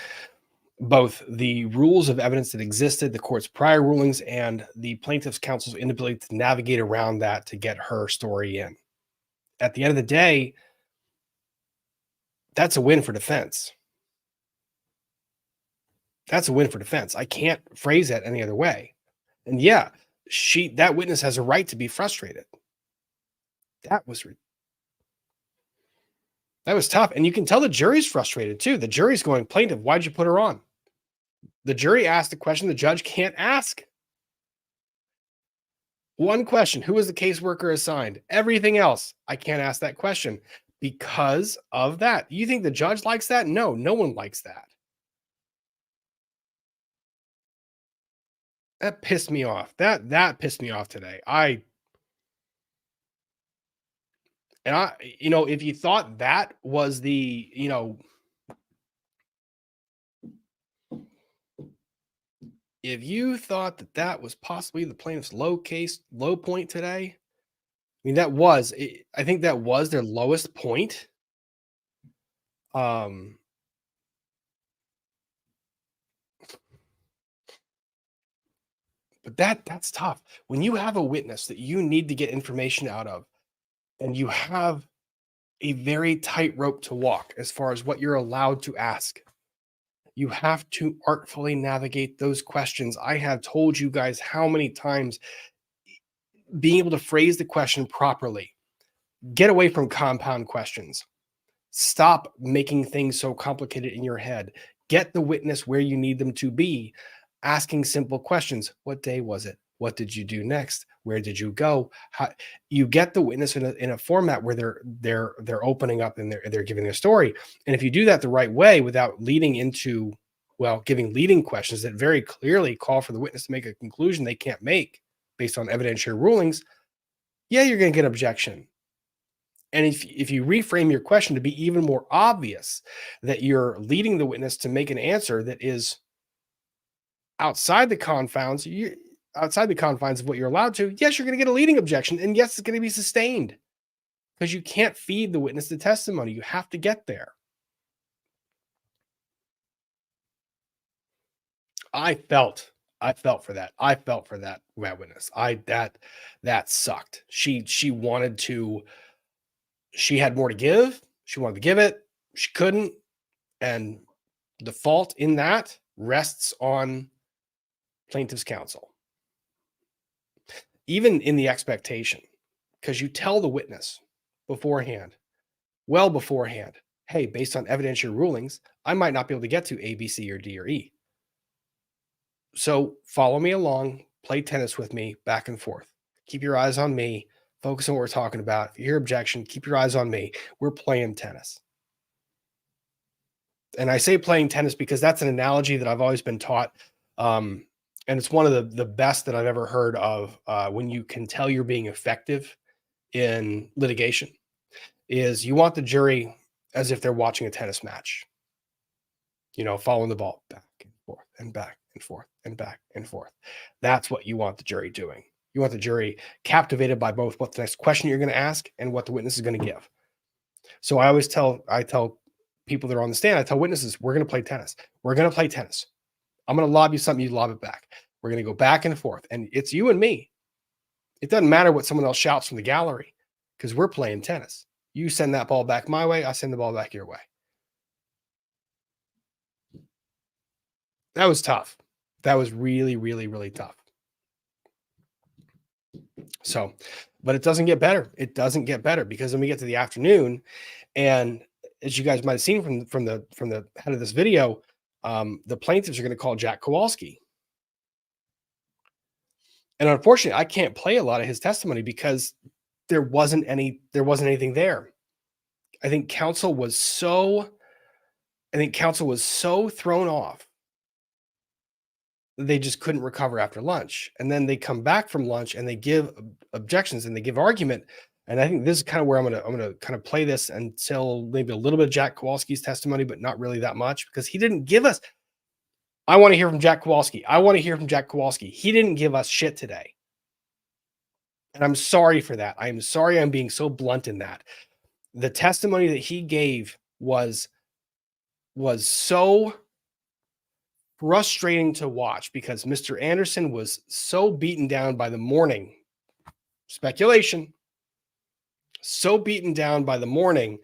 both the rules of evidence that existed, the court's prior rulings, and the plaintiff's counsel's inability to navigate around that to get her story in. At the end of the day, that's a win for defense. That's a win for defense. I can't phrase that any other way. And yeah, that witness has a right to be frustrated. That was tough. And you can tell the jury's frustrated too. The jury's going, plaintiff, why'd you put her on? The jury asked a question the judge can't ask. One question, who was the caseworker assigned? Everything else, I can't ask that question because of that. You think the judge likes that? No, no one likes that. That pissed me off. That pissed me off today. If you thought that was the, if you thought that was possibly the plaintiff's low point today, I mean, I think that was their lowest point. But that's tough. When you have a witness that you need to get information out of, and you have a very tight rope to walk as far as what you're allowed to ask, you have to artfully navigate those questions. I have told you guys how many times being able to phrase the question properly, get away from compound questions, stop making things so complicated in your head, get the witness where you need them to be, asking simple questions. What day was it? What did you do next? Where did you go? How you get the witness in a format where they're opening up and they're giving their story. And if you do that the right way without leading into, giving leading questions that very clearly call for the witness to make a conclusion they can't make based on evidentiary rulings, yeah, you're going to get objection. And if you reframe your question to be even more obvious that you're leading the witness to make an answer that is outside the confines of what you're allowed to, yes, you're going to get a leading objection. And yes, it's going to be sustained because you can't feed the witness the testimony. You have to get there. I felt for that. I felt for that witness. That sucked. She had more to give. She wanted to give it. She couldn't. And the fault in that rests on plaintiff's counsel. Even in the expectation, because you tell the witness beforehand, hey, based on evidentiary rulings, I might not be able to get to A, B, C, or D, or E. So follow me along, play tennis with me back and forth. Keep your eyes on me. Focus on what we're talking about. If you hear objection, keep your eyes on me. We're playing tennis. And I say playing tennis because that's an analogy that I've always been taught. And it's one of the best that I've ever heard of when you can tell you're being effective in litigation is you want the jury as if they're watching a tennis match, following the ball back and forth and back and forth and back and forth. That's what you want the jury doing. You want the jury captivated by both what the next question you're going to ask and what the witness is going to give. So I tell people that are on the stand, I tell witnesses, we're going to play tennis. We're going to play tennis. I'm going to lob you something, you lob it back. We're going to go back and forth. And it's you and me. It doesn't matter what someone else shouts from the gallery because we're playing tennis. You send that ball back my way. I send the ball back your way. That was tough. That was really, really, really tough. So, but it doesn't get better. It doesn't get better because then we get to the afternoon, and as you guys might have seen from the head of this video, the plaintiffs are going to call Jack Kowalski. And unfortunately, I can't play a lot of his testimony because there wasn't anything there. I think counsel was so thrown off they just couldn't recover after lunch. And then they come back from lunch and they give objections and they give argument. And I think this is kind of where I'm gonna kind of play this until maybe a little bit of Jack Kowalski's testimony, but not really that much because he didn't give us. I want to hear from Jack Kowalski. I want to hear from Jack Kowalski. He didn't give us shit today. And I'm sorry for that. I'm sorry I'm being so blunt in that. The testimony that he gave was so frustrating to watch because Mr. Anderson was so beaten down by the morning speculation, so beaten down by the morning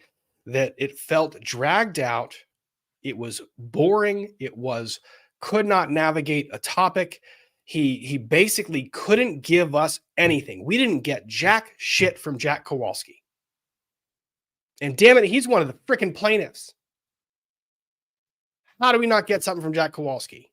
that it felt dragged out. It was boring. It was could not navigate a topic. He basically couldn't give us anything. We didn't get jack shit from Jack Kowalski. And damn it, he's one of the freaking plaintiffs. How do we not get something from Jack Kowalski?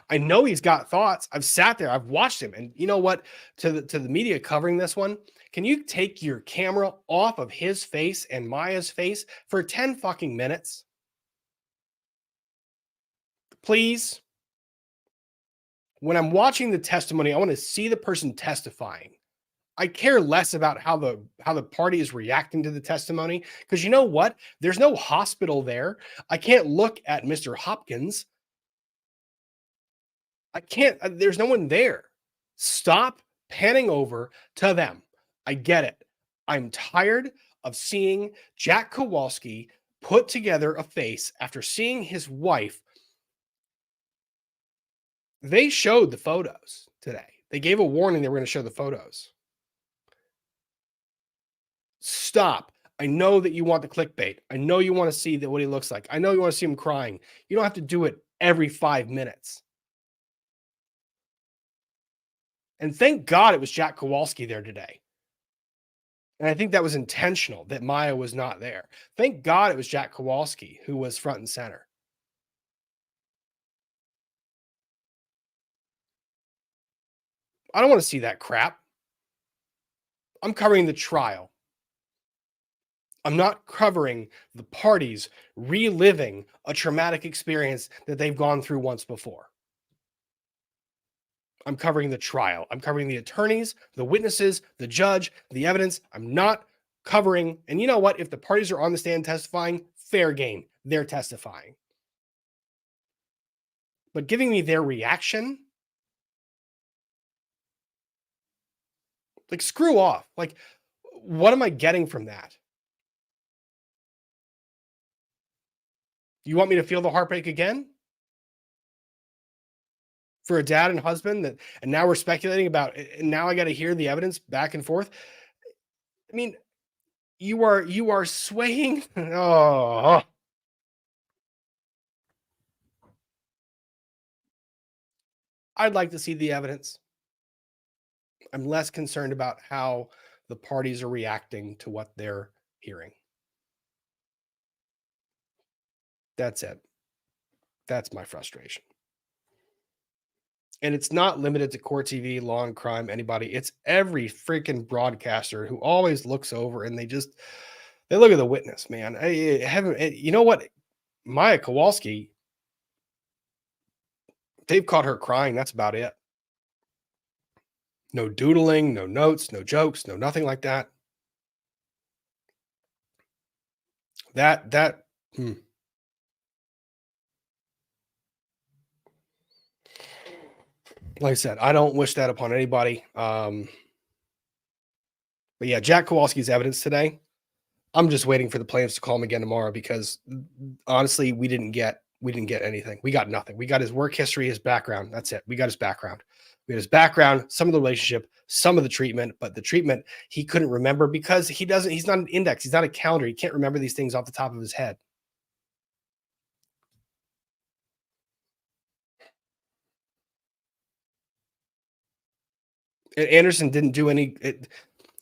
I know he's got thoughts. I've sat there, I've watched him. And you know what? To the media covering this one, can you take your camera off of his face and Maya's face for 10 fucking minutes? Please. When I'm watching the testimony, I want to see the person testifying. I care less about how the party is reacting to the testimony, because you know what? There's no hospital there. I can't look at Mr. Hopkins. I can't, there's no one there. Stop panning over to them. I get it. I'm tired of seeing Jack Kowalski put together a face after seeing his wife. They showed the photos today. They gave a warning they were going to show the photos. Stop. I know that you want the clickbait. I know you want to see what he looks like. I know you want to see him crying. You don't have to do it every 5 minutes. And thank God it was Jack Kowalski there today. And I think that was intentional that Maya was not there. Thank God it was Jack Kowalski who was front and center. I don't want to see that crap. I'm covering the trial. I'm not covering the parties reliving a traumatic experience that they've gone through once before. I'm covering the trial. I'm covering the attorneys, the witnesses, the judge, the evidence. I'm not covering. And you know what? If the parties are on the stand testifying, fair game. They're testifying. But giving me their reaction, like, screw off. Like, what am I getting from that? You want me to feel the heartbreak again? For a dad and husband that, and now we're speculating about, and now I got to hear the evidence back and forth. I mean, you are swaying. Oh, I'd like to see the evidence. I'm less concerned about how the parties are reacting to what they're hearing. That's it. That's my frustration. And it's not limited to Court TV, Law and Crime, anybody. It's every freaking broadcaster who always looks over and they look at the witness, man. You know what? Maya Kowalski, they've caught her crying. That's about it. No doodling, no notes, no jokes, no nothing like that. Like I said, I don't wish that upon anybody. But yeah, Jack Kowalski's evidence today. I'm just waiting for the plaintiffs to call him again tomorrow, because honestly, we didn't get anything. We got nothing. We got his work history, his background. That's it. We got his background. We got his background, some of the relationship, some of the treatment, but the treatment he couldn't remember because he's not an index. He's not a calendar. He can't remember these things off the top of his head. And Anderson didn't do any,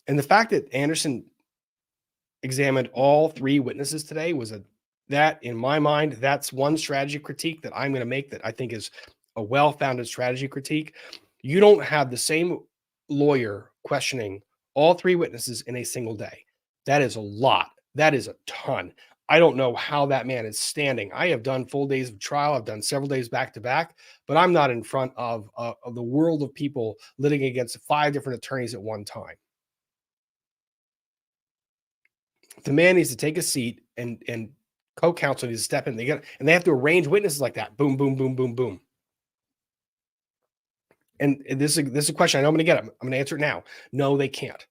and the fact that Anderson examined all 3 witnesses today was that in my mind, that's one strategy critique that I'm going to make that I think is a well-founded strategy critique. You don't have the same lawyer questioning all 3 witnesses in a single day. That is a lot. That is a ton. I don't know how that man is standing. I have done full days of trial. I've done several days back to back, but I'm not in front of the world of people litigating against 5 different attorneys at one time. The man needs to take a seat, and co-counsel needs to step in. They have to arrange witnesses like that. Boom, boom, boom, boom, boom. And this is a question I know I'm going to get. I'm going to answer it now. No, they can't.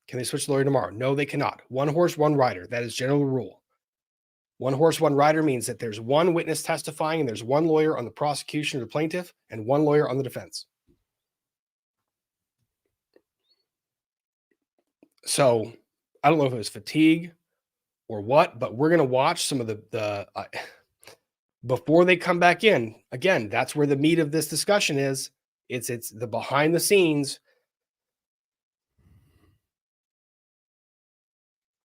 Can they switch the lawyer tomorrow? No, they cannot. One horse, one rider. That is general rule. One horse, one rider means that there's one witness testifying and there's one lawyer on the prosecution or the plaintiff and one lawyer on the defense. So I don't know if it was fatigue. or what, but we're going to watch some of the before they come back in. Again, that's where the meat of this discussion is. It's the behind the scenes.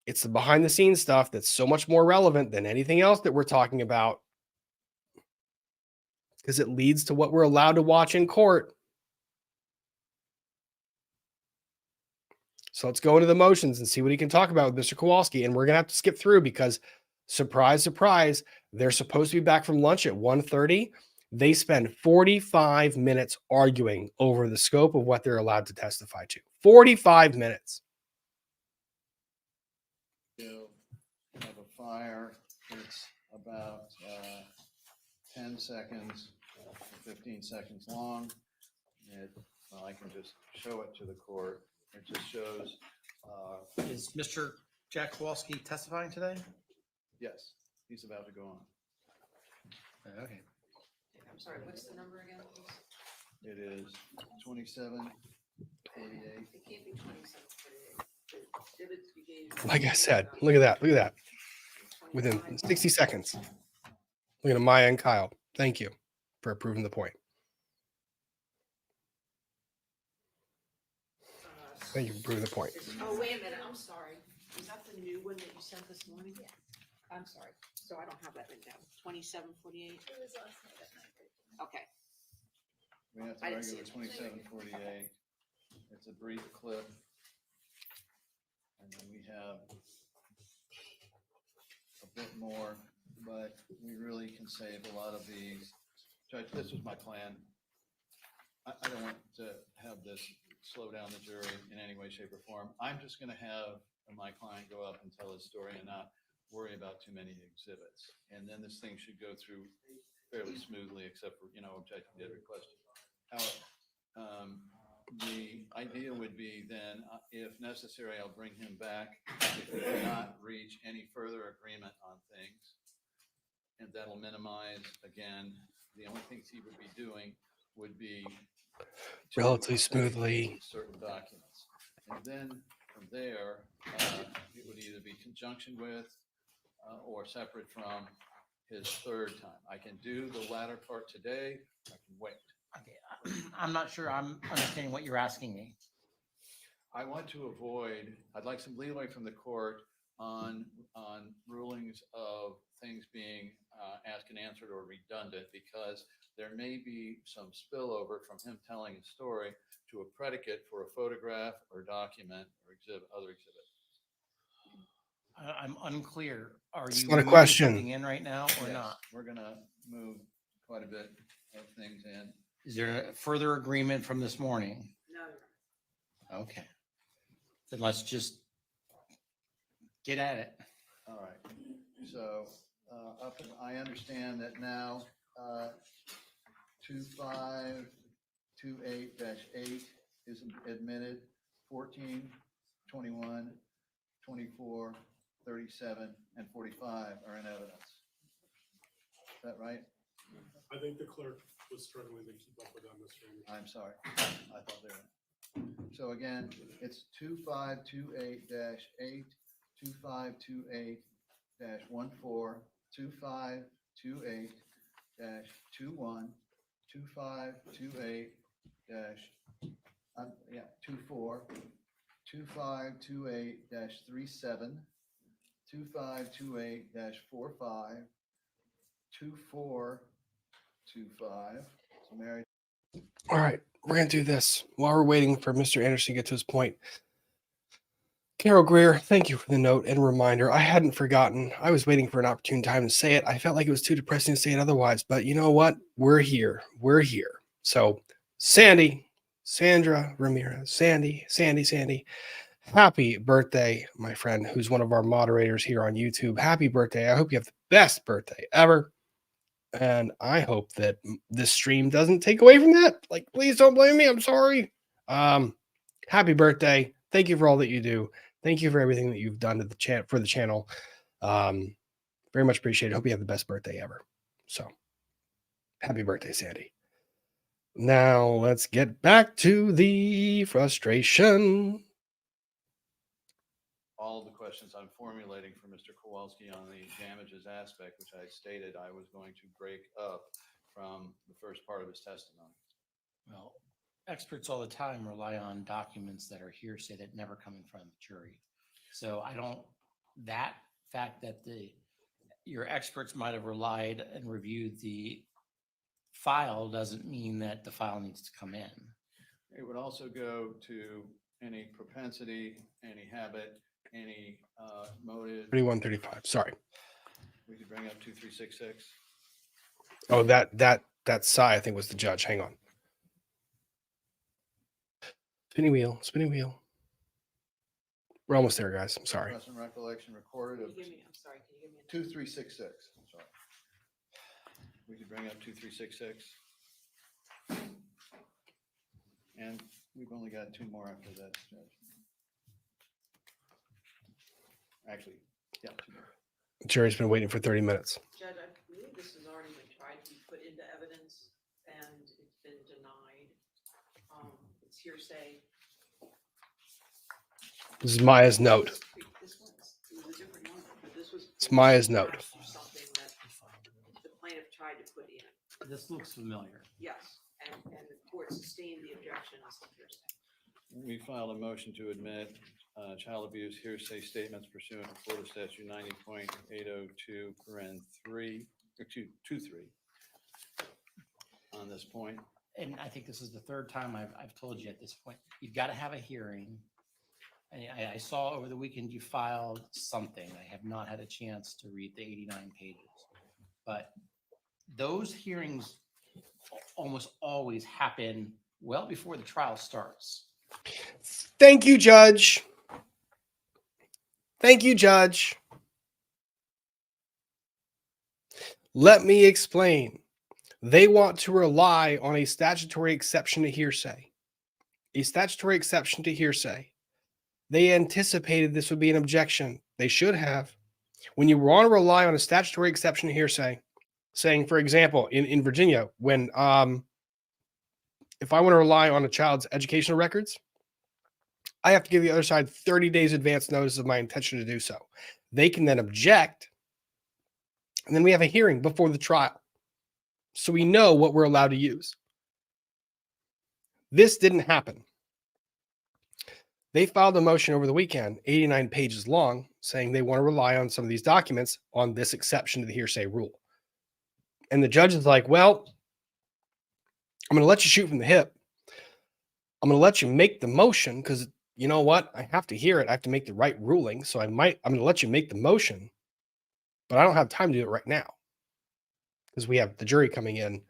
It's the behind the scenes stuff that's so much more relevant than anything else that we're talking about, because it leads to what we're allowed to watch in court. So let's go into the motions and see what he can talk about with Mr. Kowalski. And we're going to have to skip through because, surprise, surprise, they're supposed to be back from lunch at 1:30. They spend 45 minutes arguing over the scope of what they're allowed to testify to. 45 minutes. You have a fire, it's about 10 seconds, 15 seconds long. I can just show it to the court. It just shows, Is Mr. Jack Kowalski testifying today? yes, he's about to go on. Okay. I'm sorry, what's the number again, please? It is 27:48. It can't be 27:48. The exhibits you gave- Like I said, look at that. Look at that. Within 60 seconds. Look at Maya and Kyle. Thank you for approving the point. Thank you for proving the point. Oh, wait a minute, I'm sorry. Is that the new one that you sent this morning? Yeah. I'm sorry. So I don't have that written down. 27:48? Okay. We have to I didn't see argue with it. 27:48. It's a brief clip. And then we have a bit more, but we really can save a lot of these. Judge, this was my plan. I don't want to have this slow down the jury in any way, shape, or form. I'm just going to have my client go up and tell his story and not worry about too many exhibits. And then this thing should go through fairly smoothly, except for, objecting to every question. However, the idea would be then, if necessary, I'll bring him back if we cannot reach any further agreement on things. And that'll minimize, again, the only things he would be doing would be to Relatively smoothly. certain documents. And then from there, it would either be conjunction with or separate from his third time. I can do the latter part today. I can wait. Okay, I'm not sure I'm understanding what you're asking me. I want to avoid, I'd like some leeway from the court on rulings of things being asked and answered or redundant, because there may be some spillover from him telling a story to a predicate for a photograph or document or other exhibit. I'm unclear. Are It's you not a moving question. something in right now or Yes, not? we're gonna move quite a bit of things in. Is there a further agreement from this morning? No. Okay. Then let's just get at it. All right, so I understand that now 2528-8 is admitted, 14, 21, 24, 37, and 45 are in evidence. Is that right? I think the clerk was struggling to keep up with that, Mr. Anderson. I'm sorry, I thought they were. So again, it's 2528-8, 2528-14, 2528-21, 2528-24, 2528-37, 2528-45, 2425. So Mary. All right, we're going to do this while we're waiting for Mr. Anderson to get to his point. Carol Greer, thank you for the note and reminder. I hadn't forgotten. I was waiting for an opportune time to say it. I felt like it was too depressing to say it otherwise, but you know what? We're here. We're here. So, Sandy, Sandra Ramirez, Sandy, happy birthday, my friend, who's one of our moderators here on YouTube. Happy birthday. I hope you have the best birthday ever. And I hope that this stream doesn't take away from that. Like, please don't blame me. I'm sorry. Happy birthday. Thank you for all that you do. Thank you for everything that you've done to the for the channel. Very much appreciated. Hope you have the best birthday ever. So, happy birthday, Sandy. Now, let's get back to the frustration. All of the questions questions I'm formulating for Mr. Kowalski on the damages aspect, which I stated I was going to break up from the first part of his testimony. Well, experts all the time rely on documents that are hearsay that never come in front of the jury. So I don't, that fact that your experts might have relied and reviewed the file doesn't mean that the file needs to come in. It would also go to any propensity, any habit, any motive. 3135. Sorry. We could bring up 2366. Oh, that Psy, I think, was the judge. Hang on. Spinning wheel, spinning wheel. We're almost there, guys. I'm sorry. Present recollection recorded Can of you give me, I'm sorry, can you give me? 2366. I'm sorry. We could bring up 2366. And we've only got two more after that, Judge. Actually, yeah, two more. The jury's been waiting for 30 minutes. Judge, I believe this has already been tried to be put into evidence and it's been denied. It's hearsay. This is Maya's note. This was a different number, but this was. It's Maya's note. Something that the plaintiff tried to put in. This looks familiar. Yes, and the court sustained the objection as to hearsay. We filed a motion to admit child abuse hearsay statements pursuant to Florida Statute 90.802(3) on this point. And I think this is the third time I've told you at this point, you've got to have a hearing. I saw over the weekend you filed something. I have not had a chance to read the 89 pages. But those hearings almost always happen well before the trial starts. Thank you, Judge. Thank you, Judge. Let me explain. They want to rely on a statutory exception to hearsay. A statutory exception to hearsay. They anticipated this would be an objection. They should have. When you want to rely on a statutory exception to hearsay, saying, for example, in Virginia, when if I want to rely on a child's educational records, I have to give the other side 30 days advance notice of my intention to do so. They can then object, and then we have a hearing before the trial. So we know what we're allowed to use. This didn't happen. They filed a motion over the weekend, 89 pages long, saying they want to rely on some of these documents on this exception to the hearsay rule. And the judge is like, well, I'm going to let you shoot from the hip. I'm going to let you make the motion because you know what? I have to hear it. I have to make the right ruling. So I'm going to let you make the motion, but I don't have time to do it right now because we have the jury coming in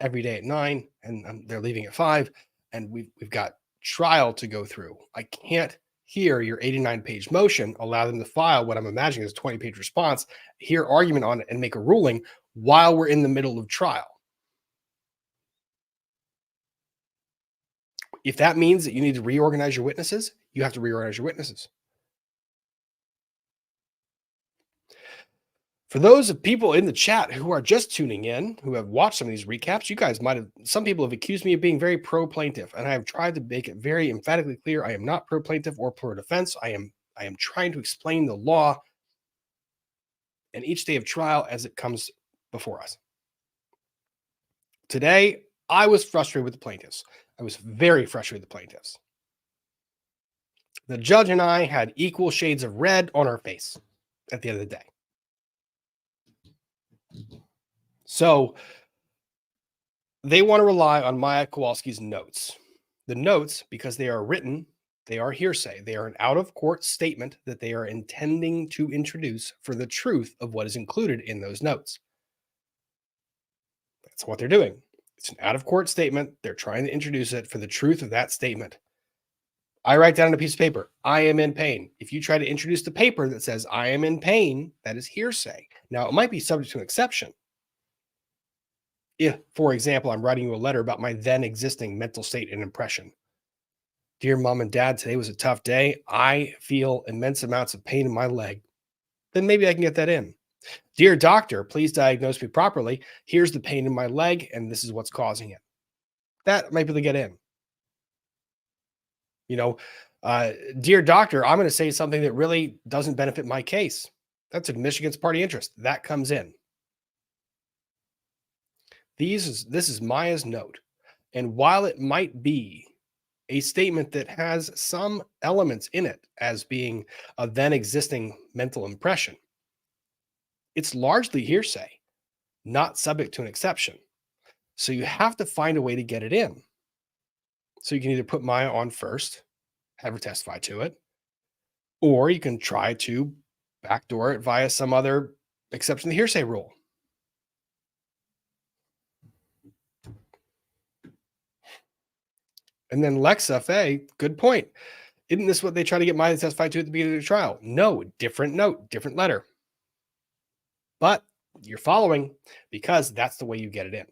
every day at 9 and they're leaving at 5. And we've got trial to go through. I can't hear your 89-page motion, allow them to file what I'm imagining is a 20-page response, hear argument on it, and make a ruling while we're in the middle of trial. If that means that you need to reorganize your witnesses, you have to reorganize your witnesses. For those of people in the chat who are just tuning in, who have watched some of these recaps, you guys might have, some people have accused me of being very pro-plaintiff, and I have tried to make it very emphatically clear I am not pro-plaintiff or pro-defense. I am trying to explain the law and each day of trial as it comes before us. Today, I was frustrated with the plaintiffs. I was very frustrated with the plaintiffs. The judge and I had equal shades of red on our face at the end of the day. So they want to rely on Maya Kowalski's notes. The notes, because they are written, they are hearsay. They are an out-of-court statement that they are intending to introduce for the truth of what is included in those notes. That's what they're doing. It's an out-of-court statement. They're trying to introduce it for the truth of that statement. I write down on a piece of paper, I am in pain. If you try to introduce the paper that says I am in pain, that is hearsay. Now, it might be subject to an exception. If, for example, I'm writing you a letter about my then existing mental state and impression. Dear mom and dad, today was a tough day. I feel immense amounts of pain in my leg. Then maybe I can get that in. Dear doctor, please diagnose me properly. Here's the pain in my leg, and this is what's causing it. That might be able to get in. You know, dear doctor, I'm going to say something that really doesn't benefit my case. That's admission against party interest. That comes in. This is Maya's note. And while it might be a statement that has some elements in it as being a then existing mental impression, it's largely hearsay, not subject to an exception. So you have to find a way to get it in. So you can either put Maya on first, have her testify to it, or you can try to backdoor it via some other exception to the hearsay rule. And then Lex FA, good point. Isn't this what they try to get Maya to testify to at the beginning of the trial? No, different note, different letter. But you're following because that's the way you get it in.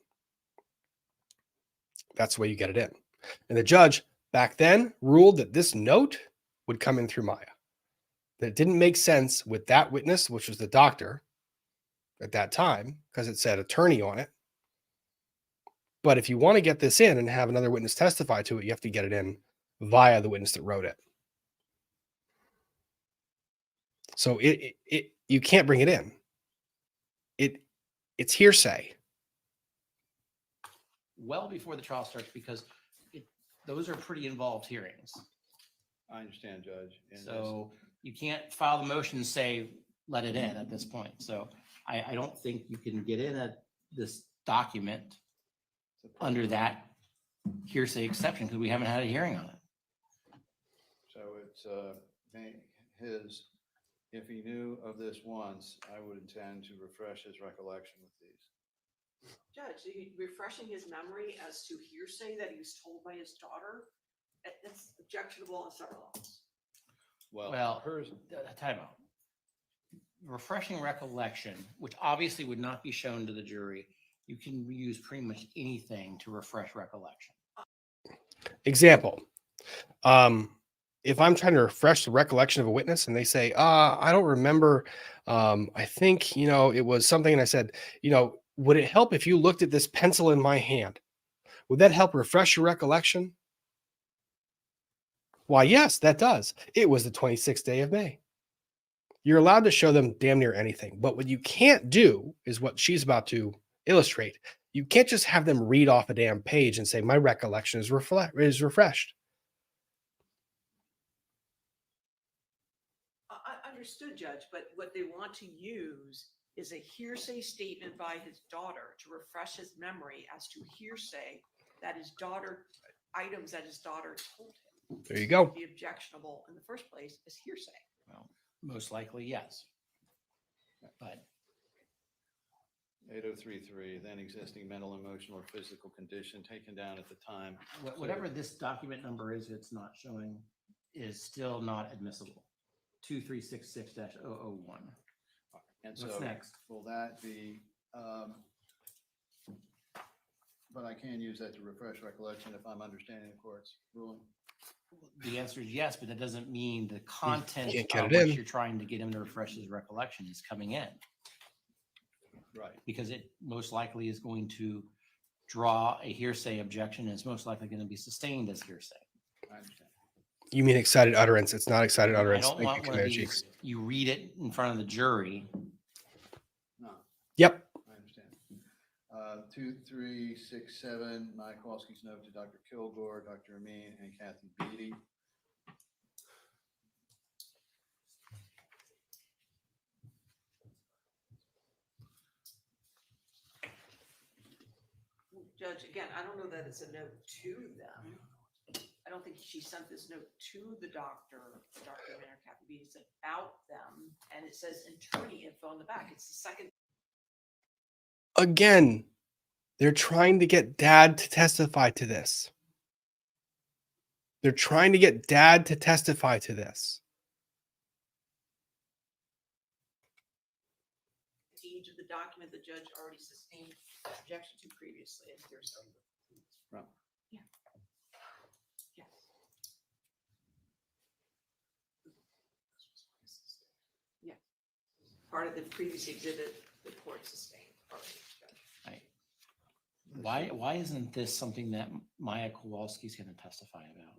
That's the way you get it in. And the judge back then ruled that this note would come in through Maya. That it didn't make sense with that witness, which was the doctor at that time, because it said attorney on it. But if you want to get this in and have another witness testify to it, you have to get it in via the witness that wrote it. So you can't bring it in. It's hearsay. Well before the trial starts, because those are pretty involved hearings. I understand, Judge. And So you can't file the motion and say, let it in at this point. So I don't think you can get in this document under that hearsay exception because we haven't had a hearing on it. So it's if he knew of this once, I would intend to refresh his recollection with these. Judge, refreshing his memory as to hearsay that he was told by his daughter, that's objectionable on several levels. Well, time out. Refreshing recollection, which obviously would not be shown to the jury, you can use pretty much anything to refresh recollection. Example. If I'm trying to refresh the recollection of a witness and they say, I don't remember, I think, it was something. And I said, would it help if you looked at this pencil in my hand? Would that help refresh your recollection? Why, yes, that does. It was the 26th day of May. You're allowed to show them damn near anything. But what you can't do is what she's about to illustrate. You can't just have them read off a damn page and say, my recollection is refreshed. I understood, Judge, but what they want to use is a hearsay statement by his daughter to refresh his memory as to hearsay that items that his daughter told him. There you go. Would be objectionable in the first place as hearsay. Well, most likely, yes. But 8033, then existing mental, emotional, or physical condition taken down at the time. whatever this document number is, it's not showing, is still not admissible. 2366-001. And so What's next? will that be, but I can use that to refresh recollection if I'm understanding the court's ruling. The answer is yes, but that doesn't mean the content can't get of it what in. you're trying to get him to refresh his recollection is coming in. Right. Because it most likely is going to draw a hearsay objection and it's most likely going to be sustained as hearsay. I understand. You mean excited utterance. It's not excited I utterance. don't Thank want you, one of Commander these, Cheeks. you read it in front of the jury. No, Yep. I understand. 2367, Maya Kowalski's note to Dr. Kilgore, Dr. Amin, and Kathy Beatty. Judge, again, I don't know that it's a note to them. I don't think she sent this note to the doctor, Dr. Mayor Kathy B. It's about them, and it says attorney info on the back. It's the second. Again, they're trying to get dad to testify to this. They're trying to get dad to testify to this. Page of the document the judge already sustained objection to previously as hearsay. Right. Yeah. Yes. Yeah. Part of the previous exhibit, the court sustained. Right. Why isn't this something that Maya Kowalski's going to testify about?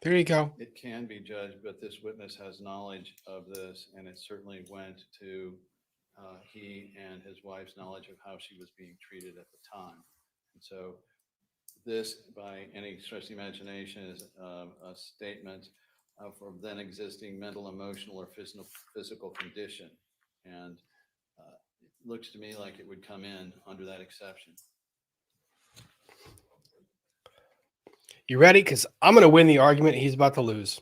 There you go. It can be judged, but this witness has knowledge of this, and it certainly went to he and his wife's knowledge of how she was being treated at the time. And so this, by any stretch of the imagination, is a statement for then existing mental, emotional, or physical condition. And it looks to me like it would come in under that exception. You ready? Because I'm going to win the argument he's about to lose.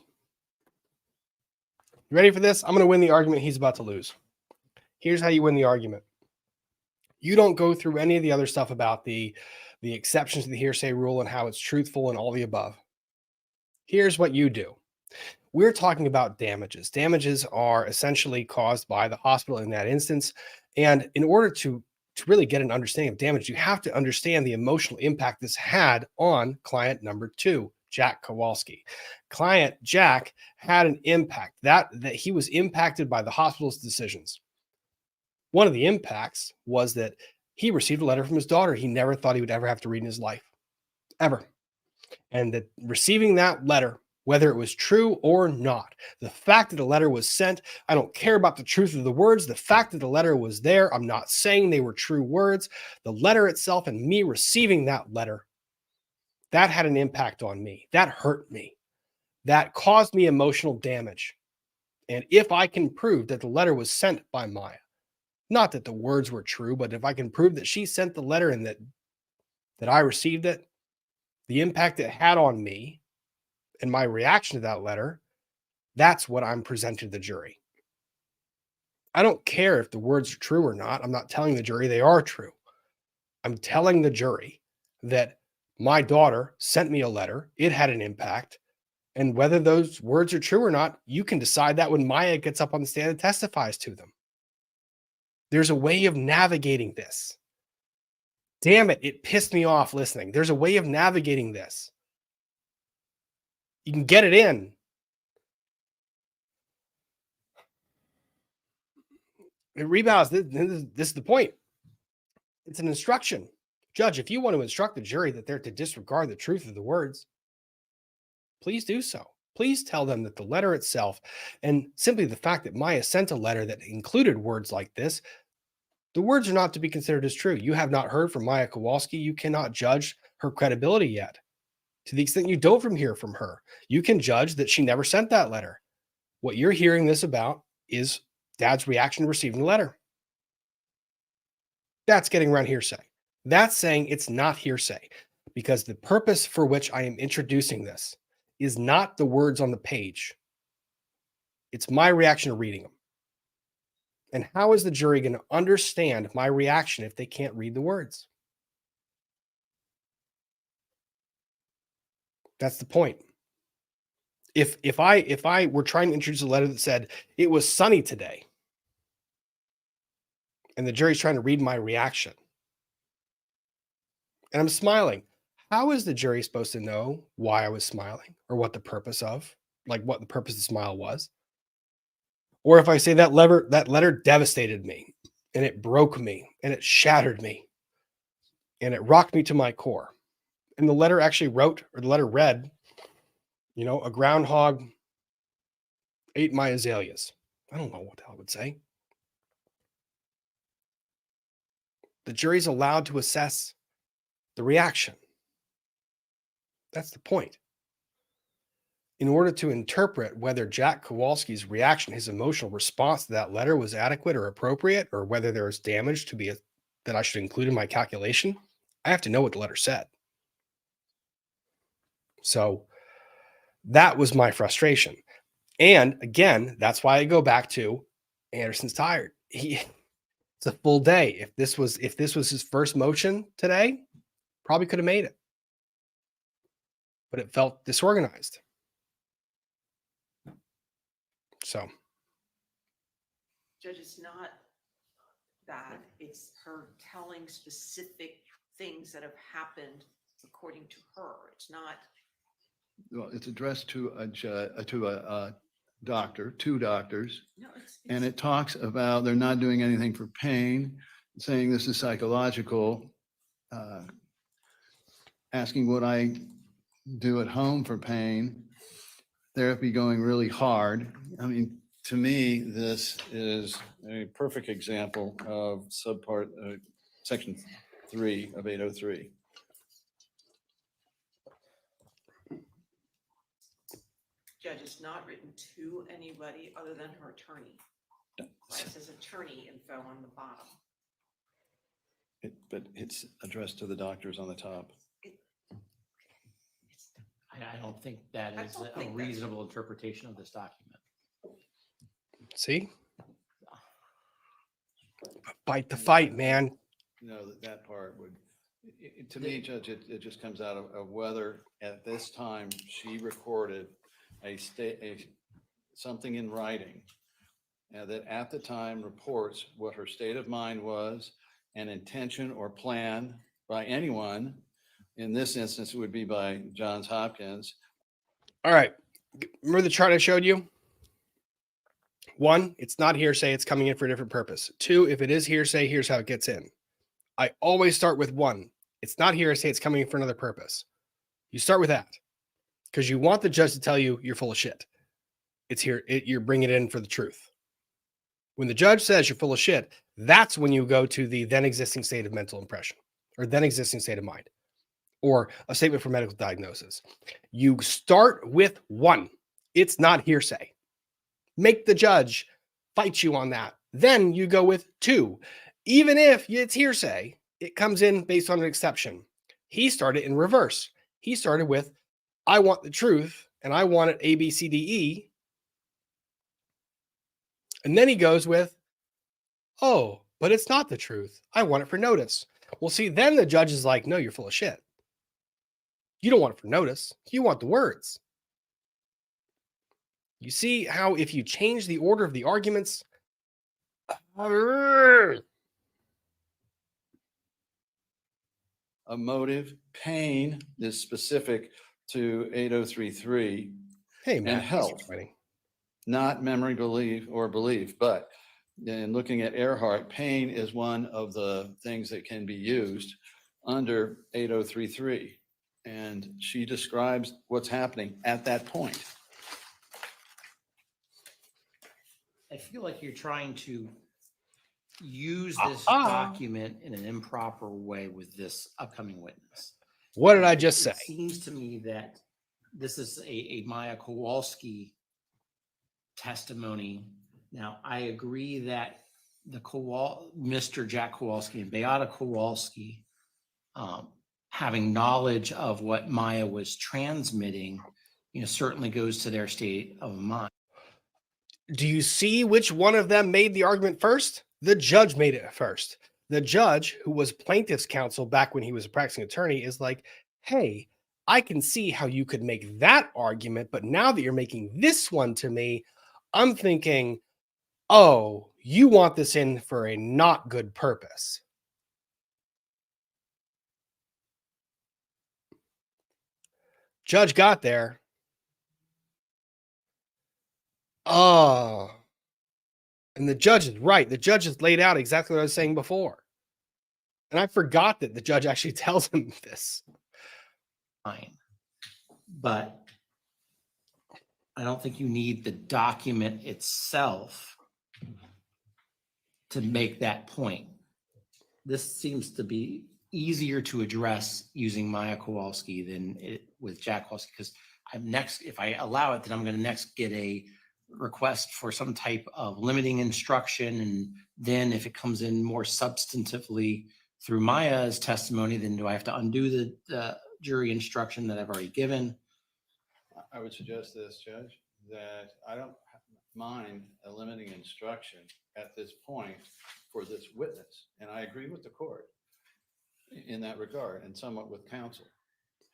You ready for this? I'm going to win the argument he's about to lose. Here's how you win the argument. You don't go through any of the other stuff about the exceptions to the hearsay rule and how it's truthful and all the above. Here's what you do. We're talking about damages. Damages are essentially caused by the hospital in that instance. And in order to really get an understanding of damage, you have to understand the emotional impact this had on client number 2, Jack Kowalski. Client Jack had an impact that he was impacted by the hospital's decisions. One of the impacts was that he received a letter from his daughter he never thought he would ever have to read in his life, ever. And that receiving that letter, whether it was true or not, the fact that the letter was sent, I don't care about the truth of the words. The fact that the letter was there, I'm not saying they were true words. The letter itself and me receiving that letter, that had an impact on me. That hurt me. That caused me emotional damage. And if I can prove that the letter was sent by Maya, not that the words were true, but if I can prove that she sent the letter and that I received it, the impact it had on me and my reaction to that letter, that's what I'm presenting to the jury. I don't care if the words are true or not. I'm not telling the jury they are true. I'm telling the jury that my daughter sent me a letter. It had an impact. And whether those words are true or not, you can decide that when Maya gets up on the stand and testifies to them. There's a way of navigating this. Damn it, it pissed me off listening. There's a way of navigating this. You can get it in. It rebounds. This is the point. It's an instruction. Judge, if you want to instruct the jury that they're to disregard the truth of the words, please do so. Please tell them that the letter itself, and simply the fact that Maya sent a letter that included words like this, the words are not to be considered as true. You have not heard from Maya Kowalski. You cannot judge her credibility yet. To the extent you don't hear from her, you can judge that she never sent that letter. What you're hearing this about is Dad's reaction to receiving the letter. That's getting around hearsay. That's saying it's not hearsay, because the purpose for which I am introducing this is not the words on the page. It's my reaction to reading them. And how is the jury going to understand my reaction if they can't read the words? That's the point. If I were trying to introduce a letter that said it was sunny today, and the jury's trying to read my reaction, and I'm smiling, how is the jury supposed to know why I was smiling or what the purpose of, like what the purpose of the smile was? Or if I say that letter devastated me, and it broke me, and it shattered me, and it rocked me to my core. And the letter actually read, a groundhog ate my azaleas. I don't know what the hell it would say. The jury's allowed to assess the reaction. That's the point. In order to interpret whether Jack Kowalski's reaction, his emotional response to that letter was adequate or appropriate, or whether there was damage that I should include in my calculation, I have to know what the letter said. So that was my frustration. And again, that's why I go back to Anderson's tired. It's a full day. If this was his first motion today, probably could have made it. But it felt disorganized. So, Judge, it's not that, it's her telling specific things that have happened according to her. It's not. Well, it's addressed to a doctor, 2 doctors, No, and it talks about they're not doing anything for pain, saying this is psychological, asking what I do at home for pain. therapy going really hard. I mean, to me, this is a perfect example of subpart, section 3 of 803. Judge, it's not written to anybody other than her attorney. Right, it says attorney info on the bottom. But it's addressed to the doctors on the top. I don't think that I is don't a think that's- reasonable interpretation of this document. See? Fight the fight, man. No, that part would, to me, Judge, it just comes out of whether at this time she recorded something in writing that at the time reports what her state of mind was, an intention or plan by anyone. In this instance, it would be by Johns Hopkins. All right. Remember the chart I showed you? 1, it's not hearsay. It's coming in for a different purpose. 2, if it is hearsay, here's how it gets in. I always start with 1. It's not hearsay. It's coming in for another purpose. You start with that because you want the judge to tell you you're full of shit. It's here. You're bringing it in for the truth. When the judge says you're full of shit, that's when you go to the then existing state of mental impression or then existing state of mind or a statement for medical diagnosis. You start with 1. It's not hearsay. Make the judge fight you on that. Then you go with 2. Even if it's hearsay, it comes in based on an exception. He started in reverse. He started with, I want the truth and I want it A, B, C, D, E. And then he goes with, oh, but it's not the truth. I want it for notice. Well, see, then the judge is like, no, you're full of shit. You don't want it for notice. You want the words. You see how if you change the order of the arguments, A motive, pain is specific to 8033. hey, And man, thanks for health, joining. not memory, belief, or belief. But in looking at Earhart, pain is one of the things that can be used under 8033. And she describes what's happening at that point. I feel like you're trying to use this Ah-ha. document in an improper way with this upcoming witness. What did I just say? It seems to me that this is a Maya Kowalski testimony. Now, I agree that Mr. Jack Kowalski and Beata Kowalski having knowledge of what Maya was transmitting, certainly goes to their state of mind. Do you see which one of them made the argument first? The judge made it first. The judge, who was plaintiff's counsel back when he was a practicing attorney, is like, hey, I can see how you could make that argument, but now that you're making this one to me, I'm thinking, oh, you want this in for a not good purpose. Judge got there. Oh, and the judge is right. The judge has laid out exactly what I was saying before. And I forgot that the judge actually tells him this. Fine. But I don't think you need the document itself to make that point. This seems to be easier to address using Maya Kowalski than with Jack Kowalski, because if I allow it, then I'm going to next get a request for some type of limiting instruction. And then if it comes in more substantively through Maya's testimony, then do I have to undo the jury instruction that I've already given? I would suggest this, Judge, that I don't mind a limiting instruction at this point for this witness. And I agree with the court in that regard and somewhat with counsel.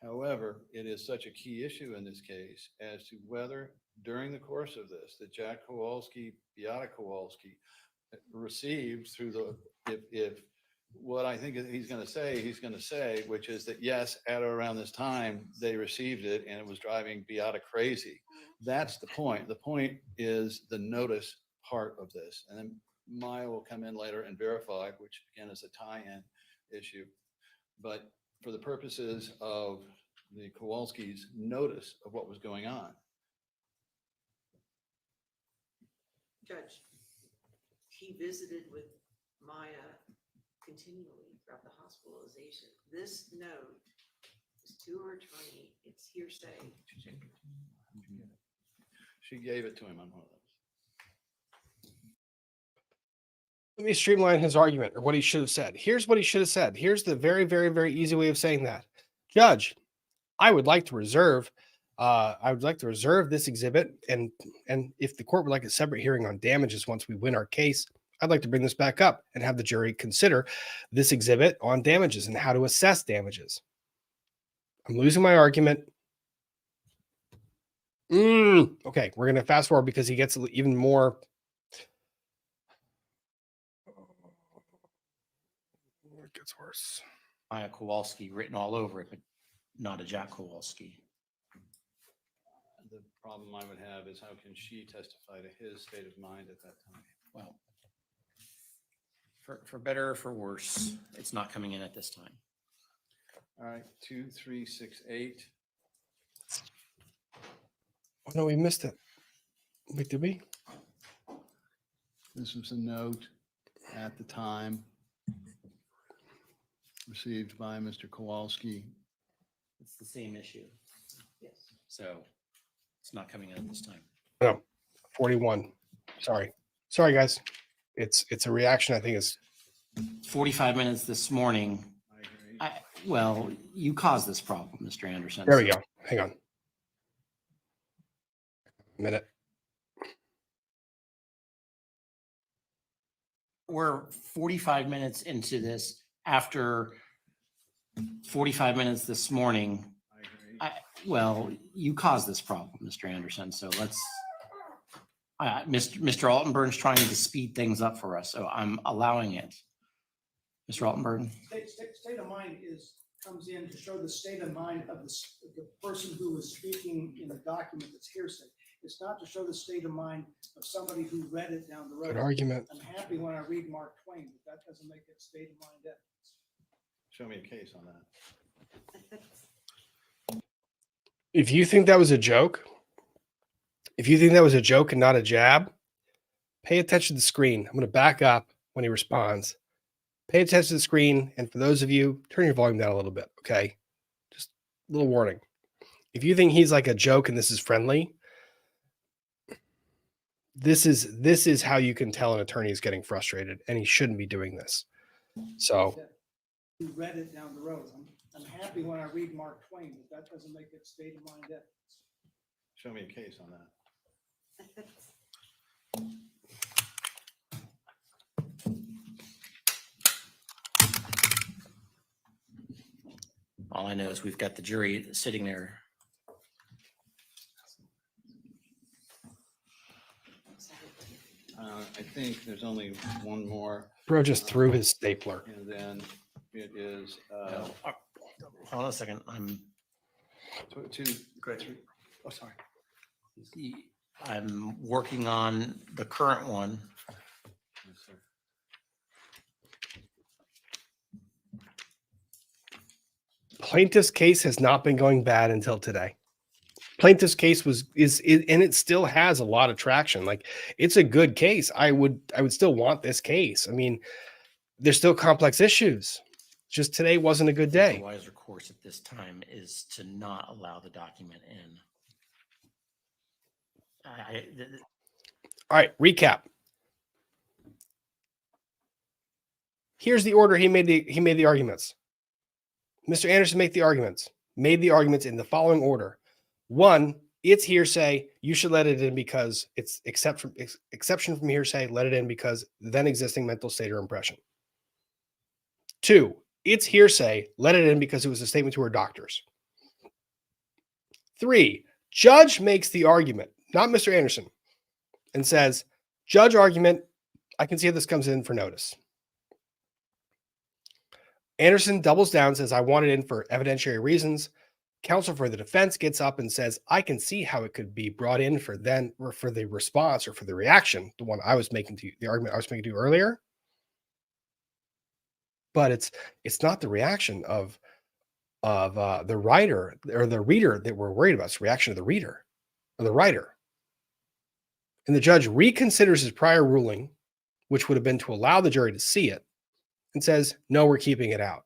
However, it is such a key issue in this case as to whether during the course of this, that Jack Kowalski, Beata Kowalski received through if what I think he's going to say, which is that yes, at or around this time, they received it and it was driving Beata crazy. That's the point. The point is the notice part of this. And then Maya will come in later and verify, which again is a tie-in issue. But for the purposes of the Kowalski's notice of what was going on, Judge, he visited with Maya continually throughout the hospitalization. This note is to her attorney. It's hearsay. She gave it to him on one of those. Let me streamline his argument or what he should have said. Here's what he should have said. Here's the very, very, very easy way of saying that. Judge, I would like to reserve this exhibit, and if the court would like a separate hearing on damages once we win our case, I'd like to bring this back up and have the jury consider this exhibit on damages and how to assess damages. I'm losing my argument. Okay, we're going to fast forward because he gets even more. It gets worse. Maya Kowalski written all over it, but not a Jack Kowalski. The problem I would have is how can she testify to his state of mind at that time? Well, for better or for worse, it's not coming in at this time. All right, 2368. Oh no, we missed it. Wait, did we? This was a note at the time received by Mr. Kowalski. It's the same issue. Yes. So it's not coming in at this time. No, 41. Sorry, guys. It's a reaction. I think it's 45 minutes this morning. I agree. Well, you caused this problem, Mr. Anderson. there. We go. Hang on. A minute. We're 45 minutes into this after 45 minutes this morning. I agree. Well, you caused this problem, Mr. Anderson. So let's, Mr. Altenburg's trying to speed things up for us, so I'm allowing it. Mr. Altenburg? State of mind comes in to show the state of mind of the person who is speaking in the document that's hearsay. It's not to show the state of mind of somebody who read it down the road. Good argument. I'm happy when I read Mark Twain, but that doesn't make it state of mind evidence. Show me a case on that. If you think that was a joke, and not a jab, pay attention to the screen. I'm going to back up when he responds. Pay attention to the screen. And for those of you, turn your volume down a little bit. Okay. Just a little warning. If you think he's like a joke and this is friendly, this is how you can tell an attorney is getting frustrated and he shouldn't be doing this. So Who read it down the road. I'm happy when I read Mark Twain, but that doesn't make it state of mind evidence. Show me a case on that. All I know is we've got the jury sitting there. I think there's only one more, bro just threw his stapler. and then it is No. Hold on a second. two. Great. Three. Oh, sorry. I'm working on the current one. Yes, sir. Plaintiff's case has not been going bad until today. Plaintiff's case is and it still has a lot of traction. Like, it's a good case. I would still want this case. I mean, there's still complex issues. Just today wasn't a good The day. wiser course at this time is to not allow the document in. All right, recap. Here's the order he made the arguments. Mr. Anderson made the arguments in the following order. 1, it's hearsay. You should let it in because it's exception from hearsay. Let it in because then existing mental state or impression. 2, it's hearsay. Let it in because it was a statement to her doctors. 3, judge makes the argument, not Mr. Anderson, and says, judge argument, I can see how this comes in for notice. Anderson doubles down, says, I want it in for evidentiary reasons. Counsel for the defense gets up and says, I can see how it could be brought in for then or for the response or for the reaction, the one I was making to you, the argument I was making to you earlier. But it's not the reaction of the writer or the reader that we're worried about. It's the reaction of the reader or the writer. and the judge reconsiders his prior ruling, which would have been to allow the jury to see it, and says, no, we're keeping it out.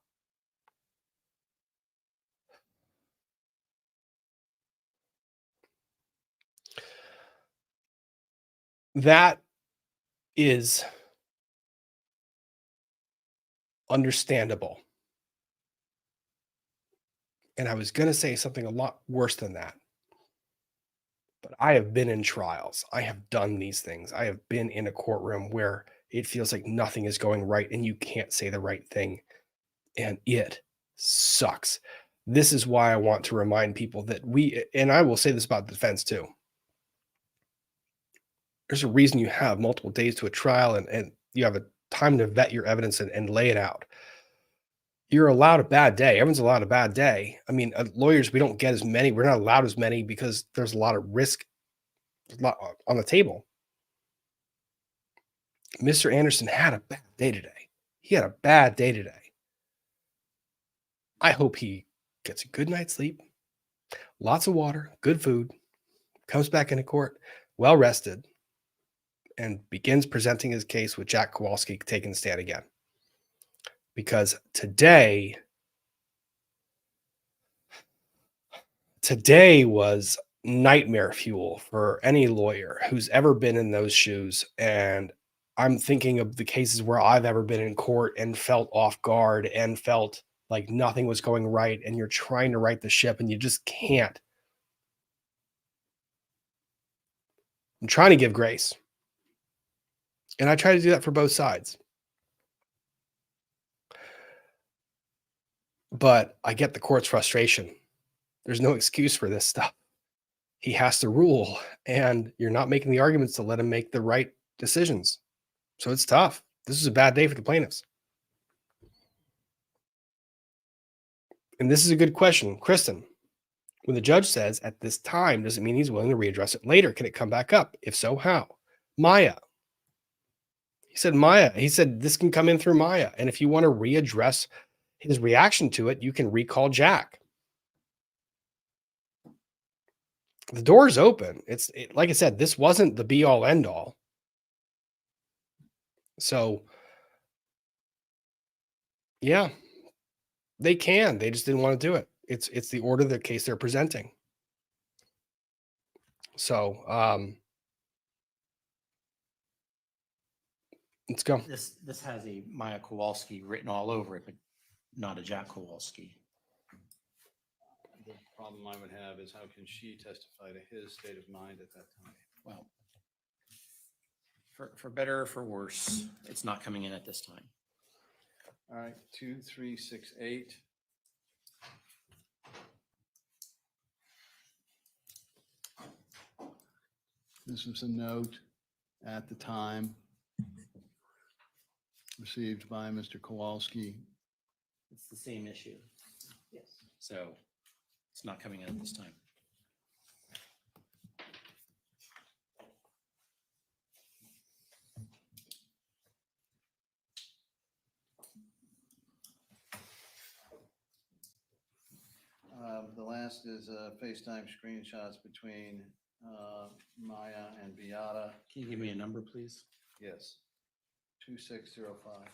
That is understandable. And I was going to say something a lot worse than that. But I have been in trials. I have done these things. I have been in a courtroom where it feels like nothing is going right and you can't say the right thing. And it sucks. This is why I want to remind people that and I will say this about the defense too. There's a reason you have multiple days to a trial and you have a time to vet your evidence and lay it out. You're allowed a bad day. Everyone's allowed a bad day. I mean, lawyers, we don't get as many. We're not allowed as many because there's a lot of risk on the table. Mr. Anderson had a bad day today. He had a bad day today. I hope he gets a good night's sleep, lots of water, good food, comes back into court, well rested, and begins presenting his case with Jack Kowalski taking the stand again. Because today was nightmare fuel for any lawyer who's ever been in those shoes. And I'm thinking of the cases where I've ever been in court and felt off guard and felt like nothing was going right, and you're trying to right the ship and you just can't. I'm trying to give grace. And I try to do that for both sides. But I get the court's frustration. There's no excuse for this stuff. He has to rule, and you're not making the arguments to let him make the right decisions. So it's tough. This is a bad day for the plaintiffs. And this is a good question. Kristen, when the judge says at this time, does it mean he's willing to readdress it later? Can it come back up? If so, how? Maya. He said this can come in through Maya. And if you want to readdress his reaction to it, you can recall Jack. The door is open. Like I said, this wasn't the be all end all. So, yeah, they can. They just didn't want to do it. It's the order of the case they're presenting. So, let's go. This has a Maya Kowalski written all over it, but not a Jack Kowalski. The problem I would have is how can she testify to his state of mind at that time? Well, for better or for worse, it's not coming in at this time. All right, 2368. This was a note at the time received by Mr. Kowalski. It's the same issue. Yes. So it's not coming in at this time. The last is FaceTime screenshots between Maya and Beata. Can you give me a number, please? Yes, 2605.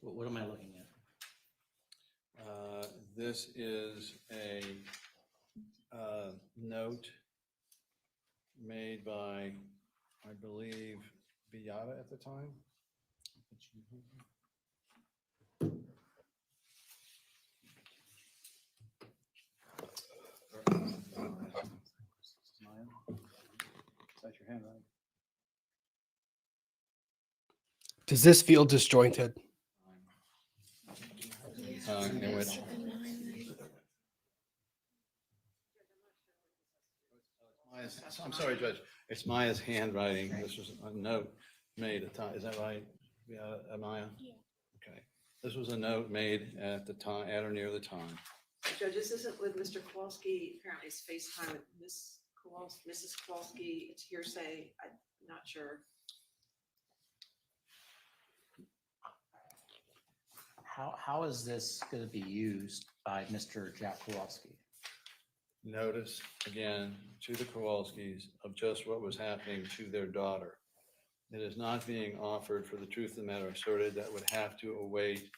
What am I looking at? This is a note made by, I believe, Beata at the time. Is that your handwriting? Does this feel disjointed? In which? I'm sorry, Judge. It's Maya's handwriting. This was a note made at the time. Is that right? Yeah, Maya? Yeah. Okay. This was a note made at the time, at or near the time. Judge, this isn't with Mr. Kowalski. Apparently it's FaceTime with Mrs. Kowalski. It's hearsay. Not sure. How is this going to be used by Mr. Jack Kowalski? Notice again to the Kowalskis of just what was happening to their daughter. It is not being offered for the truth of the matter asserted that would have to await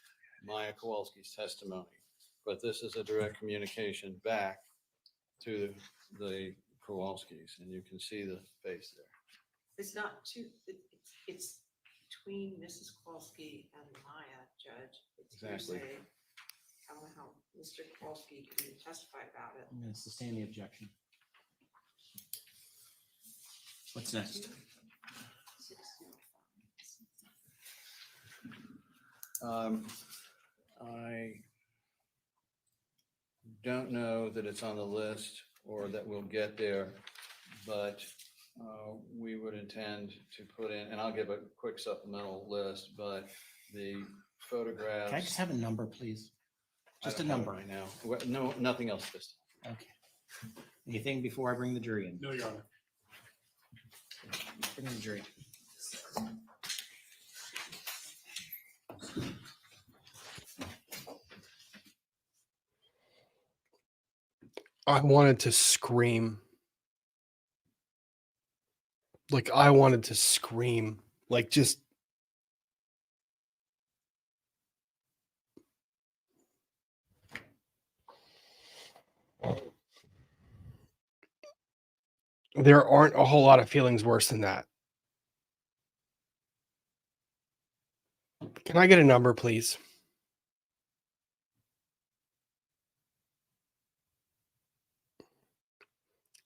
Maya Kowalski's testimony. But this is a direct communication back to the Kowalskis, and you can see the face there. It's not too, it's between Mrs. Kowalski and Maya, Judge. It's Exactly. hearsay. I don't know how Mr. Kowalski can testify about it. I'm going to sustain the objection. What's next? I don't know that it's on the list or that we'll get there, but we would intend to put in, and I'll give a quick supplemental list, but the photographs. Can I just have a number, please? I Just a don't have it number. right now. No, nothing else this time. Okay. Anything before I bring the jury in? No, Your Honor. Bring the jury. I wanted to scream. Like, I wanted to scream. Like, just. There aren't a whole lot of feelings worse than that. Can I get a number, please?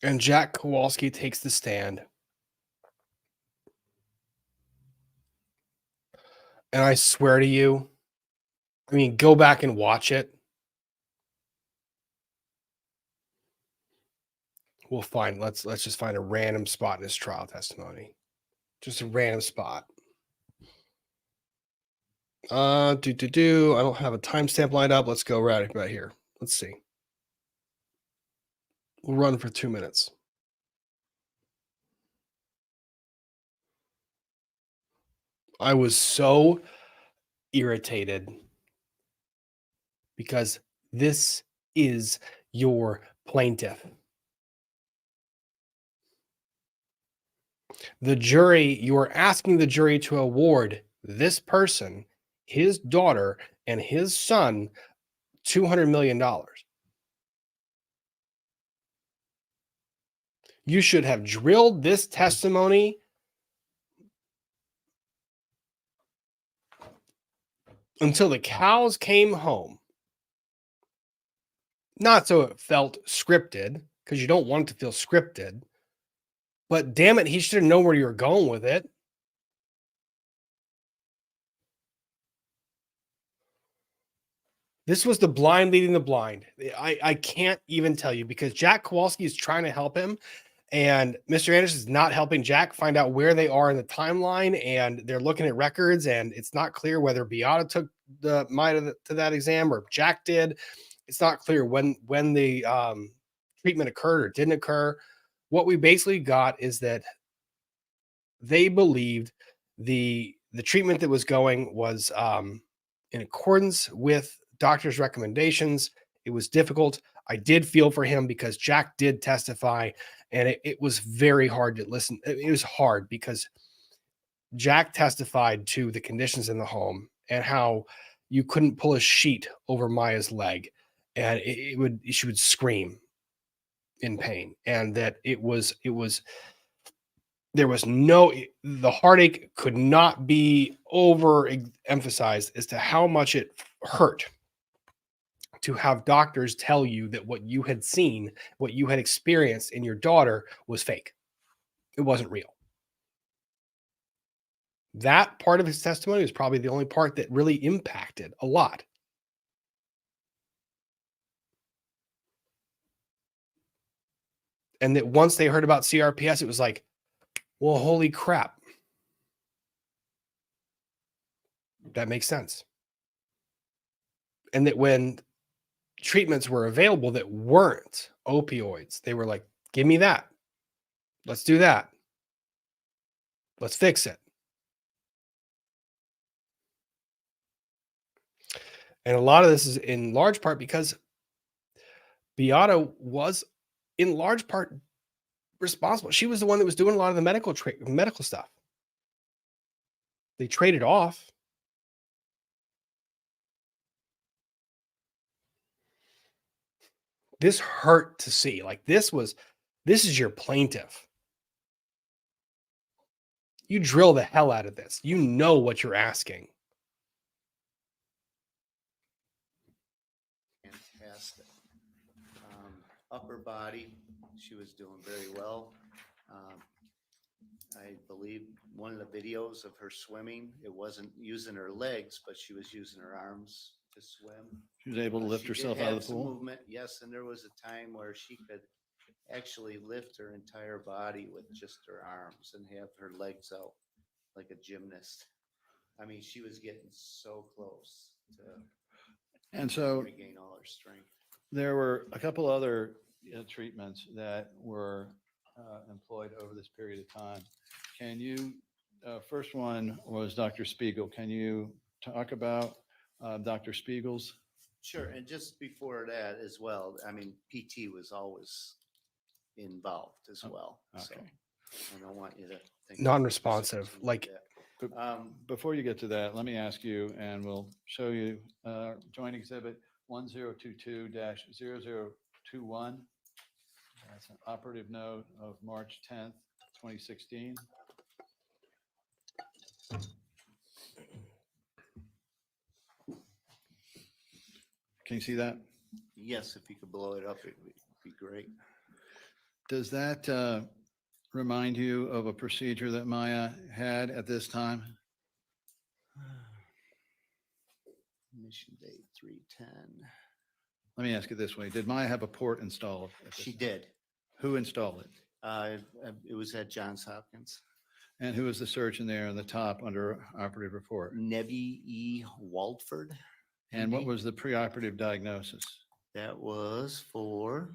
And Jack Kowalski takes the stand. And I swear to you, I mean, go back and watch it. We'll find, let's just find a random spot in his trial testimony. Just a random spot. I don't have a timestamp lined up. Let's go right here. Let's see. We'll run for 2 minutes. I was so irritated because this is your plaintiff. The jury, you are asking the jury to award this person, his daughter, and his son $200 million. You should have drilled this testimony until the cows came home. Not so it felt scripted, because you don't want it to feel scripted. But damn it, he should have known where you were going with it. This was the blind leading the blind. I can't even tell you, because Jack Kowalski is trying to help him, and Mr. Anderson is not helping Jack find out where they are in the timeline, and they're looking at records, and it's not clear whether Beata took the Maya to that exam or Jack did. It's not clear when the treatment occurred or didn't occur. What we basically got is that they believed the treatment that was going was in accordance with doctor's recommendations. It was difficult. I did feel for him because Jack did testify, and it was very hard to listen. It was hard because Jack testified to the conditions in the home and how you couldn't pull a sheet over Maya's leg, and she would scream in pain, and that there was the heartache could not be overemphasized as to how much it hurt to have doctors tell you that what you had seen, what you had experienced in your daughter was fake. It wasn't real. That part of his testimony is probably the only part that really impacted a lot. And that once they heard about CRPS, it was like, well, holy crap. That makes sense. And that when treatments were available that weren't opioids, they were like, give me that. Let's do that. Let's fix it. And a lot of this is in large part because Beata was in large part responsible. She was the one that was doing a lot of the medical stuff. They traded off. This hurt to see. Like this is your plaintiff. You drill the hell out of this. You know what you're asking. Fantastic. Upper body, she was doing very well. I believe one of the videos of her swimming, it wasn't using her legs, but she was using her arms to swim. She was able to lift She did herself out have of the some pool. movement, yes, and there was a time where she could actually lift her entire body with just her arms and have her legs out like a gymnast. I mean, she was getting so close to And so regain all her strength. there were a couple other treatments that were employed over this period of time. Can you, first one was Dr. Spiegel. Can you talk about Dr. Spiegel's? Sure, and just before that as well, I mean, PT was always involved as well, so Okay. I don't want you to think. Non-responsive, like Before you get to that, let me ask you, and we'll show you Joint Exhibit 1022-0021. That's an operative note of March 10th, 2016. Can you see that? Yes, if you could blow it up, it'd be great. Does that remind you of a procedure that Maya had at this time? Mission date 3/10. Let me ask it this way. Did Maya have a port installed? at this She time? did. Who installed it? It was at Johns Hopkins. And who was the surgeon there on the top under operative report? Nevi E. Waldford. And what was the preoperative diagnosis? That was for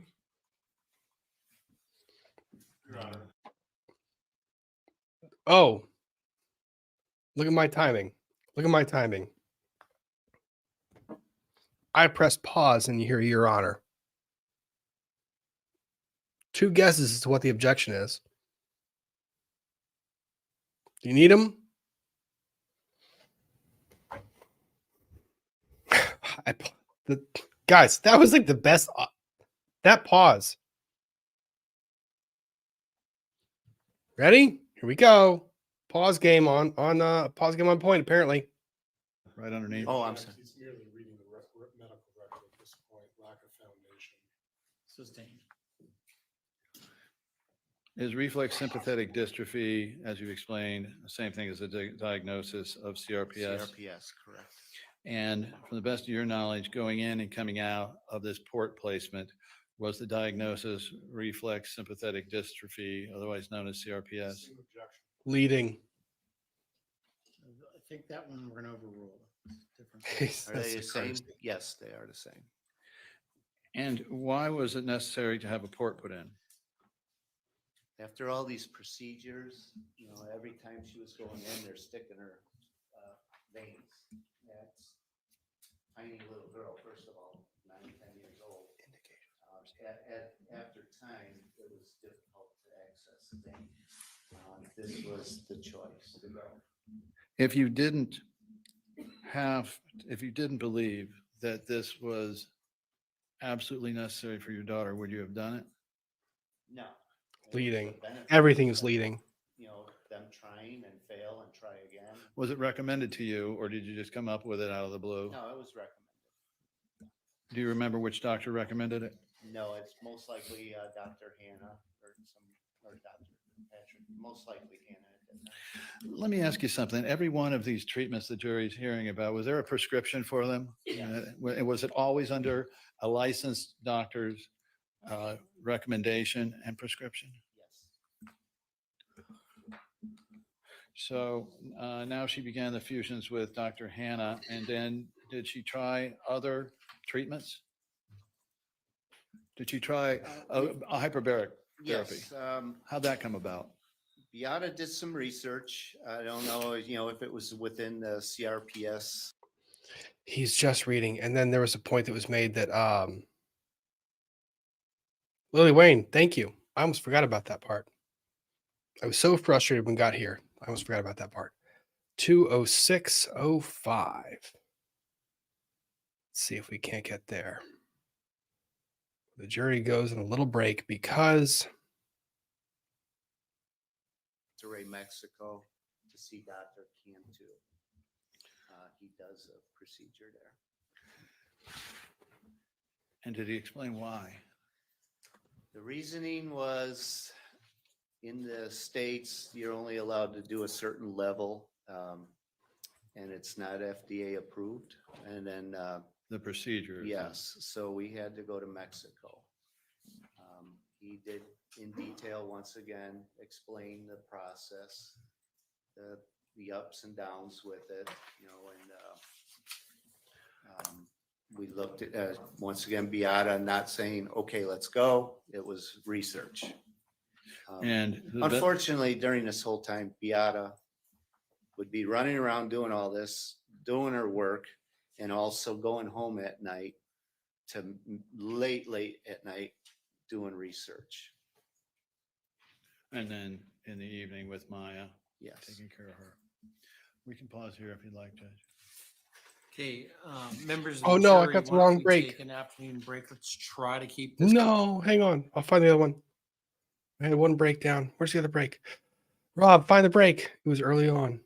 oh, look at my timing. Look at my timing. I pressed pause and you hear Your Honor. 2 guesses as to what the objection is. Do you need them? Guys, that was like the best. That pause. Ready? Here we go. Pause game on point. Apparently, right underneath. Oh, I'm sorry. He's merely reading the medical record at this point, lack of foundation. Sustained. Is reflex sympathetic dystrophy, as you explained, the same thing as a diagnosis of CRPS? CRPS, correct. And from the best of your knowledge, going in and coming out of this port placement, was the diagnosis reflex sympathetic dystrophy, otherwise known as CRPS? Same objection. leading. I think that one we're gonna overrule. Different. Are they the same? Yes, they are the same. And why was it necessary to have a port put in? After all these procedures, every time she was going in, they're sticking her veins. That's tiny little girl, first of all, 9, 10 years old. After time, it was difficult to access the veins. This was the choice to go. If you didn't believe that this was absolutely necessary for your daughter, would you have done it? No. Leading. It was a benefit Everything to is them, leading. Them trying and fail and try again. Was it recommended to you, or did you just come up with it out of the blue? No, it was recommended. Do you remember which doctor recommended it? No, it's most likely Dr. Hannah or Dr. Patrick, most likely Hannah. Let me ask you something. Every one of these treatments the jury's hearing about, was there a prescription for them? Yes. Was it always under a licensed doctor's recommendation and prescription? Yes. So now she began the fusions with Dr. Hannah, and then did she try other treatments? Did she try a hyperbaric therapy? Yes. How'd that come about? Beata did some research. I don't know, if it was within the CRPS. He's just reading. And then there was a point that was made that Lily Wayne, thank you. I almost forgot about that part. I was so frustrated when we got here. I almost forgot about that part. 20605. Let's see if we can't get there. The jury goes in a little break because Monterrey, Mexico, to see Dr. Cantu. He does a procedure there. And did he explain why? The reasoning was, in the States, you're only allowed to do a certain level, and it's not FDA approved. And then, The procedure. yes, so we had to go to Mexico. He did in detail, once again, explain the process, the ups and downs with it, and we looked at, once again, Beata not saying, okay, let's go. It was research. And Unfortunately, during this whole time, Beata would be running around doing all this, doing her work, and also going home at night to late at night doing research. And then in the evening with Maya, Yes. taking care of her. We can pause here if you'd like, Judge. Okay, members. Oh, no, I got the wrong break. Take an afternoon break. Let's try to keep this. no, hang on. I'll find the other one. I had one breakdown. Where's the other break? Rob, find the break. It was early on.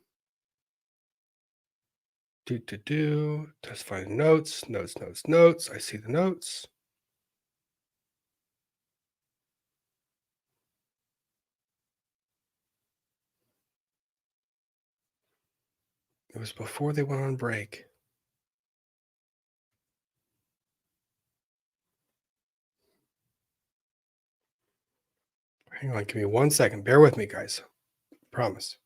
Just find notes. I see the notes. It was before they went on break. Hang on, give me 1 second. Bear with me, guys. Promise.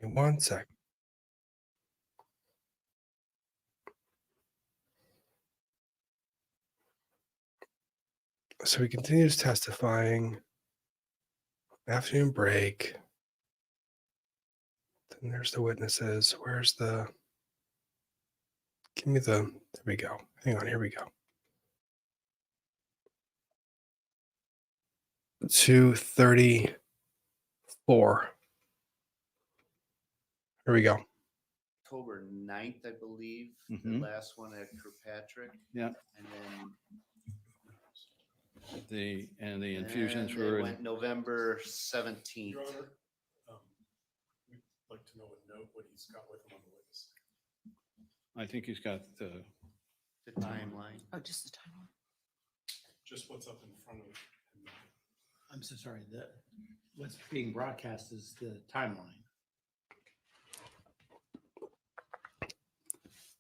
Give me 1 sec. So he continues testifying. Afternoon break. Then there's the witnesses. Where's the... Give me the... There we go. Hang on, here we go. 2:34. Here we go. October 9th, I believe, the Mhm. last one at Kirkpatrick. Yeah. And then The infusions and they were, went November 17th. Your Honor, we'd like to know what he's got with him on the witness. I think he's got the, The timeline. Oh, just the timeline. Just what's up in front of him. I'm so sorry. What's being broadcast is the timeline.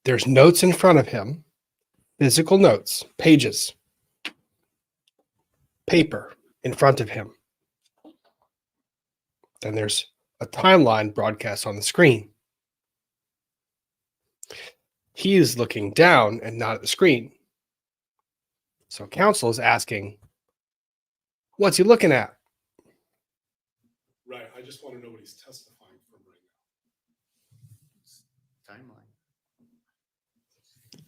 There's notes in front of him. Physical notes. Pages. Paper in front of him. Then there's a timeline broadcast on the screen. He is looking down and not at the screen. So counsel is asking, what's he looking at? Right, I just want to know what he's testifying from right now. Timeline.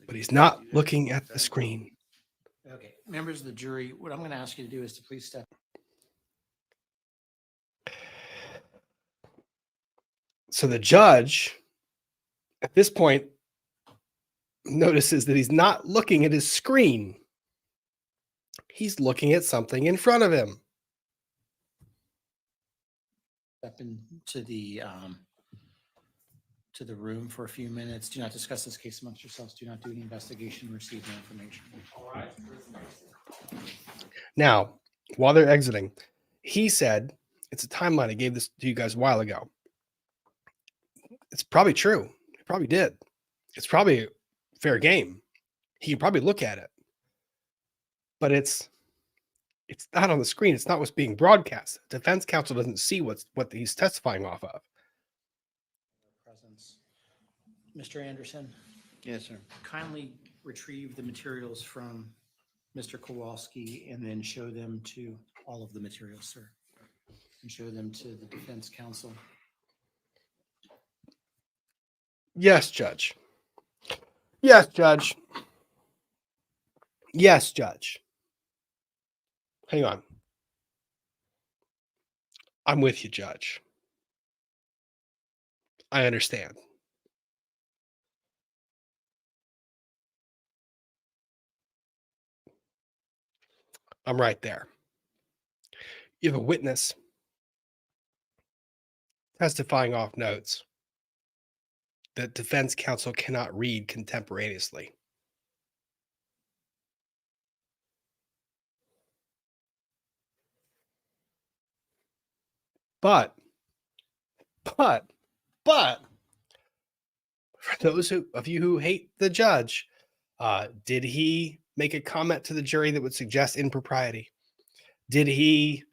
But he's not looking at the screen. Okay, members of the jury, what I'm going to ask you to do is to please step. So the judge, at this point, notices that he's not looking at his screen. He's looking at something in front of him. Step into the room for a few minutes. Do not discuss this case amongst yourselves. Do not do any investigation, receive no information. All right. Now, while they're exiting, he said, it's a timeline. I gave this to you guys a while ago. It's probably true. He probably did. It's probably fair game. He could probably look at it. But it's not on the screen. It's not what's being broadcast. Defense counsel doesn't see what he's testifying off of. Presence. Mr. Anderson. Yes, sir. kindly retrieve the materials from Mr. Kowalski and then show them to all of the materials, sir. And show them to the defense counsel. Yes, Judge. Yes, Judge. Yes, Judge. Hang on. I'm with you, Judge. I understand. I'm right there. You have a witness testifying off notes that defense counsel cannot read contemporaneously. But for those of you who hate the judge, did he make a comment to the jury that would suggest impropriety? Did he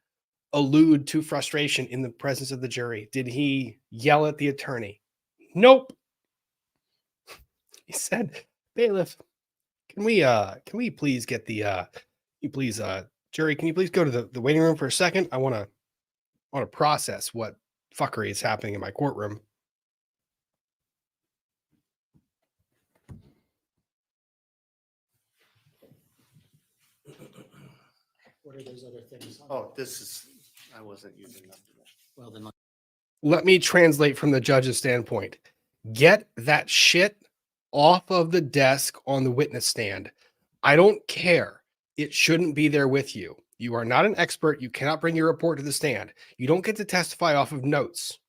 allude to frustration in the presence of the jury? Did he yell at the attorney? Nope. He said, "Bailiff, can we please get the jury, can you please go to the waiting room for a second? I want to process what fuckery is happening in my courtroom." What are those other things? Oh, this is, I wasn't using that. Well, then, Let me translate from the judge's standpoint. Get that shit off of the desk on the witness stand. I don't care. It shouldn't be there with you. You are not an expert. You cannot bring your report to the stand. You don't get to testify off of notes.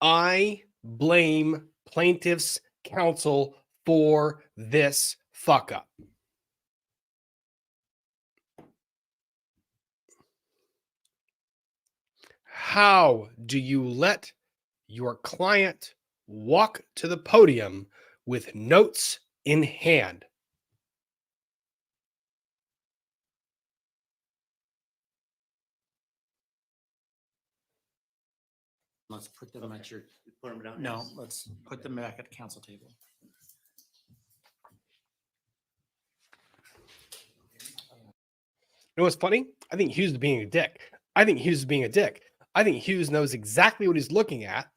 I blame plaintiff's counsel for this fuck up. How do you let your client walk to the podium with notes in hand? let's put them at your, Put them down. no, let's put them back at the council table. You know what's funny? I think Hughes is being a dick. I think Hughes knows exactly what he's looking at.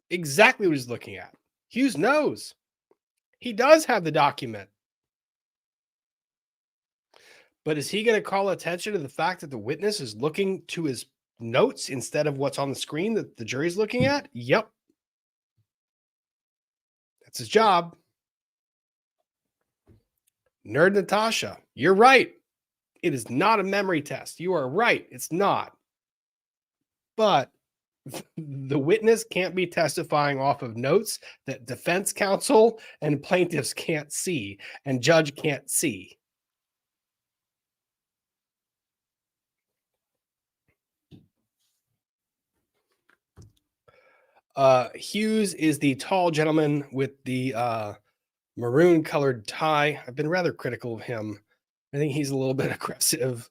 Exactly what he's looking at. Hughes knows. He does have the document. But is he going to call attention to the fact that the witness is looking to his notes instead of what's on the screen that the jury's looking at? Yep. That's his job. Nerd Natasha, you're right. It is not a memory test. You are right. It's not. But the witness can't be testifying off of notes that defense counsel and plaintiffs can't see and judge can't see. Hughes is the tall gentleman with the maroon colored tie. I've been rather critical of him. I think he's a little bit aggressive.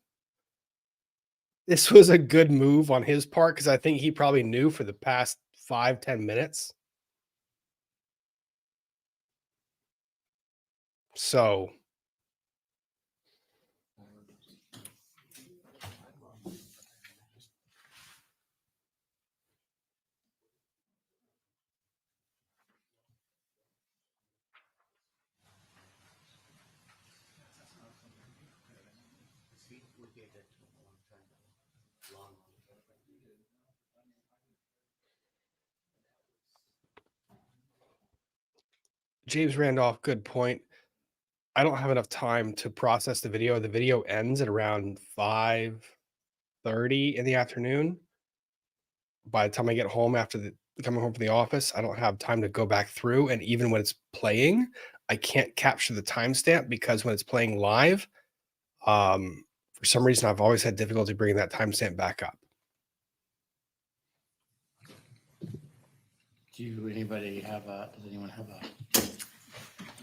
This was a good move on his part because I think he probably knew for the past 5-10 minutes. So James Randolph, good point. I don't have enough time to process the video. The video ends at around 5:30 in the afternoon. By the time I get home after coming home from the office, I don't have time to go back through. And even when it's playing, I can't capture the timestamp because when it's playing live, for some reason, I've always had difficulty bringing that timestamp back up. Does anyone have a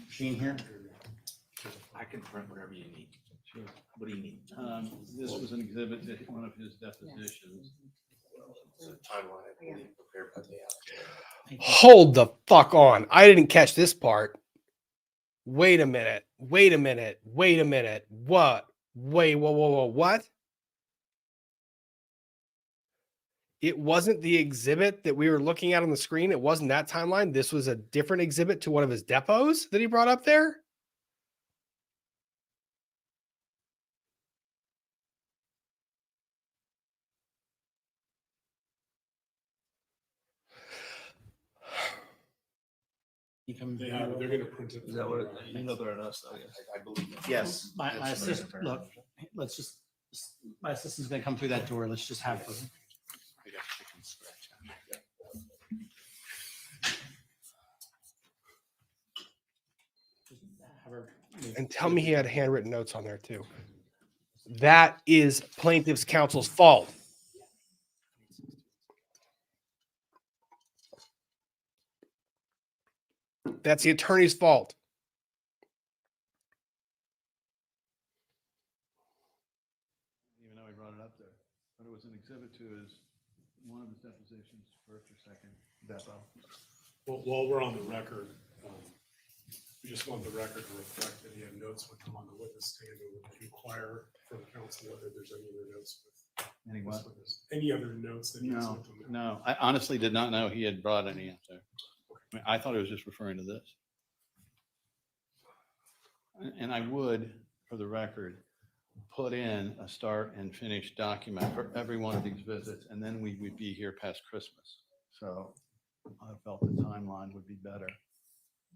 machine here? I can print whatever you need. Sure. What do you need? This was an exhibit to one of his depositions. Timeline, I believe, prepared by Beata. Hold the fuck on. I didn't catch this part. Wait a minute. Wait a minute. Wait a minute. What? Wait, whoa. What? It wasn't the exhibit that we were looking at on the screen. It wasn't that timeline. This was a different exhibit to one of his depots that he brought up there. They're gonna print it. Is that what, you know better than us, though, yes. I believe. Yes. My assistant, look, let's just, my assistant's gonna come through that door. Let's just have her. Have her move. And tell me he had handwritten notes on there too. That is plaintiff's counsel's fault. That's the attorney's fault. Even though he brought it up there, but it was an exhibit to his, one of his depositions, first or second depot. Well, while we're on the record, we just want the record to reflect that he had notes would come on the witness stand and would inquire from counsel whether there's any other notes with Any this what? witness. Any other notes that he has No, with him. no, I honestly did not know he had brought any up there. I mean, I thought he was just referring to this. And I would, for the record, put in a start and finish document for every one of these visits, and then we would be here past Christmas. So I felt the timeline would be better.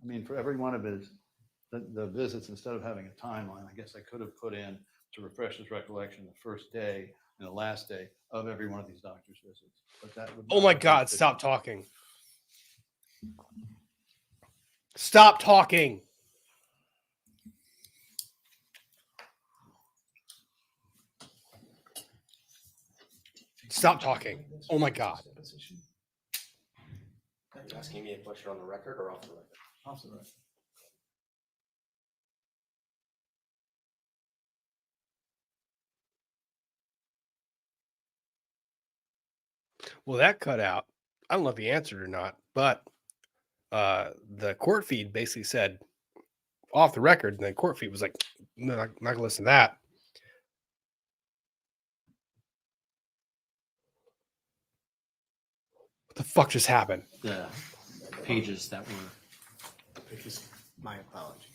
I mean, for every one of his, the visits, instead of having a timeline, I guess I could have put in to refresh his recollection, the first day and the last day of every one of these doctor's visits. But that would Oh not my have been God, sufficient. stop talking. Stop talking. Stop talking. Oh my God. Are you asking me a question on the record or off the record? Off the record. Well, that cut out. I don't know if he answered or not, but the court feed basically said off the record, and the court feed was like, no, not gonna listen to that. What the fuck just happened? The pages that were. My apologies.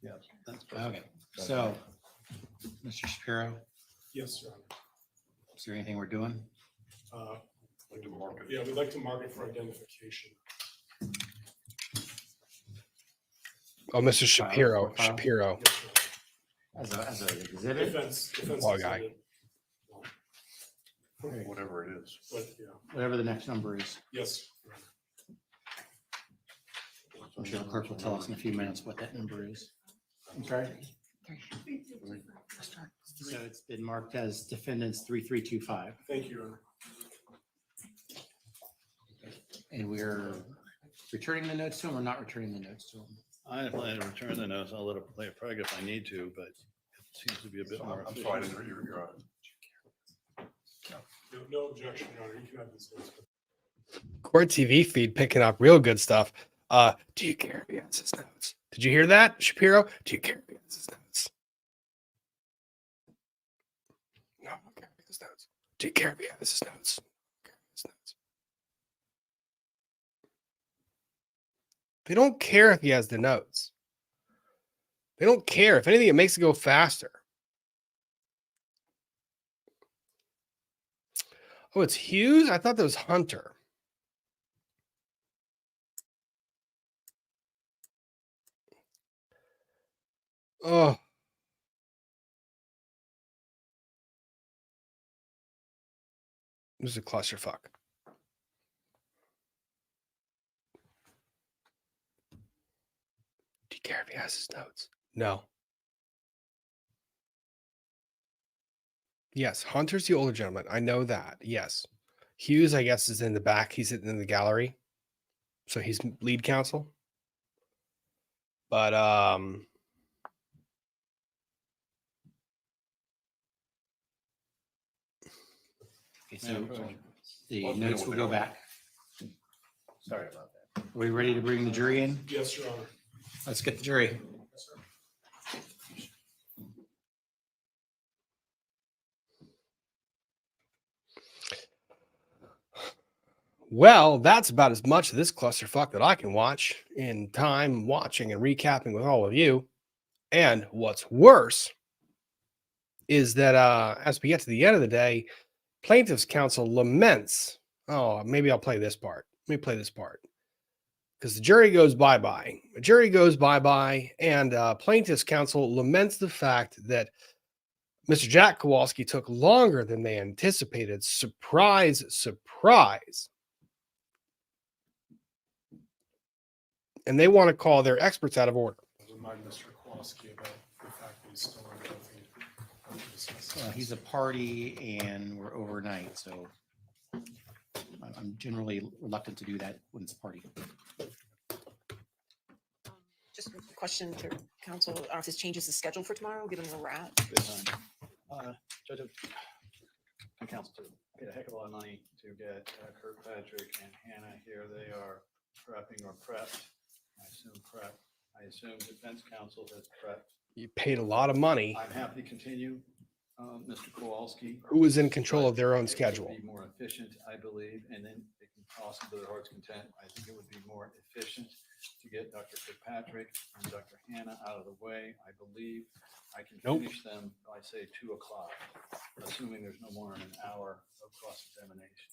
Yeah. That's Okay, so, Mr. Shapiro, Yes, Your Honor. is there anything we're doing? Like to mark it. Yeah, we'd like to mark it for identification. Oh, Mr. Shapiro. File. Shapiro. Yes, Your Honor. As an exhibit? Defense Law guy. exhibit. Whatever it is. But, yeah, Whatever the next number is. yes. Your Honor. I'm sure the clerk will tell us in a few minutes what that number is. I'm sorry? So it's been marked as defendants 3325, Thank you, Your Honor. and we're returning the notes to him or not returning the notes to him? I plan to return the notes. I'll let it play a preg if I need to, but it seems to be a bit more I'm sorry, I efficient. didn't hear your honor. No objection, Your Honor. You can have this. Court TV feed picking up real good stuff. Do you care if he has his notes? Did you hear that, Shapiro? Do you care if he has his notes? No, I don't care if he has his notes. Do you care if he has his notes? I don't care if he has his notes. They don't care if he has the notes. They don't care. If anything, it makes it go faster. Oh, it's Hughes? I thought that was Hunter. Oh. This is a clusterfuck. Do you care if he has his notes? No. Yes, Hunter's the older gentleman. I know that. Yes. Hughes, I guess, is in the back. He's in the gallery. So he's lead counsel. But Okay, so the notes will go back. Sorry about that. Are we ready to bring the jury in? Yes, Your Honor. Let's get the jury. well, that's about as much of this clusterfuck that I can watch in time watching and recapping with all of you. And what's worse is that as we get to the end of the day, plaintiff's counsel laments. Oh, maybe I'll play this part. Let me play this part. Because the jury goes bye-bye. The jury goes bye-bye, and plaintiff's counsel laments the fact that Mr. Jack Kowalski took longer than they anticipated. Surprise, surprise. And they want to call their experts out of order. Remind Mr. Kowalski about the fact that he's still on oath. He's a party and we're overnight, so I'm generally reluctant to do that when it's a party. Just a question to counsel, I don't know if this changes the schedule for tomorrow, given where we're at. Judge, and counsel paid a heck of a lot of money to get Kirkpatrick and Hannah here. They are prepping or prepped. I assume prep. I assume defense counsel has prepped. You paid a lot of money. I'm happy to continue, Mr. Kowalski. Who is in control of their own It would schedule? Be more efficient, I believe, and then it can possibly, to their heart's content, I think it would be more efficient to get Dr. Kirkpatrick and Dr. Hannah out of the way. I believe I can Nope. finish them by, say, 2 o'clock, assuming there's no more than an hour of cross-examination.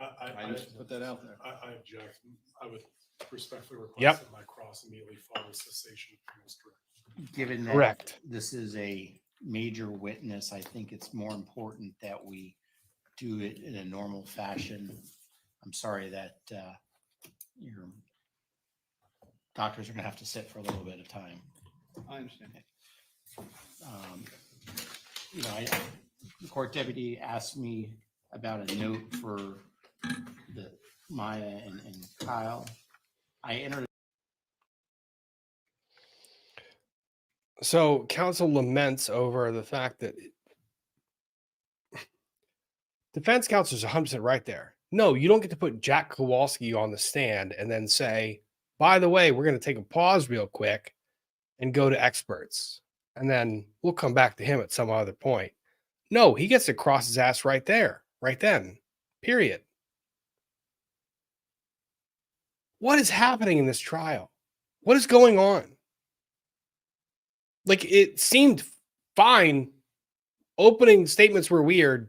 I just put that out there. I object. I would respectfully request Yep. that my cross immediately follow cessation from this director. Given that Correct. this is a major witness, I think it's more important that we do it in a normal fashion. I'm sorry that your doctors are gonna have to sit for a little bit of time. I understand. You know, the court deputy asked me about a note for the Maya and Kyle. I entered. So counsel laments over the fact that defense counsel is 100% right there. No, you don't get to put Jack Kowalski on the stand and then say, by the way, we're going to take a pause real quick and go to experts. And then we'll come back to him at some other point. No, he gets to cross his ass right there, right then, period. What is happening in this trial? What is going on? Like, it seemed fine. Opening statements were weird.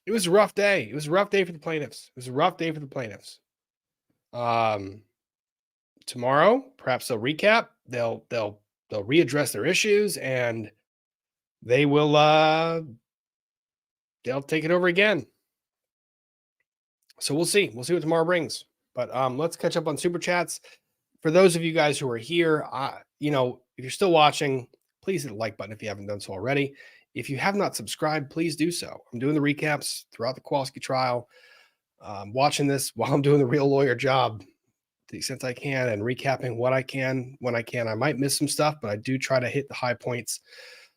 It was a rough day. It was a rough day for the plaintiffs. It was a rough day for the plaintiffs. Tomorrow, perhaps they'll recap. They'll readdress their issues, and they will they'll take it over again. So we'll see. We'll see what tomorrow brings. But let's catch up on super chats. For those of you guys who are here, you know, if you're still watching, please hit the like button if you haven't done so already. If you have not subscribed, please do so. I'm doing the recaps throughout the Kowalski trial. Watching this while I'm doing the real lawyer job to the extent I can and recapping what I can when I can. I might miss some stuff, but I do try to hit the high points.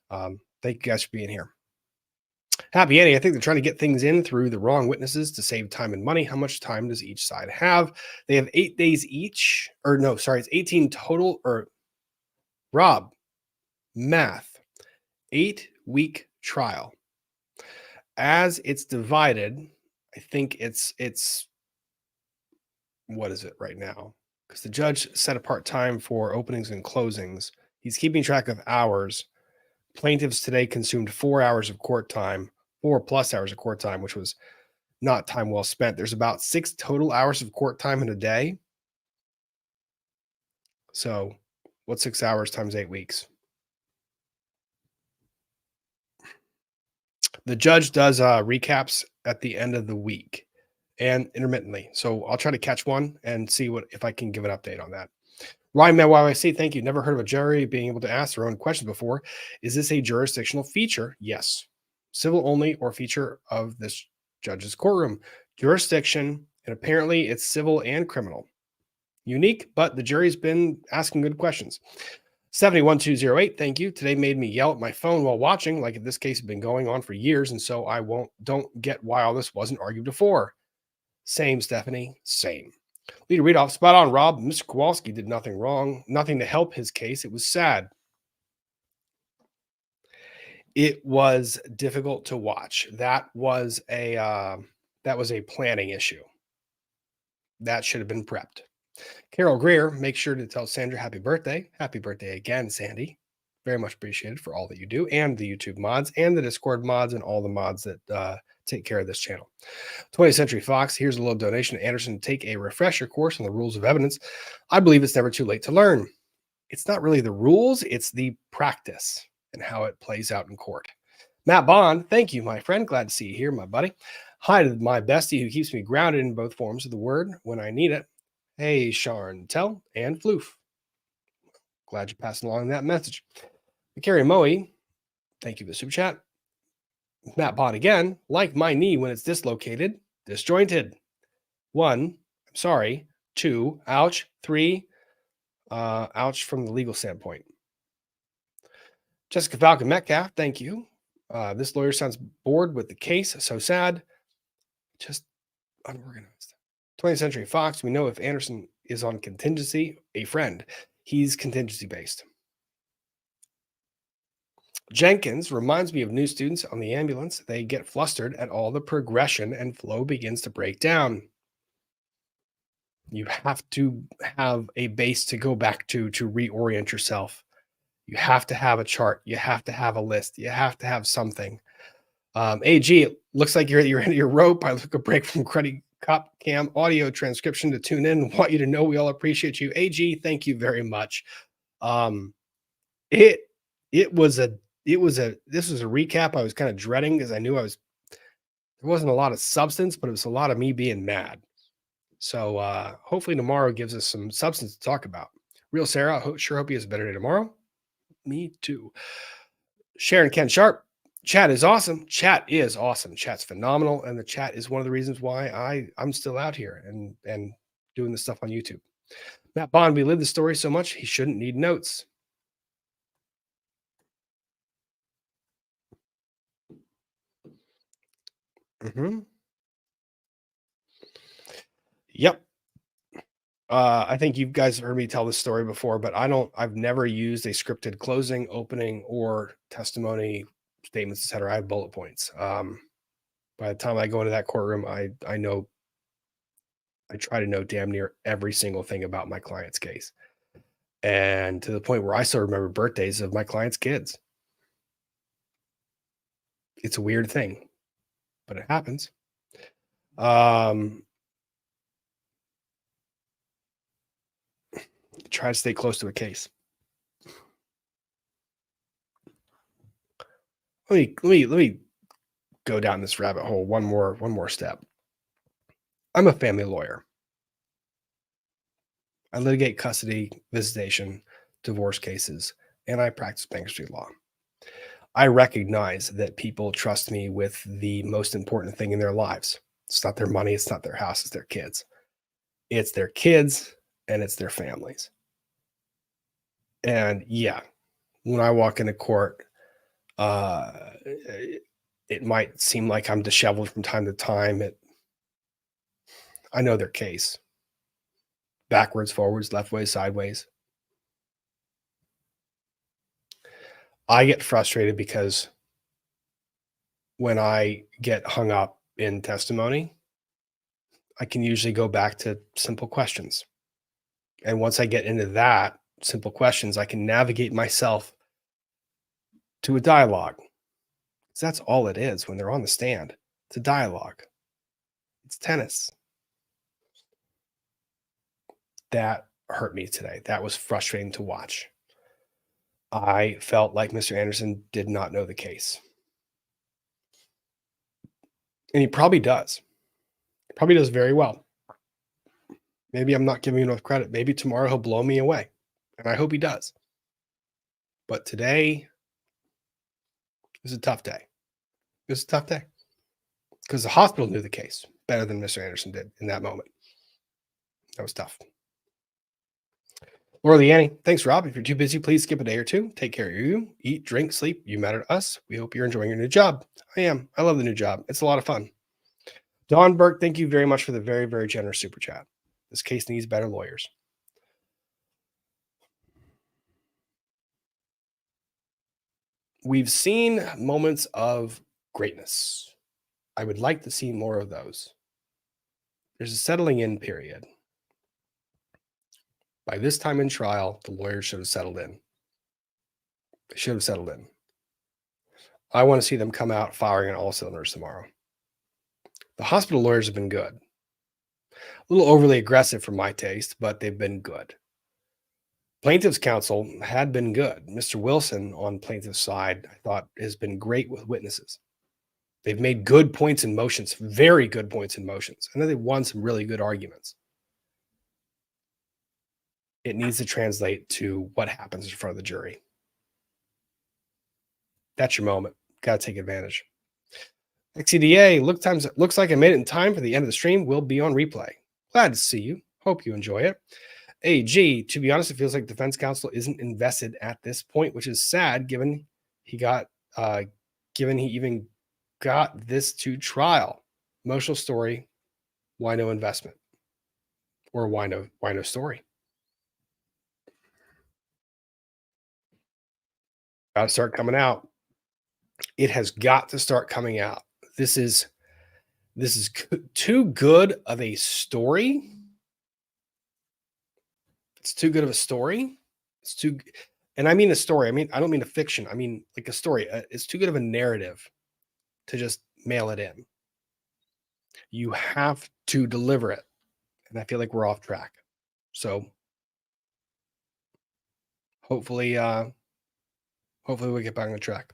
Thank you guys for being here. Happy Annie, I think they're trying to get things in through the wrong witnesses to save time and money. How much time does each side have? They have 8 days each, or no, sorry, it's 18 total, or Rob, math, 8-week trial. As it's divided, I think it's what is it right now? Because the judge set apart time for openings and closings. He's keeping track of hours. Plaintiffs today consumed 4 hours of court time, 4+ hours of court time, which was not time well spent. There's about 6 total hours of court time in a day. So what's 6 hours times 8 weeks? The judge does recaps at the end of the week and intermittently. So I'll try to catch one and see if I can give an update on that. Ryan YYC, thank you. Never heard of a jury being able to ask their own questions before. Is this a jurisdictional feature? Yes. civil only or feature of this judge's courtroom. Jurisdiction, and apparently it's civil and criminal. Unique, but the jury's been asking good questions. 71208, thank you. Today made me yell at my phone while watching, like if this case had been going on for years, and so I don't get why all this wasn't argued before. Same, Stephanie, same. Leader read off, spot on, Rob. Mr. Kowalski did nothing wrong, nothing to help his case. It was sad. It was difficult to watch. That was a planning issue. That should have been prepped. Carol Greer, make sure to tell Sandra happy birthday. Happy birthday again, Sandy. Very much appreciated for all that you do, and the YouTube mods, and the Discord mods, and all the mods that take care of this channel. 20th Century Fox, here's a little donation to Anderson to take a refresher course on the rules of evidence. I believe it's never too late to learn. It's not really the rules, it's the practice and how it plays out in court. Matt Bond, thank you, my friend. Glad to see you here, my buddy. Hi to my bestie who keeps me grounded in both forms of the word when I need it. Hey, Charntel and Floof. Glad you passed along that message. Carrie Moe, thank you for the super chat. Matt Bond again, like my knee when it's dislocated, disjointed. 1, I'm sorry. 2, ouch. 3, ouch from the legal standpoint. Jessica Falcon Metcalf, thank you. This lawyer sounds bored with the case. So sad. Just unorganized. 20th Century Fox, we know if Anderson is on contingency, a friend. He's contingency based. Jenkins reminds me of new students on the ambulance. They get flustered at all the progression and flow begins to break down. You have to have a base to go back to reorient yourself. You have to have a chart. You have to have a list. You have to have something. AG, it looks like you're at your end of your rope. I took a break from Cruddy Cop Cam audio transcription to tune in. Want you to know we all appreciate you. AG, thank you very much. This was a recap I was kind of dreading because I knew there wasn't a lot of substance, but it was a lot of me being mad. So hopefully tomorrow gives us some substance to talk about. Real Sarah, sure hope he has a better day tomorrow. Me too. Sharon Ken Sharp, chat is awesome. Chat is awesome. Chat's phenomenal. And the chat is one of the reasons why I'm still out here and doing this stuff on YouTube. Matt Bond, we live the story so much, he shouldn't need notes. Yep. I think you guys heard me tell this story before, but I've never used a scripted closing, opening, or testimony statements, etc. I have bullet points. By the time I go into that courtroom, I try to know damn near every single thing about my client's case. And to the point where I still remember birthdays of my client's kids. It's a weird thing, but it happens. Try to stay close to a case. Let me go down this rabbit hole one more step. I'm a family lawyer. I litigate custody, visitation, divorce cases, and I practice bankruptcy law. I recognize that people trust me with the most important thing in their lives. It's not their money, it's not their house, it's their kids. It's their kids and it's their families. And yeah, when I walk into court, it might seem like I'm disheveled from time to time. I know their case. Backwards, forwards, left ways, sideways. I get frustrated because when I get hung up in testimony, I can usually go back to simple questions. And once I get into that, simple questions, I can navigate myself to a dialogue. Because that's all it is when they're on the stand. It's a dialogue. It's tennis. That hurt me today. That was frustrating to watch. I felt like Mr. Anderson did not know the case. And he probably does. Probably does very well. Maybe I'm not giving him enough credit. Maybe tomorrow he'll blow me away. And I hope he does. But today is a tough day. It was a tough day because the hospital knew the case better than Mr. Anderson did in that moment. That was tough. Laura Leanne, thanks, Rob. If you're too busy, please skip a day or two. Take care of you. Eat, drink, sleep. You matter to us. We hope you're enjoying your new job. I am. I love the new job. It's a lot of fun. Don Burke, thank you very much for the very, very generous super chat. This case needs better lawyers. We've seen moments of greatness. I would like to see more of those. There's a settling in period. By this time in trial, the lawyers should have settled in. They should have settled in. I want to see them come out firing on all cylinders tomorrow. The hospital lawyers have been good. A little overly aggressive for my taste, but they've been good. Plaintiffs' counsel had been good. Mr. Wilson on plaintiff's side, I thought, has been great with witnesses. They've made good points in motions, very good points in motions. I know they've won some really good arguments. It needs to translate to what happens in front of the jury. That's your moment. Got to take advantage. XCDA, looks like I made it in time for the end of the stream. We'll be on replay. Glad to see you. Hope you enjoy it. AG, to be honest, it feels like defense counsel isn't invested at this point, which is sad given he even got this to trial. Emotional story. Why no investment? Or why no story? Got to start coming out. It has got to start coming out. This is too good of a story. It's too good of a story. It's too, and I mean a story. I don't mean a fiction. I mean like a story. It's too good of a narrative to just mail it in. You have to deliver it, and I feel like we're off track. So hopefully we get back on track.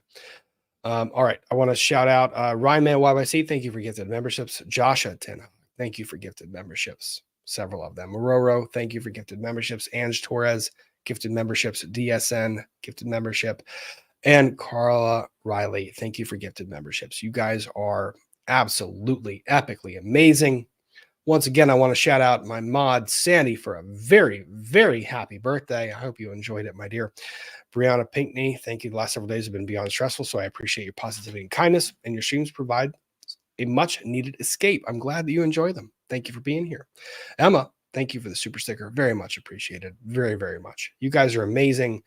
All right. I want to shout out Ryan Man YYC. Thank you for gifted memberships. Joshua Ten. Thank you for gifted memberships. Several of them. Mororo, thank you for gifted memberships. Ange Torres, gifted memberships. DSN, gifted membership. And Carla Riley, thank you for gifted memberships. You guys are absolutely epically amazing. Once again, I want to shout out my mod, Sandy, for a very, very happy birthday. I hope you enjoyed it, my dear. Brianna Pinkney, thank you. The last several days have been beyond stressful, so I appreciate your positivity and kindness, and your streams provide a much-needed escape. I'm glad that you enjoy them. Thank you for being here. Emma, thank you for the super sticker. Very much appreciated. Very, very much. You guys are amazing.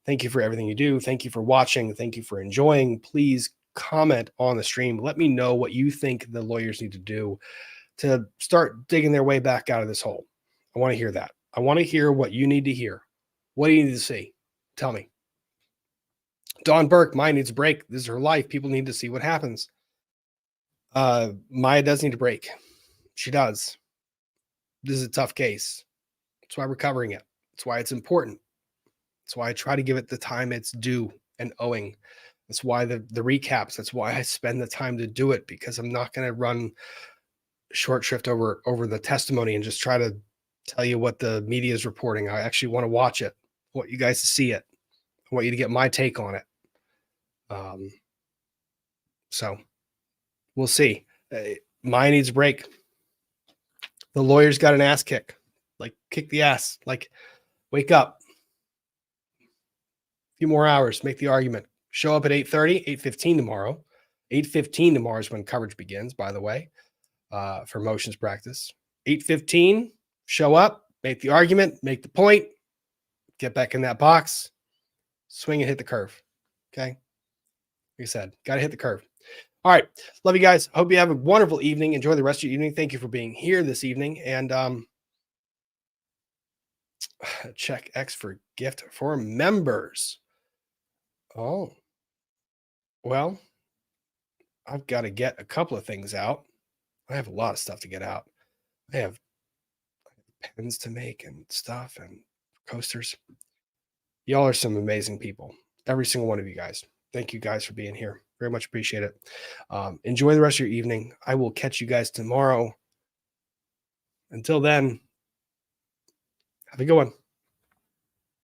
Thank you for everything you do. Thank you for watching. Thank you for enjoying. Please comment on the stream. Let me know what you think the lawyers need to do to start digging their way back out of this hole. I want to hear that. I want to hear what you need to hear. What do you need to see? Tell me. Dawn Burke, Maya needs a break. This is her life. People need to see what happens. Maya does need a break. She does. This is a tough case. That's why we're covering it. That's why it's important. That's why I try to give it the time it's due and owing. That's why the recaps. That's why I spend the time to do it, because I'm not going to run short shrift over the testimony and just try to tell you what the media is reporting. I actually want to watch it. I want you guys to see it. I want you to get my take on it. So we'll see. Maya needs a break. The lawyers got an ass kick. Like, kick the ass. Like, wake up. A few more hours. Make the argument. Show up at 8:30, 8:15 tomorrow. 8:15 tomorrow is when coverage begins, by the way, for motions practice. 8:15, show up, make the argument, make the point, get back in that box, swing and hit the curve. Okay? Like I said, got to hit the curve. All right. Love you guys. Hope you have a wonderful evening. Enjoy the rest of your evening. Thank you for being here this evening. And check X for gift for members. Oh, well, I've got to get a couple of things out. I have a lot of stuff to get out. I have pens to make and stuff and coasters. Y'all are some amazing people. Every single one of you guys. Thank you guys for being here. Very much appreciate it. Enjoy the rest of your evening. I will catch you guys tomorrow. Until then, have a good one.